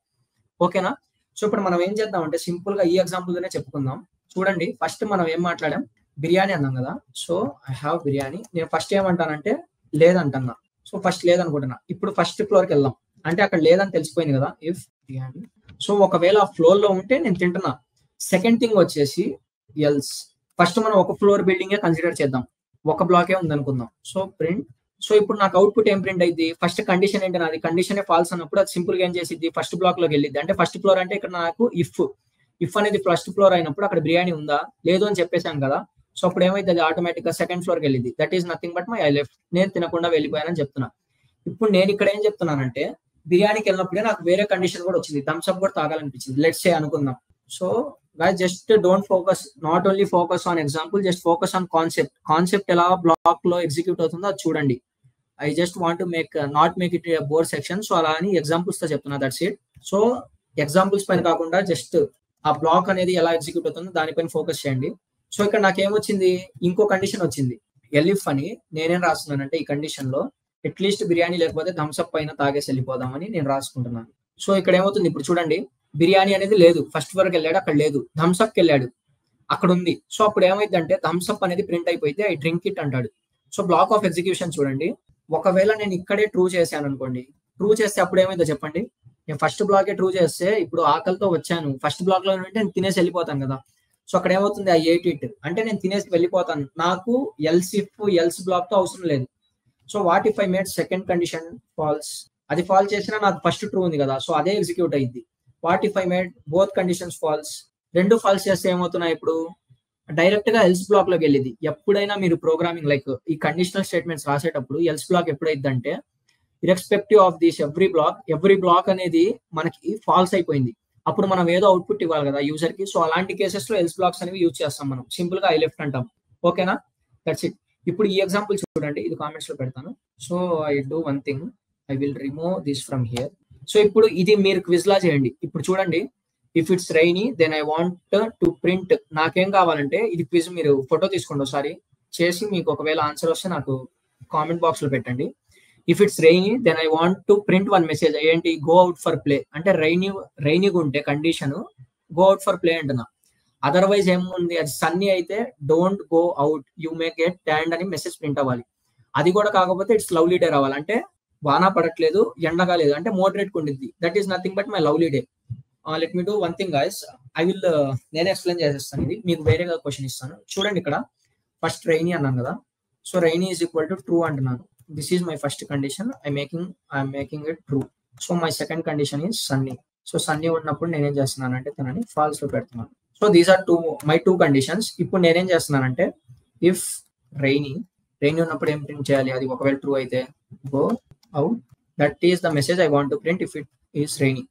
ఓకేనా. సో ఇప్పుడు మనం ఏం చేద్దాం అంటే సింపుల్ గా ఈ ఎగ్జాంపుల్ తోనే చెప్పుకుందాం. చూడండి, ఫస్ట్ మనం ఏం మాట్లాడాం, బిర్యానీ అన్నాం కదా. So I have biryani. నేను ఫస్ట్ ఏమంటానంటే లేదంటున్నా. So first లేదనుకుంటున్నా. ఇప్పుడు ఫస్ట్ ఫ్లోర్కి వెళ్దాం, అంటే అక్కడ లేదని తెలిసిపోయింది కదా, ఇఫ్ బిర్యానీ. సో ఒకవేళ ఆ ఫ్లోర్ లో ఉంటే నేను తింటున్నా. సెకండ్ థింగ్ వచ్చేసి ఎల్స్. ఫస్ట్ మనం ఒక ఫ్లోర్ బిల్డింగే కన్సిడర్ చేద్దాం, ఒక బ్లాకే ఉంది అనుకుందాం. So print. సో ఇప్పుడు నాకు అవుట్పుట్ ఏం ప్రింట్ అయింది, ఫస్ట్ కండిషన్ ఏంటి నాది, కండిషన్ ఫాల్స్ అన్నప్పుడు అది సింపుల్ గా ఏం చేసింది, ఫస్ట్ బ్లాక్ లోకి వెళ్ళింది. అంటే ఫస్ట్ ఫ్లోర్ అంటే ఇక్కడ నాకు ఇఫ్ అనేది ఫస్ట్ ఫ్లోర్ అయినప్పుడు అక్కడ బిర్యానీ ఉందా లేదు అని చెప్పేశాను కదా. సో అప్పుడు ఏమైతే అది ఆటోమేటిక్ గా సెకండ్ ఫ్లోర్కి వెళ్ళింది. That is nothing but my I left. నేను తినకుండా వెళ్ళిపోయానని చెప్తున్నా. ఇప్పుడు నేను ఇక్కడ ఏం చెప్తున్నానంటే బిర్యానీకి వెళ్ళినప్పుడే నాకు వేరే కండిషన్ కూడా వచ్చింది, థమ్స్ అప్ కూడా తాగాలనిపించింది, లెట్స్ సే అనుకుందాం. So guys, just don't focus, not only focus on example, just focus on concept ఎలా బ్లాక్ లో ఎగ్జిక్యూట్ అవుతుందో అది చూడండి. I just want to not make it a bore section. So అలా అని examples తో చెప్తున్నా, దట్స్ ఇట్. సో ఎగ్జాంపుల్స్ పైన కాకుండా జస్ట్ ఆ బ్లాక్ అనేది ఎలా ఎగ్జిక్యూట్ అవుతుందో దానిపైన ఫోకస్ చేయండి. సో ఇక్కడ నాకేమొచ్చింది, ఇంకో కండిషన్ వచ్చింది, ఎలిఫ్ అని. నేనేం రాస్తున్నానంటే ఈ కండిషన్ లో అట్లీస్ట్ బిర్యానీ లేకపోతే థమ్స్ అప్ పైన తాగేసి వెళ్ళిపోదామని నేను రాసుకుంటున్నాను. సో ఇక్కడ ఏమవుతుంది, ఇప్పుడు చూడండి, బిర్యానీ అనేది లేదు, ఫస్ట్ ఫ్లోర్కి వెళ్ళాడు, అక్కడ లేదు. థమ్స్ అప్కి వెళ్ళాడు, అక్కడ ఉంది. సో అప్పుడు ఏమైందంటే థమ్స్ అప్ అనేది ప్రింట్ అయిపోయింది, ఐ డ్రింక్ ఇట్ అంటాడు. సో బ్లాక్ ఆఫ్ ఎగ్జిక్యూషన్ చూడండి. ఒకవేళ నేను ఇక్కడే ట్రూ చేశాను అనుకోండి, ట్రూ చేస్తే అప్పుడు ఏమైందో చెప్పండి. నేను ఫస్ట్ బ్లాకే ట్రూ చేస్తే ఇప్పుడు ఆకలితో వచ్చాను, ఫస్ట్ బ్లాక్ లో ఉంటే నేను తినేసి వెళ్ళిపోతాను కదా. సో అక్కడ ఏమవుతుంది, ఐ ఎయిట్ ఇట్ అంటే నేను తినేసి వెళ్ళిపోతాను. నాకు ఎల్స్ బ్లాక్ తో అవసరం లేదు. So what if I made second condition false, అది ఫాల్స్ చేసినా నాకు ఫస్ట్ ట్రూ ఉంది కదా, సో అదే ఎగ్జిక్యూట్ అయ్యింది. What if I made both conditions false, రెండు ఫాల్స్ చేస్తే ఏమవుతున్నాయి, ఇప్పుడు డైరెక్ట్ గా ఎల్స్ బ్లాక్ లోకి వెళ్ళింది. ఎప్పుడైనా మీరు ప్రోగ్రామింగ్ లైక్ ఈ కండిషనల్ స్టేట్మెంట్స్ రాసేటప్పుడు ఎల్స్ బ్లాక్ ఎప్పుడైందంటే irrespective of this every block అనేది మనకి ఫాల్స్ అయిపోయింది. అప్పుడు మనం ఏదో అవుట్పుట్ ఇవ్వాలి కదా యూజర్ కి. సో అలాంటి కేసెస్ లో ఎల్స్ బ్లాక్స్ అనేవి యూజ్ చేస్తాం మనం. సింపుల్ గా ఐ లెఫ్ట్ అంటాం. ఓకేనా, దట్స్ ఇట్. ఇప్పుడు ఈ ఎగ్జాంపుల్ చూడండి, ఇది కామెంట్స్ లో పెడతాను. So I do one thing, I will remove this from here. So ఇప్పుడు ఇది మీరు క్విజ్ లా చేయండి. ఇప్పుడు చూడండి, if it's rainy then I want to print. నాకేం కావాలంటే ఇది క్విజ్, మీరు ఫోటో తీసుకోండి ఒకసారి చేసి, మీకు ఒకవేళ ఆన్సర్ వస్తే నాకు కామెంట్ బాక్స్ లో పెట్టండి. If it's rainy then I want to print one message. ఏంటి? Go out for play. అంటే రైనీగా ఉంటే condition go out for play అంటున్నా. అదర్వైజ్ ఏముంది, అది సన్నీ అయితే don't go out you may get tanned అని మెసేజ్ ప్రింట్ అవ్వాలి. అది కూడా కాకపోతే ఇట్స్ లవ్లీ డే రావాలి. అంటే వాన పడట్లేదు, ఎండగా లేదు, అంటే మోడరేట్ ఉండిద్ది. That is nothing but my lovely day. Let me do one thing guys, I will నేనే ఎక్స్ప్లెయిన్ చేసేస్తాను. ఇది మీకు వేరేగా క్వశ్చన్ ఇస్తాను. చూడండి, ఇక్కడ ఫస్ట్ రైనీ అన్నాను కదా. So rainy is equal to true అంటున్నాను. This is my first condition. I'm making it true. So my second condition is sunny. So sunny ఉన్నప్పుడు నేనేం చేస్తున్నానంటే తనని ఫాల్స్ లో పెడుతున్నాను. So these are my two conditions. ఇప్పుడు నేనేం చేస్తున్నానంటే ఇఫ్ రైనీ ఉన్నప్పుడు ఏం ప్రింట్ చేయాలి? అది ఒకవేళ ట్రూ అయితే go out, that is the message I want to print if it is rainy.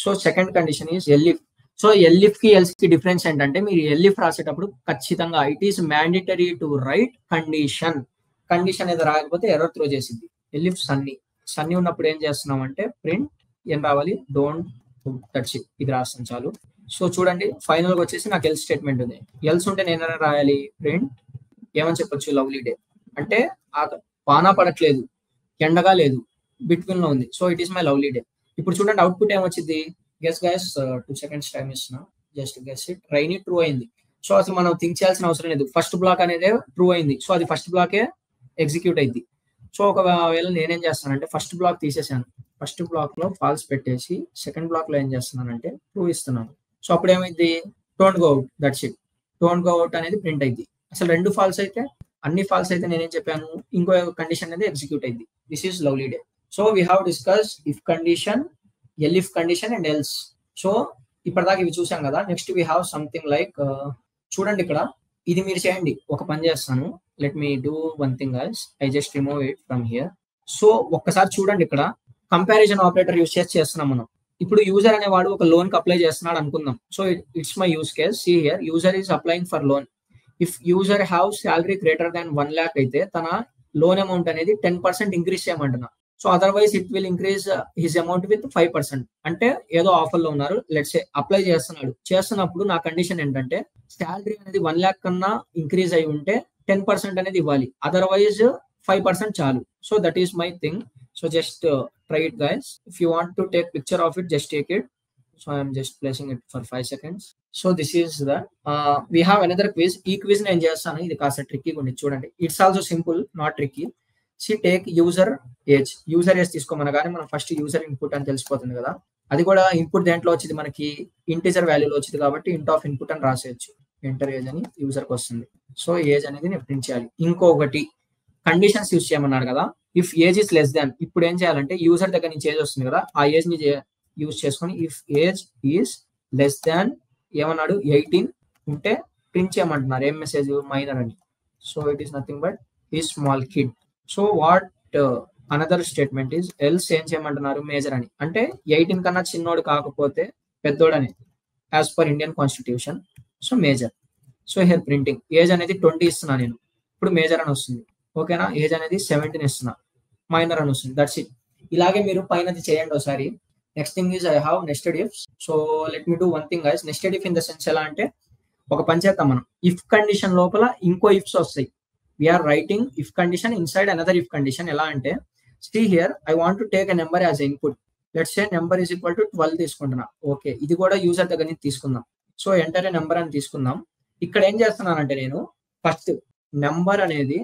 So second condition is elif. So elif కి ఎల్స్ కి డిఫరెన్స్ ఏంటంటే, మీరు ఎల్ఇఫ్ రాసేటప్పుడు ఖచ్చితంగా it is mandatory to write condition. Condition ఏదో రాకపోతే error throw చేసింది. Elif sunny ఉన్నప్పుడు ఏం చేస్తున్నాం అంటే ప్రింట్ ఏం రావాలి? డోంట్. That's it. ఇది రాస్తాం చాలు. సో చూడండి, ఫైనల్ గా వచ్చేసి నాకు ఎల్స్ స్టేట్మెంట్ ఉంది. ఎల్స్ ఉంటే నేనైనా రాయాలి ప్రింట్ ఏమని చెప్పొచ్చు? Lovely day. అంటే వాన పడట్లేదు, ఎండగా లేదు, బిట్వీన్ లో ఉంది. So it is my lovely day. ఇప్పుడు చూడండి అవుట్పుట్ ఏమొచ్చింది? గెస్ గైస్, 2 seconds టైం ఇస్తున్నా, just guess it. Rainy true అయింది. సో అసలు మనం థింక్ చేయాల్సిన అవసరం లేదు. ఫస్ట్ బ్లాక్ అనేది ట్రూ అయింది. సో అది ఫస్ట్ బ్లాకే ఎగ్జిక్యూట్ అయింది. సో ఒకవేళ నేనేం చేస్తానంటే ఫస్ట్ బ్లాక్ తీసేసాను. ఫస్ట్ బ్లాక్ లో ఫాల్స్ పెట్టేసి సెకండ్ బ్లాక్ లో ఏం చేస్తున్నానంటే ట్రూ ఇస్తున్నాను. సో అప్పుడు ఏమైంది? Don't go out. That's it. Don't go out అనేది ప్రింట్ అయింది. అసలు రెండు ఫాల్స్ అయితే, అన్ని ఫాల్స్ అయితే నేనేం చెప్పాను? ఇంకో కండిషన్ అనేది ఎగ్జిక్యూట్ అయింది. This is lovely day. So we have discuss if condition, elif condition and else. So ఇప్పటిదాకా ఇవి చూసాం కదా. Next we have something like, చూడండి ఇక్కడ ఇది మీరు చేయండి. ఒక పని చేస్తాను. Let me do one thing guys. I just remove it from here. So ఒక్కసారి చూడండి, ఇక్కడ కంపారిజన్ ఆపరేటర్ యూస్ చేస్తున్నాం మనం. ఇప్పుడు యూజర్ అనేవాడు ఒక లోన్ కి అప్లై చేస్తున్నాడు అనుకుందాం. So it's my use case. See here, user is applying for loan. If user have salary greater than 1 lakh అయితే తన లోన్ అమౌంట్ అనేది 10% ఇంక్రీజ్ చేయమంటున్నా. So otherwise it will increase his amount with 5%. అంటే ఏదో offer లో ఉన్నారు, let's say apply చేస్తున్నప్పుడు నా కండిషన్ ఏంటంటే శాలరీ అనేది 1 lakh కన్నా ఇంక్రీజ్ అయి ఉంటే 10% అనేది ఇవ్వాలి. అదర్వైజ్ 5% చాలు. So that is my thing. So just try it guys. If you want to take picture of it, just take it. So I am just placing it for 5 seconds. So this is that. We have another quiz. ఈ quiz నేను చేస్తాను. ఇది కాస్త ట్రిక్కీగా ఉంది చూడండి. It's also simple, not tricky. Take user age. User age తీసుకోమనగానే మనం ఫస్ట్ యూజర్ ఇన్పుట్ అని తెలిసిపోతుంది కదా. అది కూడా ఇన్పుట్ దేంట్లో వచ్చింది? మనకి ఇంటీజర్ వాల్యూలో వచ్చింది కాబట్టి ఇంట్ ఆఫ్ ఇన్పుట్ అని రాసేయచ్చు. ఎంటర్ ఏజ్ అని యూజర్కి వస్తుంది. సో ఏజ్ అనేది నేను ప్రింట్ చేయాలి. ఇంకొకటి కండిషన్స్ యూజ్ చేయమన్నాడు కదా. If age is less than, ఇప్పుడు ఏం చేయాలంటే యూజర్ దగ్గర నుంచి ఏజ్ వస్తుంది కదా, ఆ ఏజ్ ని యూజ్ చేసుకొని if age is less than ఏమన్నాడు 18 ఉంటే ప్రింట్ చేయమంటున్నారు. ఏం మెసేజ్? మైనర్ అని. So it is nothing but ఈ small kid. So what another statement is else ఏం చేయమంటున్నారు? మేజర్ అని. అంటే 18 కన్నా చిన్నోడు కాకపోతే పెద్దోడు అని as per Indian constitution. So major. So here printing age అనేది 20 ఇస్తున్నా నేను. ఇప్పుడు మేజర్ అని వస్తుంది. ఓకేనా? ఏజ్ అనేది 17 ఇస్తున్నా, మైనర్ అని వస్తుంది. That's it. ఇలాగే మీరు పైనది చేయండి ఒకసారి. Next thing is I have nested ifs. So let me do one thing guys. Nested if in the sense ఎలా అంటే, ఒక పని చేద్దాం మనం. ఇఫ్ కండిషన్ లోపల ఇంకో ఇఫ్స్ వస్తాయి. We're writing if condition inside another if condition. ఎలా అంటే, see here I want to take a number as input. Let's say number is equal to 12 తీసుకుంటున్నా. ఓకే, ఇది కూడా యూజర్ దగ్గర నుంచి తీసుకుందాం. సో ఎంటర్ ఏ నెంబర్ అని తీసుకుందాం. ఇక్కడ ఏం చేస్తున్నానంటే నేను ఫస్ట్ నెంబర్ అనేది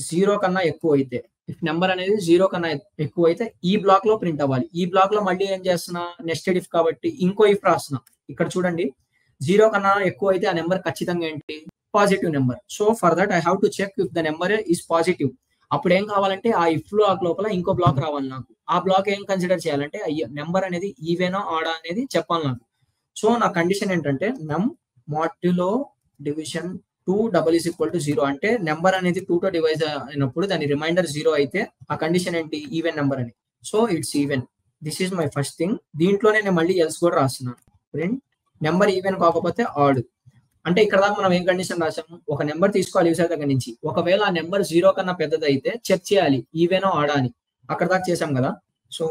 0 కన్నా ఎక్కువ అయితే, ఇఫ్ నెంబర్ అనేది 0 కన్నా ఎక్కువ అయితే ఈ బ్లాక్ లో ప్రింట్ అవ్వాలి. ఈ బ్లాక్ లో మళ్ళీ ఏం చేస్తున్నా? నెస్టెడ్ ఇఫ్ కాబట్టి ఇంకో ఇఫ్ రాస్తున్నా. ఇక్కడ చూడండి, 0 కన్నా ఎక్కువ అయితే ఆ నెంబర్ ఖచ్చితంగా ఏంటి? Positive number. So for that I have to check if the number is positive. అప్పుడు ఏం కావాలంటే ఆ ఇఫ్ బ్లాక్ లోపల ఇంకో బ్లాక్ రావాలి నాకు. ఆ బ్లాక్ ఏం కన్సిడర్ చేయాలంటే నెంబర్ అనేది ఈవెనా ఆడా అనేది చెప్పాలి నాకు. సో నా కండిషన్ ఏంటంటే నమ్ modulo division 2 double is equal to 0. అంటే నెంబర్ అనేది 2 తో డివైజ్ అయినప్పుడు దాని రిమైండర్ 0 అయితే ఆ కండిషన్ ఏంటి? ఈవెన్ నెంబర్ అని. So it's even. This is my first thing. దీంట్లోనే నేను మళ్ళీ ఎల్స్ కూడా రాస్తున్నాను. ప్రింట్ నెంబర్ ఈవెన్ కాకపోతే ఆడ్. అంటే ఇక్కడ దాకా మనం ఏం కండిషన్ రాసాము? ఒక నెంబర్ తీసుకోవాలి యూజర్ దగ్గర నుంచి. ఒకవేళ ఆ నెంబర్ 0 కన్నా పెద్దదైతే చెక్ చేయాలి ఈవెనో ఆడా అని. అక్కడ దాకా చేసాం కదా. So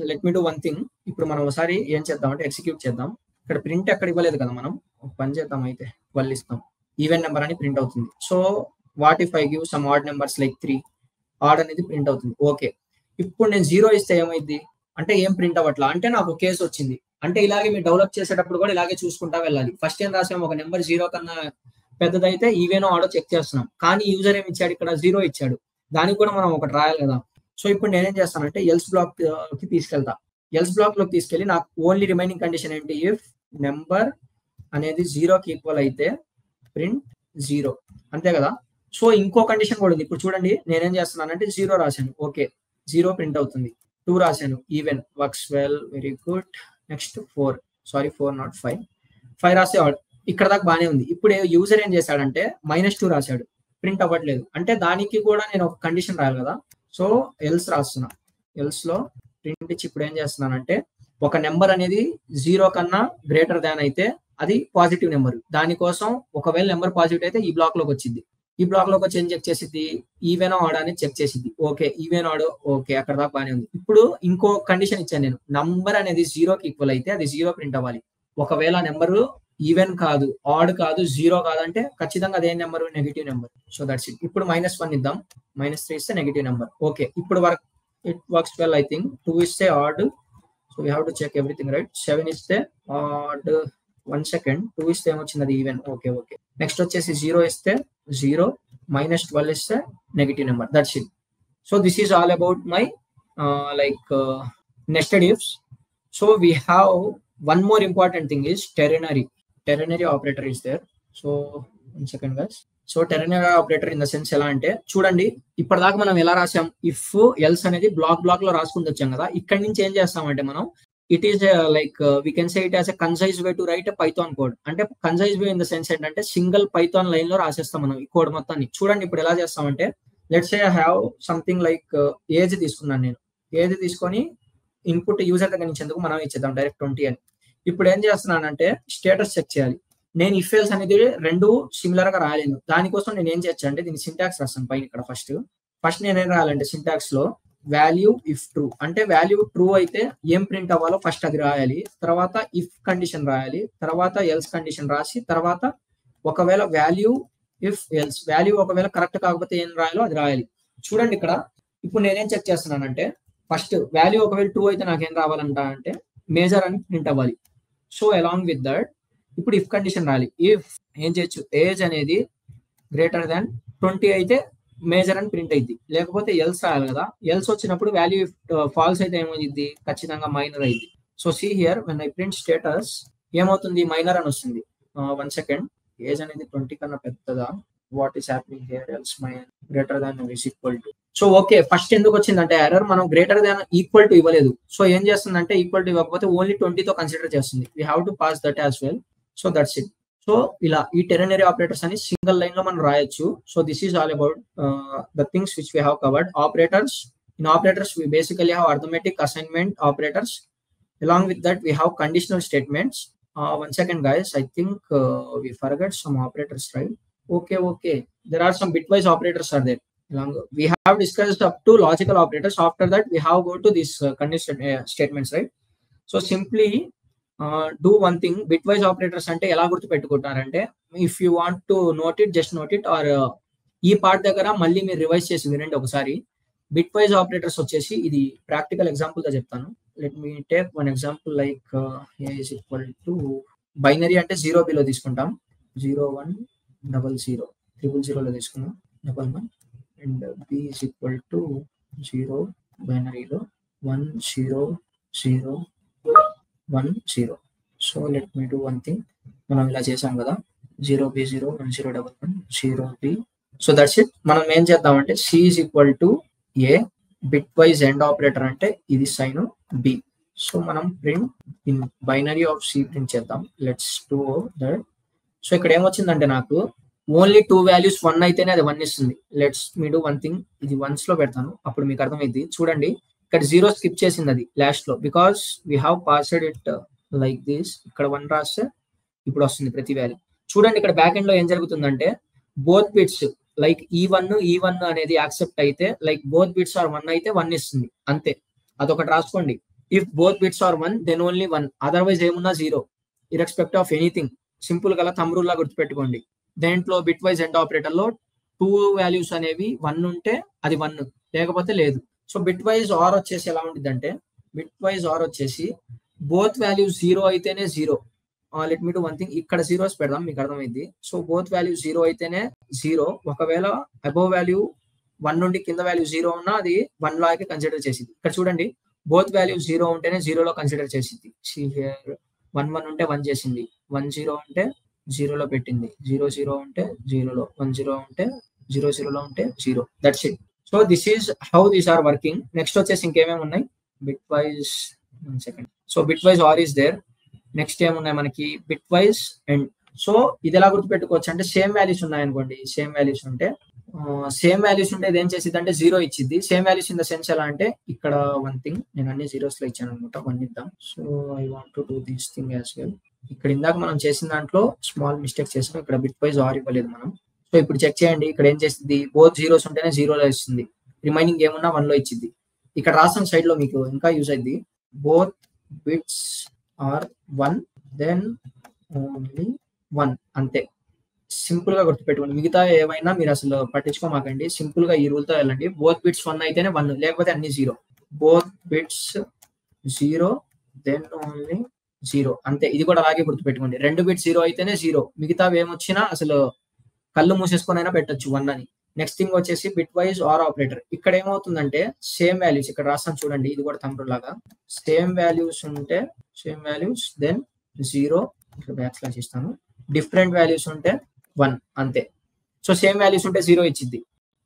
let me do one thing. ఇప్పుడు మనం ఒకసారి ఏం చేద్దామంటే ఎగ్జిక్యూట్ చేద్దాం. ఇక్కడ ప్రింట్ ఎక్కడ ఇవ్వలేదు కదా, మనం ఒక పని చేద్దాం. అయితే 12 ఇస్తాం, ఈవెన్ నెంబర్ అని ప్రింట్ అవుతుంది. So what if I give some odd numbers like 3, odd అనేది ప్రింట్ అవుతుంది. ఓకే, ఇప్పుడు నేను 0 ఇస్తే ఏమైంది అంటే ఏం ప్రింట్ అవ్వట్లా, అంటే నాకు కేసు వచ్చింది. అంటే ఇలాగే మీరు డెవలప్ చేసేటప్పుడు కూడా ఇలాగే చూసుకుంటా వెళ్ళాలి. ఫస్ట్ ఏం రాసాము, ఒక నెంబర్ 0 కన్నా పెద్దదైతే ఈవెన్ ఆడో చెక్ చేస్తున్నాం. కానీ యూజర్ ఏమి ఇచ్చాడు, ఇక్కడ 0 ఇచ్చాడు. దానికి కూడా మనం ఒకటి రాయాలి కదా. సో ఇప్పుడు నేనేం చేస్తానంటే ఎల్స్ బ్లాక్ కి తీసుకెళ్తా. ఎల్స్ బ్లాక్ లోకి తీసుకెళ్ళి నాకు ఓన్లీ రిమైనింగ్ కండిషన్ ఏంటి, ఇఫ్ నెంబర్ అనేది 0కి ఈక్వల్ అయితే ప్రింట్ 0, అంతే కదా. సో ఇంకో కండిషన్ కూడా ఉంది. ఇప్పుడు చూడండి నేనేం చేస్తున్నానంటే 0 రాశాను, ఓకే 0 ప్రింట్ అవుతుంది. 2 రాశాను, even works well, very good. Next 4, sorry 4 not 5, 5 రాస్తే ఇక్కడ దాకా బాగానే ఉంది. ఇప్పుడు యూజర్ ఏం చేశాడంటే -2 రాశాడు, ప్రింట్ అవ్వట్లేదు. అంటే దానికి కూడా నేను ఒక కండిషన్ రాయాలి కదా. సో ఎల్స్ రాస్తున్నా, ఎల్స్ లో ప్రింట్ ఇచ్చి ఇప్పుడు ఏం చేస్తున్నానంటే ఒక నెంబర్ అనేది 0 కన్నా గ్రేటర్ దాన్ అయితే అది పాజిటివ్ నెంబర్. దానికోసం ఒకవేళ నెంబర్ పాజిటివ్ అయితే ఈ బ్లాక్ లోకి వచ్చింది. ఈ బ్లాక్ లోకి వచ్చి ఏం చెక్ చేసిద్ది, ఈవెన్ ఆడ్ అని చెక్ చేసిద్ది. ఓకే ఈవెన్ ఆడ్, ఓకే అక్కడ దాకా బాగానే ఉంది. ఇప్పుడు ఇంకో కండిషన్ ఇచ్చాను నేను, నంబర్ అనేది 0కి ఈక్వల్ అయితే అది 0 ప్రింట్ అవ్వాలి. ఒకవేళ నెంబరు ఈవెన్ కాదు, ఆడ్ కాదు, 0 కాదంటే ఖచ్చితంగా అదే number negative number. So that's it. ఇప్పుడు -1 ఇద్దాం, -3 ఇస్తే నెగిటివ్ నెంబర్. ఓకే ఇప్పుడు it works well. I think 2 ఇస్తే odd, so we have to check everything right. 7 ఇస్తే ఆడ్, 1 సెకండ్, 2 ఇస్తే ఏమొచ్చింది, అది ఈవెన్. Okay okay. నెక్స్ట్ వచ్చేసి 0 ఇస్తే 0, -12 ఇస్తే negative number. That's it. So this is all about my nested ifs. So we have one more important thing is ternary operator is there. So 1 second guys. So ternary operator in the sense ఎలా అంటే చూడండి, ఇప్పటిదాకా మనం ఎలా రాసాం, if else అనేది black లో రాసుకుంటూ వచ్చాం కదా. ఇక్కడి నుంచి ఏం చేస్తామంటే మనం it is we can say it as a concise way to write Python code. అంటే concise way in the sense ఏంటంటే సింగిల్ పైథాన్ లైన్ లో రాసేస్తాం మనం ఈ కోడ్ మొత్తాన్ని. చూడండి ఇప్పుడు ఎలా చేస్తామంటే let's say I have something like age తీసుకున్నాను నేను. ఏజ్ తీసుకొని ఇన్పుట్ యూజర్ దగ్గర నుంచి ఎందుకు మనం ఇచ్చేద్దాం డైరెక్ట్ 20 అని. ఇప్పుడు ఏం చేస్తున్నానంటే స్టేటస్ చెక్ చేయాలి. నేను ఇఫ్ ఎల్స్ అనేది రెండు సిమిలర్ గా రాయలేను. దానికోసం నేను ఏం చేయొచ్చు అంటే దీని సింటాక్స్ రాస్తాను పైన. ఇక్కడ ఫస్ట్ నేను ఏం రాయాలంటే సింటాక్స్ లో వాల్యూ ఇఫ్ ట్రూ, అంటే వాల్యూ ట్రూ అయితే ఏం ప్రింట్ అవ్వాలో ఫస్ట్ అది రాయాలి. తర్వాత ఇఫ్ కండిషన్ రాయాలి, తర్వాత ఎల్స్ కండిషన్ రాసి, తర్వాత ఒకవేళ వాల్యూ ఇఫ్ ఎల్స్ వాల్యూ ఒకవేళ కరెక్ట్ కాకపోతే ఏం రాయాలో అది రాయాలి. చూడండి ఇక్కడ ఇప్పుడు నేనేం చెక్ చేస్తున్నానంటే ఫస్ట్ వాల్యూ ఒకవేళ ట్రూ అయితే నాకేం రావాలంట అంటే మేజర్ అని ప్రింట్ అవ్వాలి. సో అలాంగ్ విత్ దట్ ఇప్పుడు ఇఫ్ కండిషన్ రాయాలి. ఇఫ్ ఏం చేయొచ్చు, ఏజ్ అనేది గ్రేటర్ దాన్ 20 అయితే మేజర్ అని ప్రింట్ అయింది, లేకపోతే ఎల్స్ రాయాలి కదా. ఎల్స్ వచ్చినప్పుడు వాల్యూ ఫాల్స్ అయితే ఏమవుతుంది, ఖచ్చితంగా మైనర్ అయింది. So see here when I print status ఏమవుతుంది, మైనర్ అని వస్తుంది. 1 సెకండ్, ఏజ్ అనేది 20 కన్నా పెద్దదా, what is happening here, else greater than is equal to. So okay first ఎందుకు వచ్చిందంటే ఎర్రర్, మనం గ్రేటర్ దాన్ ఈక్వల్ టు ఇవ్వలేదు. సో ఏం చేస్తుందంటే ఈక్వల్ టు ఇవ్వకపోతే ఓన్లీ 20తో కన్సిడర్ చేస్తుంది. We have to pass that as well. So that's it. So ఇలా ఈ టెర్నరీ ఆపరేటర్స్ అని సింగిల్ లైన్ లో మనం రాయొచ్చు. So this is all about the things which we have covered. Operators, in operators we basically have arithmetic assignment operators. Along with that we have conditional statements. 1 second guys, I think we forgot some operators, right? Okay, there are some bitwise operators are there. We have discussed up to logical operators. After that we have go to this conditional statements, right? So simply do one thing. Bitwise operators అంటే ఎలా గుర్తు పెట్టుకుంటారంటే if you want to note it just note it, or ఈ part దగ్గర మళ్ళీ మీరు revise చేసి వినండి ఒకసారి. బిట్వైజ్ ఆపరేటర్స్ వచ్చేసి ఇది ప్రాక్టికల్ ఎగ్జాంపుల్ గా చెప్తాను. Let me take one example like A is equal to binary అంటే 0B లో తీసుకుంటాం, 0100 000 లో తీసుకున్నాం 11 and B is equal to 0 బైనరీలో 100110. So let me do one thing. మనం ఇలా చేసాం కదా 0B0 1011 0B. So that's it. మనం ఏం చేద్దామంటే C is equal to A, bit wise end operator అంటే ఇది సైన్ B. సో మనం print in binary of C print చేద్దాం. Let's do that. సో ఇక్కడ ఏమొచ్చిందంటే నాకు ఓన్లీ 2 వాల్యూస్ 1 అయితేనే అది 1 ఇస్తుంది. Let's me do one thing, ఇది 1s లో పెడతాను అప్పుడు మీకు అర్థమైంది. చూడండి ఇక్కడ 0 స్కిప్ చేసింది అది లాస్ట్ లో, because we have passed it like this. ఇక్కడ 1 రాస్తే ఇప్పుడు వస్తుంది ప్రతి వాల్యూ. చూడండి ఇక్కడ బ్యాక్ ఎండ్ లో ఏం జరుగుతుందంటే బోత్ బిట్స్ లైక్ E1 అనేది యాక్సెప్ట్ అయితే, లైక్ బోత్ బిట్స్ ఆర్ 1 అయితే 1 ఇస్తుంది అంతే. అదొకటి రాసుకోండి. If both bits are 1 then only 1, otherwise ఏమున్నా 0 ఇర్రెస్పెక్టివ్ ఆఫ్ ఎనీథింగ్. సింపుల్ గా థంబ్ రూల్ లా గుర్తుపెట్టుకోండి. దేంట్లో బిట్ వైజ్ ఎండ్ ఆపరేటర్ లో 2 వాల్యూస్ అనేవి 1 ఉంటే అది 1, లేకపోతే లేదు. సో బిట్ వైజ్ ఆర్ వచ్చేసి ఎలా ఉంటుంది అంటే, బిట్ వైజ్ ఆర్ వచ్చేసి బోత్ వాల్యూస్ 0 అయితేనే 0. Let me do one thing, ఇక్కడ జీరోస్ పెడదాం మీకు అర్థమైంది. సో బోత్ వాల్యూ 0 అయితేనే 0. ఒకవేళ అబోవ్ వాల్యూ 1 నుండి కింద వాల్యూ 0 ఉన్నా అది 1 లాగే కన్సిడర్ చేసింది. ఇక్కడ చూడండి, బోత్ వాల్యూ 0 ఉంటేనే 0లో కన్సిడర్ చేసింది. 1 ఉంటే 1 చేసింది, 10 ఉంటే 0లో పెట్టింది, 0 ఉంటే 0లో, 10 ఉంటే 0లో ఉంటే 0. That's it. So this is how these are working. Next వచ్చేసి ఇంకేమేమి ఉన్నాయి, bitwise, second. So bitwise or is there. Next ఏమున్నాయి మనకి, బిట్ వైజ్ అండ్. సో ఇది ఎలా గుర్తుపెట్టుకోవచ్చు అంటే, సేమ్ వాల్యూస్ ఉన్నాయనుకోండి, సేమ్ వాల్యూస్ ఉంటే ఇది ఏం చేసింది అంటే 0 ఇచ్చింది. Same values in the sense ఎలా అంటే, ఇక్కడ వన్ థింగ్, నేను అన్ని జీరోస్ లో ఇచ్చాను అనమాట, 1 ఇద్దాం. So I want to do this thing as well. ఇక్కడ ఇందాక మనం చేసిన దాంట్లో స్మాల్ మిస్టేక్ చేసాం, ఇక్కడ బిట్ వైజ్ ఆర్ ఇవ్వలేదు మనం. సో ఇప్పుడు చెక్ చేయండి, ఇక్కడ ఏం చేస్తుంది, బోత్ జీరోస్ ఉంటేనే 0లో ఇస్తుంది, రిమైనింగ్ ఏమున్నా 1లో ఇచ్చింది. ఇక్కడ రాసిన సైడ్ లో మీకు ఇంకా యూజ్ అయింది, both bits are 1 then only 1, అంతే. సింపుల్ గా గుర్తుపెట్టుకోండి. మిగతా ఏమైనా మీరు అసలు పట్టించుకోమాకండి, సింపుల్ గా ఈ రూల్ తో వెళ్ళండి. బోత్ బిట్స్ 1 అయితేనే 1, లేకపోతే అన్ని 0. బోత్ బిట్స్ 0 దెన్ ఓన్లీ 0, అంతే. ఇది కూడా అలాగే గుర్తుపెట్టుకోండి. 2 బిట్స్ 0 అయితేనే 0, మిగతావి ఏమొచ్చినా అసలు కళ్ళు మూసేసుకొని అయినా పెట్టచ్చు 1 అని. నెక్స్ట్ థింగ్ వచ్చేసి బిట్ వైజ్ ఆర్ ఆపరేటర్. ఇక్కడ ఏమవుతుందంటే, సేమ్ వాల్యూస్ ఇక్కడ రాస్తాను చూడండి, ఇది కూడా తంబ్రు లాగా. సేమ్ వాల్యూస్ ఉంటే సేమ్ వాల్యూస్ దెన్ 0, ఇక్కడ బ్యాక్ స్లాష్ ఇస్తాను. డిఫరెంట్ వాల్యూస్ ఉంటే 1, అంతే. సో సేమ్ వాల్యూస్ ఉంటే 0 ఇచ్చింది,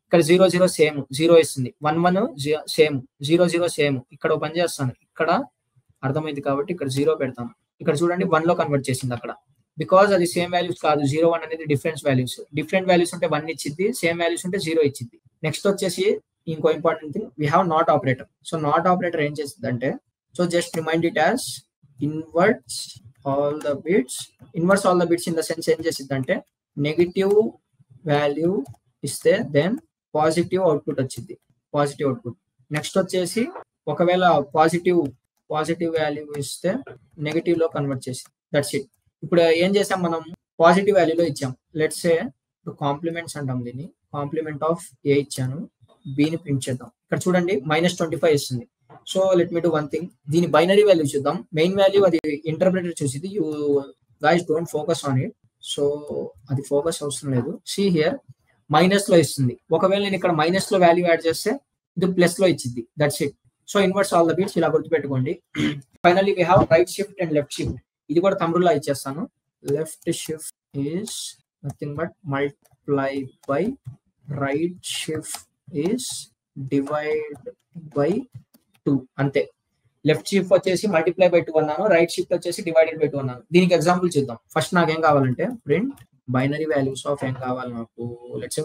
ఇక్కడ 0 సేమ్ 0 ఇస్తుంది, 1 సేమ్, 0 సేమ్. ఇక్కడ పని చేస్తాను, ఇక్కడ అర్థమైంది కాబట్టి ఇక్కడ 0 పెడతాను. ఇక్కడ చూడండి 1 లో కన్వర్ట్ చేసింది అక్కడ, బికాజ్ అది సేమ్ వాల్యూస్ కాదు. 0, 1 అనేది డిఫరెన్స్ వాల్యూస్. డిఫరెంట్ వాల్యూస్ ఉంటే 1 ఇచ్చింది, సేమ్ వాల్యూస్ ఉంటే 0 ఇచ్చింది. నెక్స్ట్ వచ్చేసి ఇంకో important thing, we have not operator. So not operator ఏం చేస్తుంది అంటే, so just remind it as inverts all the bits. Inverts all the bits in the sense ఏం చేసింది అంటే, నెగిటివ్ వాల్యూ ఇస్తే దెన్ పాజిటివ్ అవుట్పుట్ వచ్చింది, పాజిటివ్ అవుట్పుట్. నెక్స్ట్ వచ్చేసి ఒకవేళ పాజిటివ్ వాల్యూ ఇస్తే నెగిటివ్ లో కన్వర్ట్ చేసి, దట్స్ ఇట్. ఇప్పుడు ఏం చేసాం మనం, పాజిటివ్ వాల్యూలో ఇచ్చాం. లెట్స్ సే కాంప్లిమెంట్స్ అంటాం దీన్ని, కాంప్లిమెంట్ ఆఫ్ ఏ ఇచ్చాను, బిని ప్రింట్ చేద్దాం. ఇక్కడ చూడండి -25 ఇస్తుంది. So let me do one thing, దీని బైనరీ వాల్యూ చూద్దాం. మెయిన్ వాల్యూ అది ఇంటర్ప్రిటర్ చూసింది, you guys don't focus on it. So అది ఫోకస్ అవసరం లేదు. సీ హియర్ మైనస్ లో ఇస్తుంది. ఒకవేళ నేను ఇక్కడ మైనస్ లో వాల్యూ యాడ్ చేస్తే ఇది ప్లస్ లో ఇచ్చింది, that's it. So inverts all the bits ఇలా గుర్తుపెట్టుకోండి. Finally we have right shift and left shift. ఇది కూడా తమ్ముడులా ఇచ్చేస్తాను. Left shift is nothing but multiply by, right shift is divide by 2, అంతే. లెఫ్ట్ షిఫ్ట్ వచ్చేసి మల్టిప్లై బై 2 అన్నాను, right shift వచ్చేసి divided by 2 అన్నాను. దీనికి ఎగ్జాంపుల్ చూద్దాం. ఫస్ట్ నాకేం కావాలంటే, ప్రింట్ బైనరీ వాల్యూస్ ఆఫ్ ఏం కావాలి నాకు, లెట్స్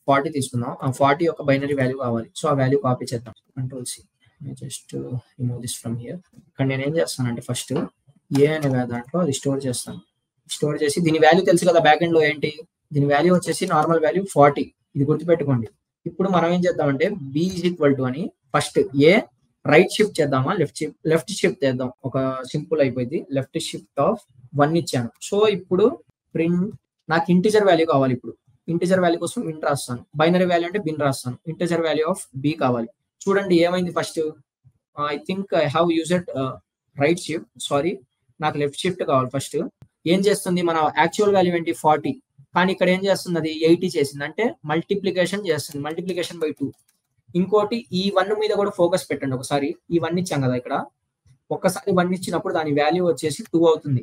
40 తీసుకుందాం. ఆ 40 యొక్క బైనరీ వాల్యూ కావాలి. సో ఆ వాల్యూ కాపీ చేద్దాం, control C. Just remove this from here. ఇక్కడ నేను ఏం చేస్తానంటే, ఫస్ట్ ఏ అనే దాంట్లో అది స్టోర్ చేస్తాను. స్టోర్ చేసి దీని వాల్యూ తెలుసు కదా, బ్యాక్ ఎండ్ లో ఏంటి, దీని వాల్యూ వచ్చేసి నార్మల్ వాల్యూ 40, ఇది గుర్తుపెట్టుకోండి. ఇప్పుడు మనం ఏం చేద్దామంటే, బి ఈజ్ ఈక్వల్ టు అని ఫస్ట్ ఏ రైట్ షిఫ్ట్ చేద్దామా, లెఫ్ట్ షిఫ్ట్ చేద్దాం. ఒక సింపుల్ అయిపోయింది, లెఫ్ట్ షిఫ్ట్ ఆఫ్ 1 ఇచ్చాను. సో ఇప్పుడు ప్రింట్, నాకు ఇంటిజర్ వాల్యూ కావాలి. ఇప్పుడు ఇంటిజర్ వాల్యూ కోసం ఇంట్ రాస్తాను, బైనరీ వాల్యూ అంటే బిన్ రాస్తాను. ఇంటిజర్ వాల్యూ ఆఫ్ బి కావాలి. చూడండి ఏమైంది, first I think I have used right shift, sorry నాకు లెఫ్ట్ షిఫ్ట్ కావాలి. ఫస్ట్ ఏం చేస్తుంది, మన యాక్చువల్ వాల్యూ ఏంటి 40, కానీ ఇక్కడ ఏం చేస్తుంది, అది 80 చేసింది, అంటే మల్టిప్లికేషన్ చేస్తుంది, మల్టిప్లికేషన్ బై 2. ఇంకోటి ఈ 1 మీద కూడా ఫోకస్ పెట్టండి. ఒకసారి ఈ 1 ఇచ్చాం కదా, ఇక్కడ ఒక్కసారి 1 ఇచ్చినప్పుడు దాని వాల్యూ వచ్చేసి 2 అవుతుంది.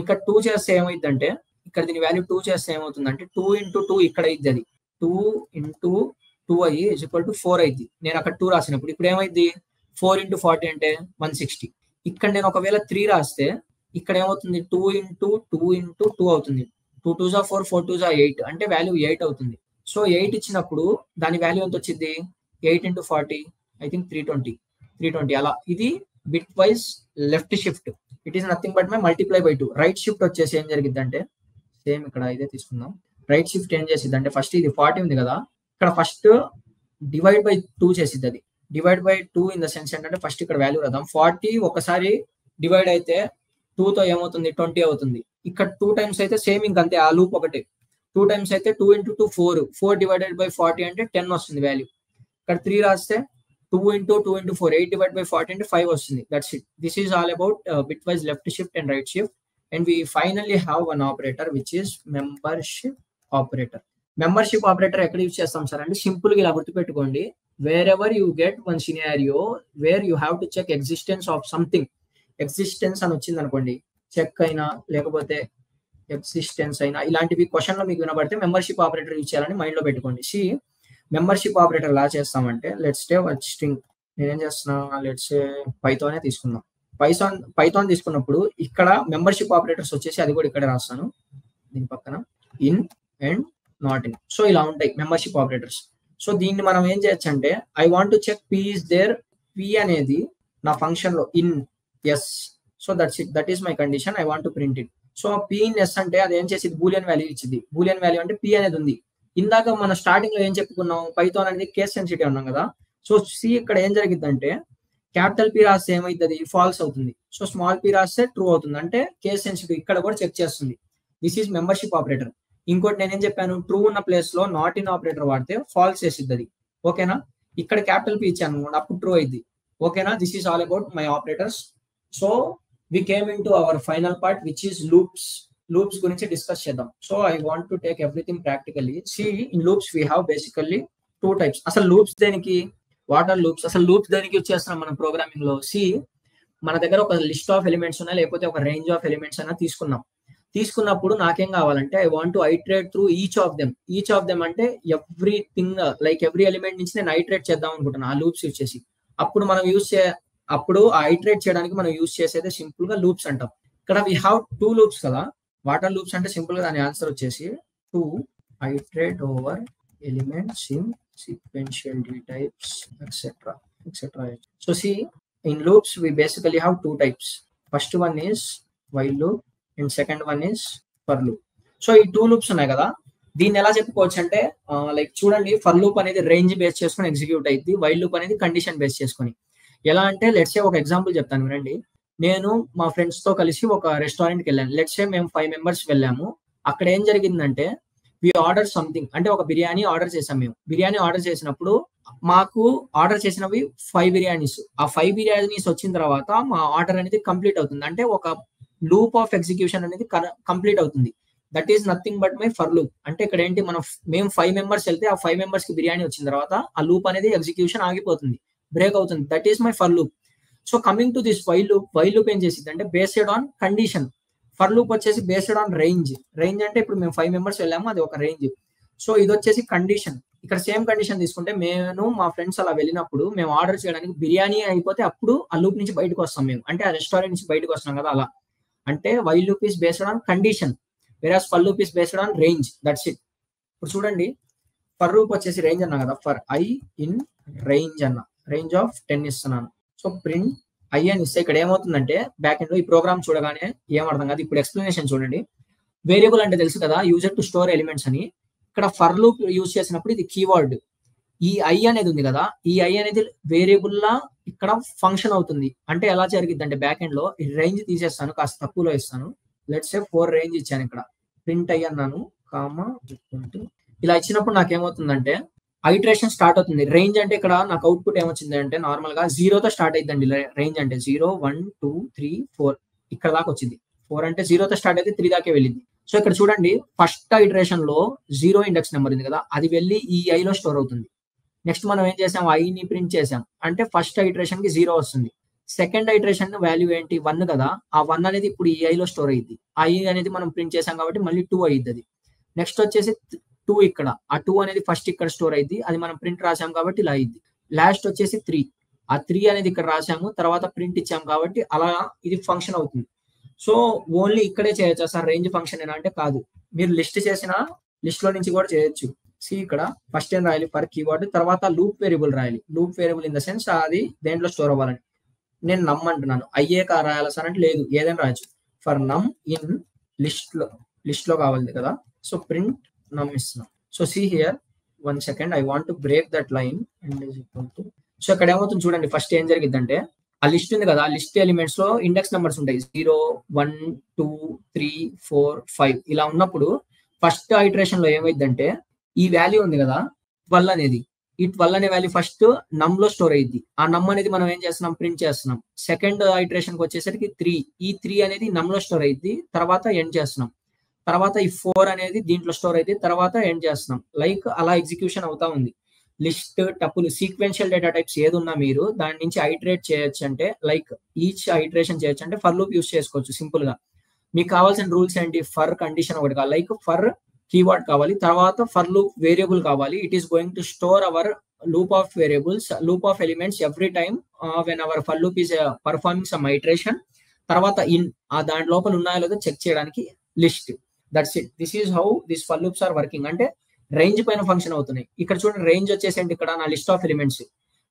ఇక్కడ 2 చేస్తే ఏమైందంటే, ఇక్కడ దీని వాల్యూ 2 చేస్తే ఏమవుతుందంటే 2 into 2 ఇక్కడ అయింది, అది 2 into 2 అయ్యి ఈజ్ ఈక్వల్ టు 4 అయింది. నేను అక్కడ 2 రాసినప్పుడు ఇప్పుడు ఏమైంది, 4 into 40 అంటే 160. ఇక్కడ నేను ఒకవేళ 3 రాస్తే ఇక్కడ ఏమవుతుంది, 2 into 2 అవుతుంది. 2 2s are 4, 4 2s are 8, అంటే వాల్యూ 8 అవుతుంది. సో 8 ఇచ్చినప్పుడు దాని వాల్యూ ఎంత వచ్చింది, 8 into 40 ఐ థింక్ 320 అలా. ఇది bit wise left shift. It is nothing but my multiply by 2. Right shift వచ్చేసి ఏం జరిగింది అంటే, సేమ్ ఇక్కడ ఇదే తీసుకుందాం. రైట్ షిఫ్ట్ ఏం చేసిద్ది అంటే, ఫస్ట్ ఇది 40 ఉంది కదా, ఇక్కడ ఫస్ట్ డివైడ్ బై 2 చేసిద్ది. అది divide by 2 in the sense ఏంటంటే ఫస్ట్ ఇక్కడ వాల్యూ రాద్దాం. 40 ఒకసారి డివైడ్ అయితే 2తో ఏమవుతుంది 20 అవుతుంది. ఇక్కడ 2 టైమ్స్ అయితే సేమ్ ఇంకంతే, ఆ లూప్ ఒకటి. 2 టైమ్స్ అయితే 2 × 2 4, 4 డివైడెడ్ బై 40 అంటే 10 వస్తుంది వాల్యూ. ఇక్కడ 3 రాస్తే 2 × 2 × 4, 8 డివైడ్ బై 40 అంటే 5 వస్తుంది. That's it. This is all about bitwise left shift and right shift. And we finally have one operator which is membership operator. Membership operator ఎక్కడ use చేస్తాం sir అంటే simple గా ఇలా గుర్తుపెట్టుకోండి. Wherever you get one scenario where you have to check existence of something, existence అని వచ్చింది అనుకోండి, check అయినా లేకపోతే ఎగ్జిస్టెన్స్ అయినా ఇలాంటివి క్వశ్చన్ లో మీకు వినబడితే మెంబర్షిప్ ఆపరేటర్ యూజ్ చేయాలని మైండ్ లో పెట్టుకోండి. సి మెంబర్షిప్ ఆపరేటర్ ఎలా చేస్తామంటే లెట్స్ టే స్ట్రింగ్, నేనేం చేస్తున్నా లెట్స్ పైథానే తీసుకుందాం. పైథాన్ తీసుకున్నప్పుడు ఇక్కడ మెంబర్షిప్ ఆపరేటర్స్ వచ్చేసి అది కూడా ఇక్కడ రాస్తాను దీని పక్కన, in and not in. So ఇలా ఉంటాయి మెంబర్షిప్ ఆపరేటర్స్. సో దీన్ని మనం ఏం చేయొచ్చు అంటే I want to check p is there, p అనేది నా ఫంక్షన్ లో in s. So that's it, that is my condition, I want to print it. So p in s అంటే అది ఏం చేసింది బూలియన్ వాల్యూ ఇచ్చింది. బూలియన్ వాల్యూ అంటే p అనేది ఉంది. ఇందాక మన స్టార్టింగ్ లో ఏం చెప్పుకున్నాం, పైథాన్ అనేది కేస్ సెన్సిటివ్ అన్నాం కదా. సో సి ఇక్కడ ఏం జరిగిద్దంటే క్యాపిటల్ పీ రాస్తే ఏమైతుంది ఫాల్స్ అవుతుంది. సో స్మాల్ పీ రాస్తే ట్రూ అవుతుంది, అంటే కేస్ సెన్సిటివ్ ఇక్కడ కూడా చెక్ చేస్తుంది. This is membership operator. ఇంకోటి నేనేం చెప్పాను, ట్రూ ఉన్న ప్లేస్ లో నాట్ ఇన్ ఆపరేటర్ వాడితే ఫాల్స్ చేసిద్ది అది. ఓకేనా, ఇక్కడ క్యాపిటల్ పీ ఇచ్చాను అప్పుడు ట్రూ అయింది. ఓకేనా, this is all about my operators. So we came in to our final part which is loops. Loops గురించి డిస్కస్ చేద్దాం. So I want to take everything practically. See in loops we have basically 2 types. అసలు loops దేనికి, what are loops, అసలు loops దేనికి use చేస్తున్నాం మనం programming లో. C మన దగ్గర ఒక లిస్ట్ ఆఫ్ ఎలిమెంట్స్ ఉన్నాయి, లేకపోతే ఒక రేంజ్ ఆఫ్ ఎలిమెంట్స్ అయినా తీసుకున్నప్పుడు నాకేం కావాలంటే I want to iterate through each of them అంటే ఎవ్రీథింగ్ లైక్ ఎవ్రీ ఎలిమెంట్ నుంచి నేను ఐటరేట్ చేద్దాం అనుకుంటున్నాను ఆ లూప్స్ యూజ్ చేసి. అప్పుడు ఆ ఐటరేట్ చేయడానికి మనం యూజ్ చేసేది సింపుల్ గా లూప్స్ అంటాం. ఇక్కడ వీ హ్యావ్ 2 లూప్స్ కదా. వాటర్ లూప్స్ అంటే సింపుల్ గా దాని ఆన్సర్ వచ్చేసి to iterate over elements in sequential d types etc. So see, in loops we basically have 2 types. First one is while loop and second one is for loop. So ఈ 2 loops ఉన్నాయి కదా, దీన్ని ఎలా చెప్పుకోవచ్చు అంటే like చూడండి, for loop అనేది range base చేసుకొని ఎగ్జిక్యూట్ అయింది, వైల్ లూప్ అనేది కండిషన్ బేస్ చేసుకొని. ఎలా అంటే లెట్స్ సే ఒక ఎగ్జాంపుల్ చెప్తాను వినండి. నేను మా ఫ్రెండ్స్ తో కలిసి ఒక రెస్టారెంట్కి వెళ్ళాను. లెట్స్ సే మేము 5 మెంబర్స్ వెళ్ళాము. అక్కడ ఏం జరిగిందంటే వి ఆర్డర్ సంథింగ్, అంటే ఒక బిర్యానీ ఆర్డర్ చేసాం. మేము బిర్యానీ ఆర్డర్ చేసినప్పుడు మాకు ఆర్డర్ చేసినవి 5 బిర్యానీస్. ఆ 5 బిర్యానీస్ వచ్చిన తర్వాత మా ఆర్డర్ అనేది కంప్లీట్ అవుతుంది, అంటే ఒక లూప్ ఆఫ్ ఎగ్జిక్యూషన్ అనేది కంప్లీట్ అవుతుంది. That is nothing but my for loop. అంటే ఇక్కడ ఏంటి, మేము 5 మెంబర్స్ వెళ్తే ఆ 5 మెంబర్స్ కి బిర్యానీ వచ్చిన తర్వాత ఆ లూప్ అనేది ఎగ్జిక్యూషన్ ఆగిపోతుంది, బ్రేక్ అవుతుంది. That is my for loop. So coming to this while loop ఏం చేసింది అంటే based on condition. For loop వచ్చేసి బేస్డ్ ఆన్ రేంజ్ అంటే ఇప్పుడు మేము 5 మెంబర్స్ వెళ్ళాము, అది ఒక రేంజ్. సో ఇది వచ్చేసి కండిషన్. ఇక్కడ సేమ్ కండిషన్ తీసుకుంటే మేము మా ఫ్రెండ్స్ అలా వెళ్ళినప్పుడు మేము ఆర్డర్ చేయడానికి బిర్యానీ అయిపోతే అప్పుడు ఆ లూప్ నుంచి బయటకు వస్తాం మేము, అంటే ఆ రెస్టారెంట్ నుంచి బయటకు వస్తున్నాం కదా అలా. అంటే while loop is based on condition, వేరాస్ for loop is based on range. That's it. ఇప్పుడు చూడండి, ఫర్ లూప్ వచ్చేసి రేంజ్ అన్నా కదా, ఫర్ ఐ ఇన్ రేంజ్ అన్న, రేంజ్ ఆఫ్ 10 ఇస్తున్నాను. సో ప్రింట్ ఐ అని ఇస్తే ఇక్కడ ఏమవుతుందంటే బ్యాక్ ఎండ్ లో ఈ ప్రోగ్రామ్ చూడగానే ఏమర్థం కాదు. ఇప్పుడు ఎక్స్ప్లెనేషన్ చూడండి. వేరియబుల్ అంటే తెలుసు కదా, యూజర్ టు స్టోర్ ఎలిమెంట్స్ అని. ఇక్కడ ఫర్ లూప్ యూజ్ చేసినప్పుడు ఇది కీవర్డ్. ఈ ఐ అనేది ఉంది కదా, ఈ ఐ అనేది వేరియబుల్ లా ఇక్కడ ఫంక్షన్ అవుతుంది. అంటే ఎలా జరిగింది అంటే బ్యాక్ ఎండ్ లో ఈ రేంజ్ తీసేస్తాను, కాస్త తక్కువలో ఇస్తాను. లెట్స్ సే 4 రేంజ్ ఇచ్చాను, ఇక్కడ ప్రింట్ ఐ అన్నాను, కామా ఇలా ఇచ్చినప్పుడు నాకేమవుతుందంటే ఐటరేషన్ స్టార్ట్ అవుతుంది. రేంజ్ అంటే ఇక్కడ నాకు అవుట్పుట్ ఏమొచ్చింది అంటే నార్మల్ గా 0తో స్టార్ట్ అయిద్దండి. రేంజ్ అంటే 0 1 2 3 4 ఇక్కడ దాకా వచ్చింది. 4 అంటే 0తో స్టార్ట్ అయితే 3 దాకే వెళ్ళింది. సో ఇక్కడ చూడండి, ఫస్ట్ ఐటరేషన్ లో 0 ఇండెక్స్ నెంబర్ ఉంది కదా, అది వెళ్ళి ఈ ఐ లో స్టోర్ అవుతుంది. నెక్స్ట్ మనం ఏం చేసాం, ఐని ప్రింట్ చేసాం, అంటే ఫస్ట్ ఐటరేషన్ కి 0 వస్తుంది. సెకండ్ ఐటరేషన్ వాల్యూ ఏంటి 1 కదా, ఆ 1 అనేది ఇప్పుడు ఈ ఐ లో స్టోర్ అయ్యింది. ఐ అనేది మనం ప్రింట్ చేసాం కాబట్టి మళ్ళీ 2 అయ్యింది అది. నెక్స్ట్ వచ్చేసి 2 ఇక్కడ, ఆ 2 అనేది ఫస్ట్ ఇక్కడ స్టోర్ అయింది, అది మనం ప్రింట్ రాసాం కాబట్టి ఇలా అయింది. లాస్ట్ వచ్చేసి 3, ఆ 3 అనేది ఇక్కడ రాసాము, తర్వాత ప్రింట్ ఇచ్చాము కాబట్టి అలా ఇది ఫంక్షన్ అవుతుంది. సో ఓన్లీ ఇక్కడే చేయొచ్చు సార్ రేంజ్ ఫంక్షన్ ఏనా అంటే కాదు, మీరు లిస్ట్ చేసిన లిస్ట్ లో నుంచి కూడా చేయొచ్చు. సి ఇక్కడ ఫస్ట్ ఏం రాయాలి, ఫర్ కీవర్డ్, తర్వాత లూప్ వేరియబుల్ రాయాలి. Loop variable in the sense అది దేంట్లో స్టోర్ అవ్వాలని. నేను నమ్ అంటున్నాను, అయ్యే కా రాయాలి సార్ అంటే లేదు, ఏదైనా రాయొచ్చు. ఫర్ నమ్ ఇన్ లిస్ట్ లో కావాలి కదా, సో ప్రింట్ num ఇస్తున్నాం. So see here, 1 second, I want to break that line and is equal to. So ఇక్కడ ఏమవుతుంది చూడండి, ఫస్ట్ ఏం జరిగిద్దంటే ఆ లిస్ట్ ఉంది కదా, ఆ లిస్ట్ ఎలిమెంట్స్ లో ఇండెక్స్ నెంబర్స్ ఉంటాయి 0, 1, 2, 3, 4, 5 ఇలా ఉన్నప్పుడు ఫస్ట్ ఐటరేషన్ లో ఏమైందంటే ఈ వాల్యూ ఉంది కదా 12 అనేది, ఈ 12 అనే వాల్యూ ఫస్ట్ నమ్ లో స్టోర్ అయ్యింది. ఆ నమ్ అనేది మనం ఏం చేస్తున్నాం, ప్రింట్ చేస్తున్నాం. సెకండ్ ఐటరేషన్ కి వచ్చేసరికి 3, ఈ 3 అనేది నమ్ లో స్టోర్ అయ్యింది, తర్వాత ఎండ్ చేస్తున్నాం. తర్వాత ఈ 4 అనేది దీంట్లో స్టోర్ అయితే తర్వాత ఎండ్ చేస్తున్నాం. లైక్ అలా ఎగ్జిక్యూషన్ అవుతా ఉంది. List, tuple, sequential data types ఏది ఉన్నా మీరు దాని నుంచి ఐటరేట్ చేయొచ్చు అంటే, లైక్ ఈచ్ ఐటరేషన్ చేయొచ్చు అంటే ఫర్ లూప్ యూస్ చేసుకోవచ్చు సింపుల్ గా. మీకు కావాల్సిన రూల్స్ ఏంటి, ఫర్ కండిషన్ ఒకటి కావాలి, లైక్ ఫర్ కీవర్డ్ కావాలి, తర్వాత ఫర్ లూప్ వేరియబుల్ కావాలి. It is going to store our loop of variables, loop of elements every time when our for loop is performing some iteration. తర్వాత in దాని లోపల ఉన్నాయో లేదో చెక్ చేయడానికి list. That's it. This is how this for loops are working. అంటే range పైన function అవుతున్నాయి. ఇక్కడ చూడండి రేంజ్ వచ్చేసండి, ఇక్కడ నా లిస్ట్ ఆఫ్ ఎలిమెంట్స్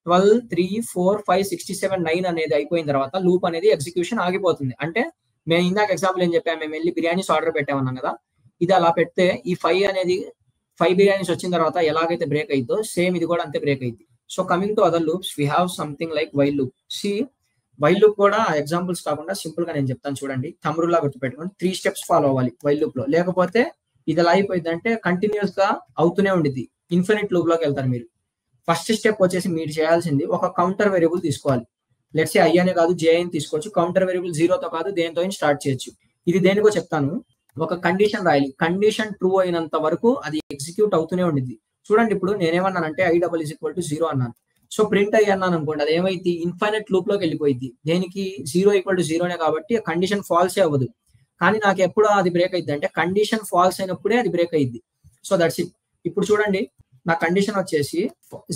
12, 3, 4, 5, 67, 9 అనేది అయిపోయిన తర్వాత లూప్ అనేది ఎగ్జిక్యూషన్ ఆగిపోతుంది. అంటే మేము ఇందాక ఎగ్జాంపుల్ ఏం చెప్పాము, మేము వెళ్ళి బిర్యానీస్ ఆర్డర్ పెట్టామన్నాం కదా, ఇది అలా పెడితే ఈ 5 అనేది 5 బిర్యానీస్ వచ్చిన తర్వాత ఎలాగైతే బ్రేక్ అయ్యిందో సేమ్ ఇది కూడా అంతే బ్రేక్ అయ్యింది. So coming to other loops, we have something like while loop. See while loop కూడా ఎగ్జాంపుల్స్ కాకుండా సింపుల్ గా నేను చెప్తాను చూడండి. తమ్ముడులా గుర్తుపెట్టుకోండి, 3 స్టెప్స్ ఫాలో అవ్వాలి వైల్ లూప్ లో, లేకపోతే ఇది ఎలా అయిపోయింది అంటే కంటిన్యూస్ గా అవుతూనే ఉండిద్ది. ఇన్ఫినిట్ లూప్ లోకి వెళ్తారు మీరు. ఫస్ట్ స్టెప్ వచ్చేసి మీరు చేయాల్సింది ఒక కౌంటర్ వేరియబుల్ తీసుకోవాలి. లెట్స్ ఐ అనే కాదు జే అని తీసుకోవచ్చు. కౌంటర్ వేరియబుల్ 0తో కాదు దేంతో స్టార్ట్ చేయొచ్చు. ఇది దేనికో చెప్తాను. ఒక కండిషన్ రాయాలి, కండిషన్ ట్రూ అయినంత వరకు అది ఎగ్జిక్యూట్ అవుతూనే ఉండిద్ది. చూడండి ఇప్పుడు నేనేమన్నానంటే i double is equal to 0 అన్నాను. సో ప్రింట్ అయ్యి అన్నాను అనుకోండి, అది ఏమైంది ఇన్ఫైనైట్ లూప్ లోకి వెళ్ళిపోయింది. దేనికి 0 ఈక్వల్ టు 0నే కాబట్టి కండిషన్ ఫాల్సే అవ్వదు. కానీ నాకు ఎప్పుడు అది బ్రేక్ అయింది అంటే కండిషన్ ఫాల్స్ అయినప్పుడే అది బ్రేక్ అయ్యింది. So that's it. ఇప్పుడు చూడండి నా కండిషన్ వచ్చేసి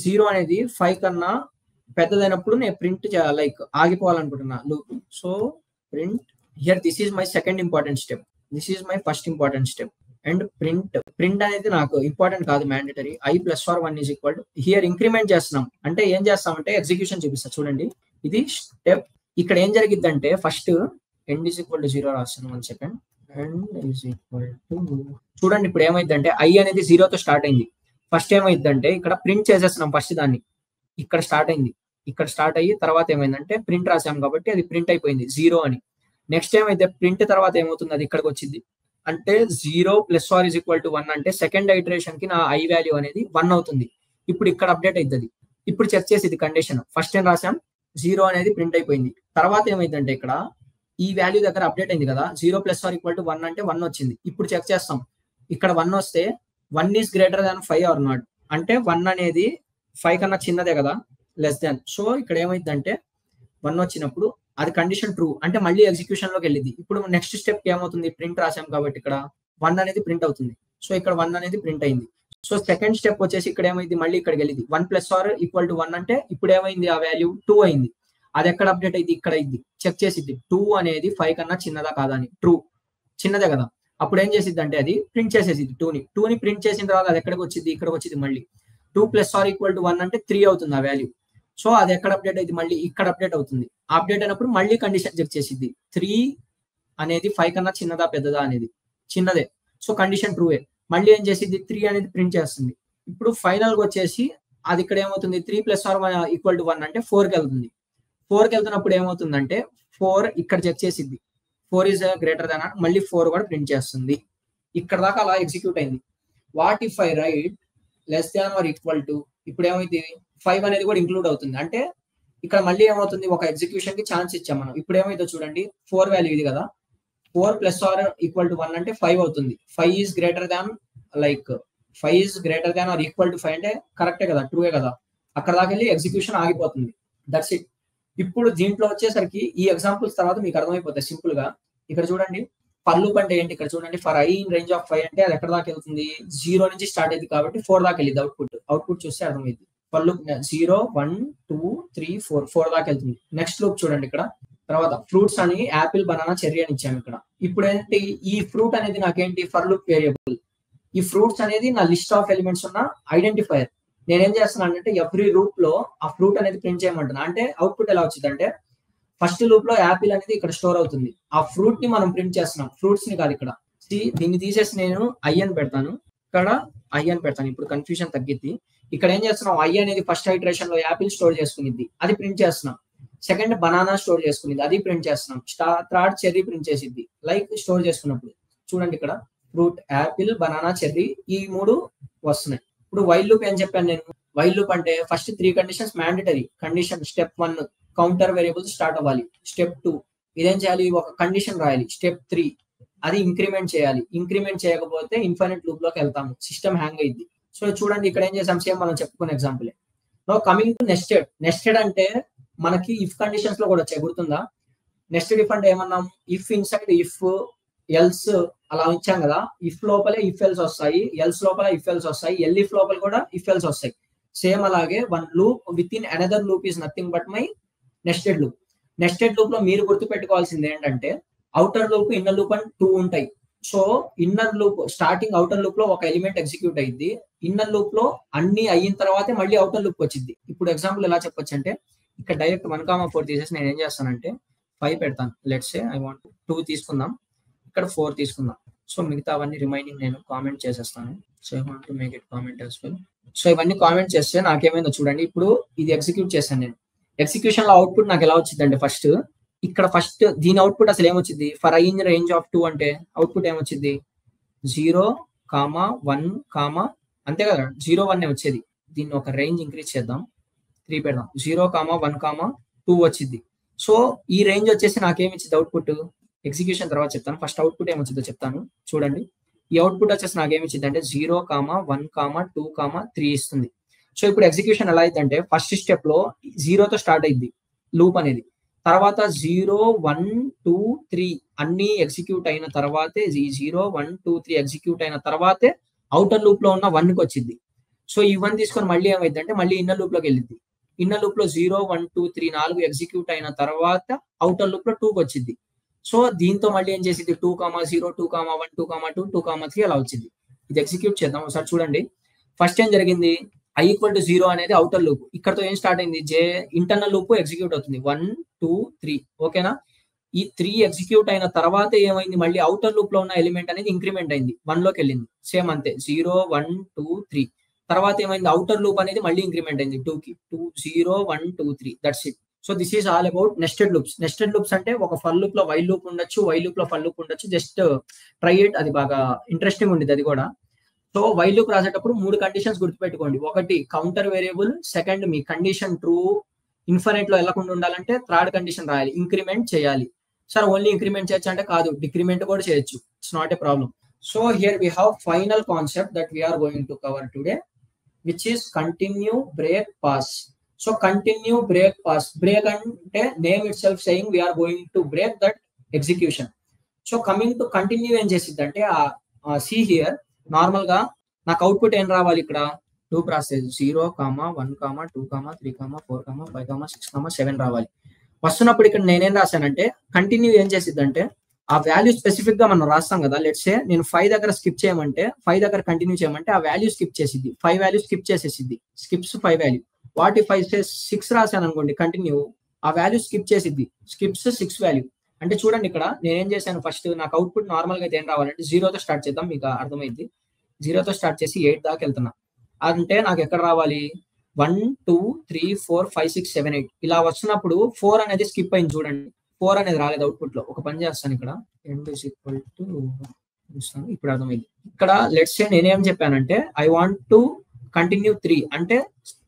0 అనేది 5 కన్నా పెద్దదైనప్పుడు నేను ప్రింట్ లైక్ ఆగిపోవాలనుకుంటున్నా loop. So print here, this is my second important step, this is my first important step. And print అనేది నాకు ఇంపార్టెంట్ కాదు, mandatory. i + or 1 is equal to, here increment చేస్తున్నాం అంటే ఏం చేస్తామంటే ఎగ్జిక్యూషన్ చూపిస్తా చూడండి. ఇది స్టెప్. ఇక్కడ ఏం జరిగిద్దంటే first end is equal to 0 రాస్తాను. 1 second. end is equal to, చూడండి ఇప్పుడు ఏమైందంటే i అనేది 0తో స్టార్ట్ అయింది. ఫస్ట్ ఏమైందంటే ఇక్కడ ప్రింట్ చేసేస్తున్నాం ఫస్ట్ దాన్ని, ఇక్కడ స్టార్ట్ అయింది, ఇక్కడ స్టార్ట్ అయ్యి తర్వాత ఏమైందంటే ప్రింట్ రాసాం కాబట్టి అది ప్రింట్ అయిపోయింది 0 అని. నెక్స్ట్ ఏమైతే ప్రింట్ తర్వాత ఏమవుతుంది, అది ఇక్కడికి వచ్చింది. అంటే 0 + or is equal to 1 అంటే సెకండ్ ఐటరేషన్ కి నా i వాల్యూ అనేది 1 అవుతుంది. ఇప్పుడు ఇక్కడ అప్డేట్ అవుతుంది. ఇప్పుడు చెక్ చేసి ఇది కండిషన్, ఫస్ట్ ఏం రాసాం 0 అనేది ప్రింట్ అయిపోయింది. తర్వాత ఏమైందంటే ఇక్కడ ఈ వాల్యూ దగ్గర అప్డేట్ అయింది కదా, 0 + or equal to 1 అంటే 1 వచ్చింది. ఇప్పుడు చెక్ చేస్తాం, ఇక్కడ 1 వస్తే 1 is greater than 5 or not, అంటే 1 అనేది 5 కన్నా చిన్నదే కదా, లెస్ దాన్. సో ఇక్కడ ఏమైందంటే 1 వచ్చినప్పుడు అది కండిషన్ ట్రూ అంటే మళ్ళీ ఎగ్జిక్యూషన్ లోకి వెళ్ళింది. ఇప్పుడు నెక్స్ట్ స్టెప్ ఏమవుతుంది, ప్రింట్ రాసాం కాబట్టి ఇక్కడ 1 అనేది ప్రింట్ అవుతుంది. సో ఇక్కడ 1 అనేది ప్రింట్ అయింది. సో సెకండ్ స్టెప్ వచ్చేసి ఇక్కడ ఏమైంది, మళ్ళీ ఇక్కడికి వెళ్ళింది. 1 + or equal to 1 అంటే ఇప్పుడు ఏమైంది, ఆ వాల్యూ 2 అయింది. అది ఎక్కడ అప్డేట్ అయింది, ఇక్కడ అయింది. చెక్ చేసిద్ది 2 అనేది 5 కన్నా చిన్నదా కాదా అని. ట్రూ, చిన్నదే కదా. అప్పుడు ఏం చేసిద్ది అంటే అది ప్రింట్ చేసేసిద్ది 2ని ప్రింట్ చేసిన తర్వాత అది ఎక్కడికి వచ్చింది, ఇక్కడికి వచ్చింది. మళ్ళీ 2 + or equal to 1 అంటే 3 అవుతుంది ఆ వాల్యూ. సో అది ఎక్కడ అప్డేట్ అయింది, మళ్ళీ ఇక్కడ అప్డేట్ అవుతుంది. అప్డేట్ అయినప్పుడు మళ్ళీ కండిషన్ చెక్ చేసిద్ది 3 అనేది 5 కన్నా చిన్నదా పెద్దదా అనేది, చిన్నదే. So condition true way. మళ్ళీ ఏం చేసిద్ది 3 అనేది ప్రింట్ చేస్తుంది. ఇప్పుడు ఫైనల్ గా వచ్చేసి అది ఇక్కడ ఏమవుతుంది, 3 + or equal to 1 అంటే 4కి వెళ్తుంది. 4కి వెళ్తున్నప్పుడు ఏమవుతుందంటే 4 ఇక్కడ చెక్ చేసిద్ది, 4 ఈజ్ గ్రేటర్ దాన్, మళ్ళీ 4 కూడా ప్రింట్ చేస్తుంది. ఇక్కడ దాకా అలా ఎగ్జిక్యూట్ అయింది. What if I right less than or equal to, ఇప్పుడు ఏమైంది 5 అనేది కూడా ఇంక్లూడ్ అవుతుంది. అంటే ఇక్కడ మళ్ళీ ఏమవుతుంది, ఒక ఎగ్జిక్యూషన్ కి ఛాన్స్ ఇచ్చాం మనం. ఇప్పుడు ఏమైందో చూడండి, 4 వాల్యూ ఇది కదా, 4 + or equal to 1 అంటే 5 అవుతుంది. 5 is greater than, like 5 is greater than or equal to 5 అంటే కరెక్టే కదా, ట్రూవే కదా. అక్కడ దాకా వెళ్ళి ఎగ్జిక్యూషన్ ఆగిపోతుంది. That's it. ఇప్పుడు దీంట్లో వచ్చేసరికి ఈ ఎగ్జాంపుల్స్ తర్వాత మీకు అర్థమైపోతాయి సింపుల్ గా. ఇక్కడ చూడండి ఫర్ లూప్ అంటే ఏంటి, ఇక్కడ చూడండి for i in range of 5 అంటే అది ఎక్కడ దాకా వెళ్తుంది, 0 నుంచి స్టార్ట్ అయింది కాబట్టి 4 దాకా వెళ్ళింది. అవుట్పుట్ చూస్తే అర్థమైంది. ఫర్ లూప్ 0, 1, 2, 3, 4 దాకా వెళ్తుంది. నెక్స్ట్ లూప్ చూడండి ఇక్కడ, తర్వాత ఫ్రూట్స్ అని యాపిల్, బనానా, చెర్రీ అని ఇచ్చాము ఇక్కడ. ఇప్పుడు ఏంటి, ఈ ఫ్రూట్ అనేది నాకేంటి ఫర్ లూప్ వేరియబుల్. ఈ ఫ్రూట్స్ అనేది నా లిస్ట్ ఆఫ్ ఎలిమెంట్స్ ఉన్న ఐడెంటిఫైయర్. నేనేం చేస్తున్నాను అంటే ఎవ్రీ లూప్ లో ఆ ఫ్రూట్ అనేది ప్రింట్ చేయమంటున్నా. అంటే అవుట్పుట్ ఎలా వచ్చింది అంటే ఫస్ట్ లూప్ లో యాపిల్ అనేది ఇక్కడ స్టోర్ అవుతుంది. ఆ ఫ్రూట్ ని మనం ప్రింట్ చేస్తున్నాం, ఫ్రూట్స్ ని కాదు. ఇక్కడ దీన్ని తీసేసి నేను i అని పెడతాను, ఇక్కడ ఐ అని పెడతాను. ఇప్పుడు కన్ఫ్యూజన్ తగ్గిద్ది. ఇక్కడ ఏం చేస్తున్నాం, ఐ అనేది ఫస్ట్ ఐటరేషన్ లో యాపిల్ స్టోర్ చేసుకునిద్ది, అది ప్రింట్ చేస్తున్నాం. సెకండ్ బనానా స్టోర్ చేసుకునిద్ది, అది ప్రింట్ చేస్తున్నాం. థర్డ్ చెర్రీ ప్రింట్ చేసిద్ది, లైక్ స్టోర్ చేసుకున్నప్పుడు. చూడండి ఇక్కడ ఫ్రూట్, యాపిల్, బనానా, చెర్రీ, ఈ 3 వస్తున్నాయి. ఇప్పుడు వైల్ లూప్ ఏం చెప్పాను నేను, వైల్ లూప్ అంటే first 3 conditions mandatory. Condition step 1 counter variable start అవ్వాలి. స్టెప్ 2 ఇదేం చేయాలి, ఒక కండిషన్ రాయాలి. స్టెప్ 3 అది ఇంక్రిమెంట్ చేయాలి. ఇంక్రిమెంట్ చేయకపోతే ఇన్ఫైనైట్ లూప్ లోకి వెళ్తాము, సిస్టమ్ హ్యాంగ్ అయ్యింది. సో చూడండి ఇక్కడ ఏం చేసాం, సేమ్ మనం చెప్పుకునే example. No coming to nested. Nested అంటే మనకి ఇఫ్ కండిషన్స్ లో కూడా వచ్చాయి, గుర్తుందా? నెస్టెడ్ ఇఫ్ అంటే ఏమన్నాం, ఇఫ్ ఇన్సైడ్ ఇఫ్ ఎల్స్ అలా ఇచ్చాం కదా. ఇఫ్ లోపలే ఇఫ్ ఎల్స్ వస్తాయి, ఎల్స్ లోపల ఇఫ్ ఎల్స్ వస్తాయి, ఎల్ ఇఫ్ లోపల కూడా ఇఫ్ ఎల్స్ వస్తాయి. సేమ్ అలాగే one loop with in another loop is nothing but my nested loop. Nested loop లో మీరు గుర్తు పెట్టుకోవాల్సింది ఏంటంటే అవుటర్ లూప్, ఇన్నర్ లూప్ అని 2 ఉంటాయి. So inner loop starting outer loop లో ఒక ఎలిమెంట్ ఎగ్జిక్యూట్ అయ్యింది, ఇన్నర్ లూప్ లో అన్ని అయిన తర్వాతే మళ్ళీ అవుటర్ లూప్ వచ్చింది. ఇప్పుడు ఎగ్జాంపుల్ ఎలా చెప్పొచ్చు అంటే, ఇక్కడ డైరెక్ట్ 1,4 తీసేసి నేను ఏం చేస్తానంటే 5 పెడతాను. లెట్స్ సే ఐ వాంట్ 2 తీసుకుందాం, ఇక్కడ 4 తీసుకుందాం. సో మిగతావన్నీ రిమైనింగ్ నేను కామెంట్ చేసేస్తాను. So I want to make it comment as well. So ఇవన్నీ కామెంట్ చేస్తే నాకేమైందో చూడండి. ఇప్పుడు ఇది ఎగ్జిక్యూట్ చేశాను నేను. ఎగ్జిక్యూషన్ లో అవుట్పుట్ నాకు ఎలా వచ్చిందంటే, ఫస్ట్ దీని అవుట్పుట్ అసలు ఏమొచ్చింది, for I in range of 2 అంటే అవుట్పుట్ ఏమొచ్చింది 0, 1, అంతే కదా, 0, 1 వచ్చేది. దీన్ని ఒక రేంజ్ ఇంక్రీజ్ చేద్దాం, 3 పెడదాం. 0, 1, 2 వచ్చింది. సో ఈ రేంజ్ వచ్చేసి నాకేమిచ్చింది అవుట్పుట్, ఎగ్జిక్యూషన్ తర్వాత చెప్తాను. ఫస్ట్ అవుట్పుట్ ఏమొచ్చిందో చెప్తాను చూడండి. ఈ అవుట్పుట్ వచ్చేసి నాకేమిచ్చింది అంటే 0, 1, 2, 3 ఇస్తుంది. సో ఇప్పుడు ఎగ్జిక్యూషన్ ఎలా అయిందంటే, ఫస్ట్ స్టెప్ లో 0తో స్టార్ట్ అయింది లూప్ అనేది. తర్వాత 0, 1, 2, 3 అన్ని ఎగ్జిక్యూట్ అయిన తర్వాతే, 0, 1, 2, 3 ఎగ్జిక్యూట్ అయిన తర్వాతే అవుటర్ లూప్ లో ఉన్న 1కి వచ్చింది. సో ఈ 1 తీసుకొని మళ్ళీ ఏమైందంటే మళ్ళీ ఇన్నర్ లూప్ లోకి వెళ్ళింది. ఇన్నర్ లూప్ లో 0, 1, 2, 3 4 ఎగ్జిక్యూట్ అయిన తర్వాత అవుటర్ లూప్ లో 2కి వచ్చింది. సో దీంతో మళ్ళీ ఏం చేసింది, 2, 0, 2, 1, 2, 2, 2, 3 అలా వచ్చింది. ఇది ఎగ్జిక్యూట్ చేద్దాం ఒకసారి చూడండి. ఫస్ట్ ఏం జరిగింది, i = 0 అనేది అవుటర్ లూప్. ఇక్కడతో ఏం స్టార్ట్ అయింది, ఇంటర్నల్ లూప్ ఎగ్జిక్యూట్ అవుతుంది 1, 2, 3. ఓకేనా? ఈ 3 ఎగ్జిక్యూట్ అయిన తర్వాత ఏమైంది, మళ్ళీ అవుటర్ లూప్ లో ఉన్న ఎలిమెంట్ అనేది ఇంక్రిమెంట్ అయింది, 1 లోకి వెళ్ళింది. సేమ్ అంతే, 0, 1, 2, 3. తర్వాత ఏమైంది, అవుటర్ లూప్ అనేది మళ్ళీ ఇంక్రిమెంట్ అయింది 2కి, 0, 1, 2, 3. That's it. So this is all about nested loops. Nested loops అంటే ఒక ఫర్ లూప్ లో వైల్ లూప్ ఉండొచ్చు, వైల్ లూప్ లో ఫర్ లూప్ ఉండొచ్చు. జస్ట్ ట్రై ఇట్, అది బాగా ఇంట్రెస్టింగ్ ఉండేది అది కూడా. సో వైల్ లూప్ రాసేటప్పుడు 3 కండిషన్స్ గుర్తుపెట్టుకోండి. ఒకటి కౌంటర్ వేరియబుల్, సెకండ్ మీ కండిషన్ ట్రూ, ఇన్ఫైనైట్ లో వెళ్ళకుండా ఉండాలంటే థర్డ్ కండిషన్ రాయాలి, ఇంక్రిమెంట్ చేయాలి. సార్ ఓన్లీ ఇంక్రిమెంట్ చేయొచ్చు అంటే కాదు, డిక్రిమెంట్ కూడా చేయొచ్చు. It's not a problem. So here we have final concept that we are going to cover today, which is continue, break, pass. So continue, break, pass. Break అంటే name itself saying we are going to break that execution. So coming to continue ఏం చేసిద్ది అంటే, see here normal గా నాకు output ఏం రావాలి, ఇక్కడ 2 process 0, 1, 2, 3, 4, 5, 6, 7 రావాలి. వస్తున్నప్పుడు ఇక్కడ నేనేం రాశానంటే, కంటిన్యూ ఏం చేసిద్దంటే ఆ వాల్యూ స్పెసిఫిక్ గా మనం రాస్తాం కదా. లెట్స్ సే నేను 5 దగ్గర స్కిప్ చేయమంటే, 5 దగ్గర కంటిన్యూ చేయమంటే ఆ వాల్యూ స్కిప్ చేసిద్ది, 5 వాల్యూ స్కిప్ చేసేసిద్ది. Skips 5 value. వాట్ ఇఫ్ 6 రాశాను అనుకోండి కంటిన్యూ, ఆ వాల్యూ స్కిప్ చేసిద్ది, స్కిప్స్ 6 వాల్యూ. అంటే చూడండి ఇక్కడ నేనేం చేశాను, ఫస్ట్ నాకు అవుట్పుట్ నార్మల్ గా అయితే ఏం రావాలంటే 0తో స్టార్ట్ చేద్దాం, మీకు అర్థమైంది. 0తో స్టార్ట్ చేసి 8 దాకా వెళ్తున్నా. అంటే నాకు ఎక్కడ రావాలి, 1, 2, 3, 4, 5, 6, 7, 8 ఇలా వస్తున్నప్పుడు 4 అనేది స్కిప్ అయింది చూడండి. 4 అనేది రాలేదు అవుట్పుట్ లో. ఒక పని చేస్తాను, ఇక్కడ end is equal to, ఇప్పుడు అర్థమైంది. ఇక్కడ లెట్స్ సే నేనేం చెప్పానంటే ఐ వాంట్ టు కంటిన్యూ 3 అంటే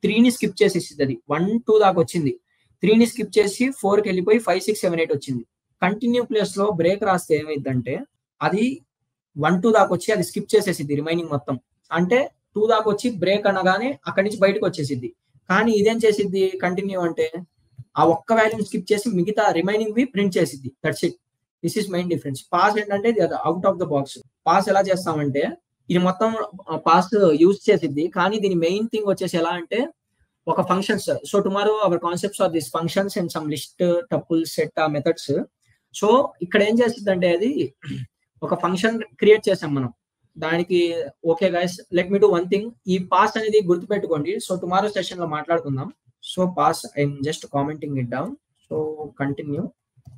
3ని స్కిప్ చేసేసింది. అది 1, 2 దాకా వచ్చింది, 3ని స్కిప్ చేసి 4కి వెళ్ళిపోయి 5, 6, 7, 8 వచ్చింది. కంటిన్యూ ప్లేస్ లో బ్రేక్ రాస్తే ఏమైందంటే అది 1, 2 దాకా వచ్చి అది స్కిప్ చేసేసిద్ది రిమైనింగ్ మొత్తం. అంటే 2 దాకా వచ్చి బ్రేక్ అనగానే అక్కడి నుంచి బయటకు వచ్చేసిద్ది. కానీ ఇదేం చేసిద్ది, కంటిన్యూ అంటే ఆ ఒక్క వాల్యూని స్కిప్ చేసి మిగతా రిమైనింగ్ వి ప్రింట్ చేసిద్ది. That's it. This is main difference. Pass ఏంటంటే ఇది out of the box. Pass ఎలా చేస్తామంటే ఇది మొత్తం పాస్ యూజ్ చేసిద్ది, కానీ దీని మెయిన్ థింగ్ వచ్చేసి ఎలా అంటే ఒక functions. So tomorrow our concepts are this functions and some list, tuple, set, methods. So ఇక్కడ ఏం చేస్తుంది అంటే అది ఒక ఫంక్షన్ క్రియేట్ చేసాం మనం దానికి. Okay guys, let me do one thing. ఈ పాస్ అనేది గుర్తుపెట్టుకోండి. సో టుమారో సెషన్ లో మాట్లాడుకుందాం. So pass I'm just commenting it down. So continue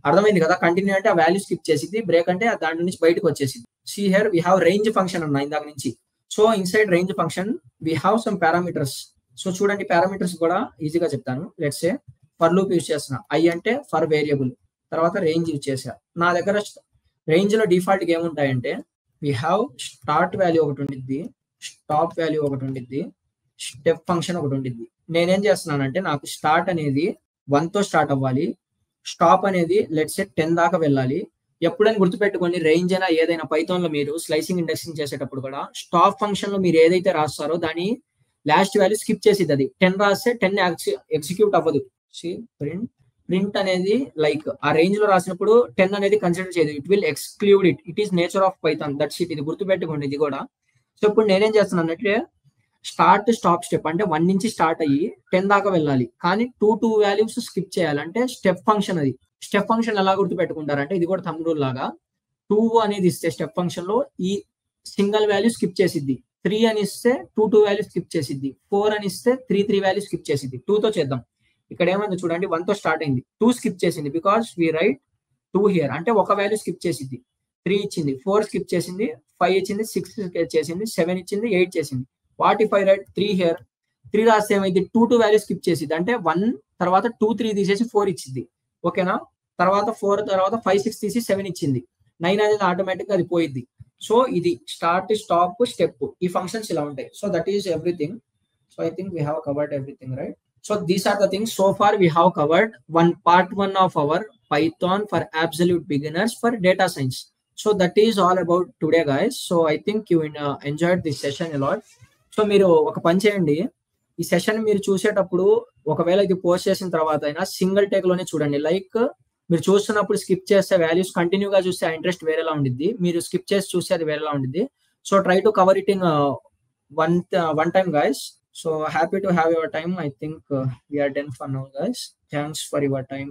అర్థమైంది కదా. కంటిన్యూ అంటే ఆ వాల్యూ స్కిప్ చేసింది, బ్రేక్ అంటే దాని నుంచి బయటకు వచ్చేసింది. See here we have range function అన్న ఇందాక నుంచి. So inside range function we have some parameters. So చూడండి పారామీటర్స్ కూడా ఈజీగా చెప్తాను. Let's say for loop use చేస్తున్నా. ఐ అంటే ఫర్ వేరియబుల్, తర్వాత రేంజ్ యూజ్ చేసా. నా దగ్గర రేంజ్ లో డిఫాల్ట్ గా ఏముంటాయంటే వి హ్యావ్ స్టార్ట్ వాల్యూ ఒకటి ఉండిద్ది, స్టాప్ వాల్యూ ఒకటి ఉండిద్ది, స్టెప్ ఫంక్షన్ ఒకటి ఉండిద్ది. నేనేం చేస్తున్నానంటే నాకు స్టార్ట్ అనేది 1 తో స్టార్ట్ అవ్వాలి, స్టాప్ అనేది లెట్స్ సే 10 దాకా వెళ్ళాలి. ఎప్పుడైనా గుర్తుపెట్టుకోండి, రేంజ్ అయినా ఏదైనా పైథాన్ లో మీరు స్లైసింగ్ ఇండెక్సింగ్ చేసేటప్పుడు కూడా స్టాప్ ఫంక్షన్ లో మీరు ఏదైతే రాస్తారో దాని లాస్ట్ వాల్యూ స్కిప్ చేసిద్ది. అది 10 రాస్తే 10 ఎగ్జిక్యూట్ అవ్వదు. ప్రింట్ అనేది లైక్ ఆ రేంజ్ లో రాసినప్పుడు 10 అనేది కన్సిడర్ చేయదు, it will exclude it. It is nature of Python, that's it. ఇది గుర్తుపెట్టుకోండి ఇది కూడా. సో ఇప్పుడు నేనేం చేస్తున్నాను అంటే స్టార్ట్ స్టాప్ స్టెప్ అంటే 1 నుంచి స్టార్ట్ అయ్యి 10 దాకా వెళ్ళాలి, కానీ 2 వాల్యూస్ స్కిప్ చేయాలి. అంటే స్టెప్ ఫంక్షన్ అది. స్టెప్ ఫంక్షన్ ఎలా గుర్తుపెట్టుకుంటారంటే ఇది కూడా థంబ్ రూల్ లాగా 2 అనేది ఇస్తే స్టెప్ ఫంక్షన్ లో ఈ సింగిల్ వాల్యూ స్కిప్ చేసిద్ది, 3 అని ఇస్తే 2 వాల్యూ స్కిప్ చేసిద్ది, 4 అని ఇస్తే 3 వాల్యూ స్కిప్ చేసిద్ది. 2 తో చేద్దాం. ఇక్కడ ఏమైంది చూడండి, 1 తో స్టార్ట్ అయింది, 2 స్కిప్ చేసింది బికాస్ వి రైట్ 2 హియర్. అంటే ఒక వాల్యూ స్కిప్ చేసిద్ది. 3 ఇచ్చింది, 4 స్కిప్ చేసింది, 5 ఇచ్చింది, 6 చేసింది, 7 ఇచ్చింది, 8 చేసింది. What if I right 3 here? 3 రాస్తే ఏమైంది, 2 వాల్యూ స్కిప్ చేసింది. అంటే 1 తర్వాత 2 3 తీసేసి 4 ఇచ్చింది. ఓకేనా? తర్వాత 4 తర్వాత 5 6 తీసి 7 ఇచ్చింది. 9 అనేది ఆటోమేటిక్ గా అది పోయిద్ది. సో ఇది స్టార్ట్ స్టాప్ స్టెప్, ఈ ఫంక్షన్స్ ఇలా ఉంటాయి. So that is everything. So I think we have covered everything, right? So these are the things so far we have covered part 1 of our Python for absolute beginners for data science. So that is all about today, guys. So I think you enjoyed this session a lot. So మీరు ఒక పని చేయండి, ఈ session మీరు చూసేటప్పుడు ఒకవేళ ఇది post చేసిన తర్వాత అయినా సింగిల్ టేక్ లోనే చూడండి. లైక్ మీరు చూస్తున్నప్పుడు స్కిప్ చేస్తే వాల్యూస్ కంటిన్యూగా చూస్తే ఆ ఇంట్రెస్ట్ వేరేలా ఉండిద్ది, మీరు స్కిప్ చేసి చూస్తే అది వేరేలా ఉండిద్ది. So try to cover it in one time, guys. So happy to have your time. I think we are done for now, guys. Thanks for your time.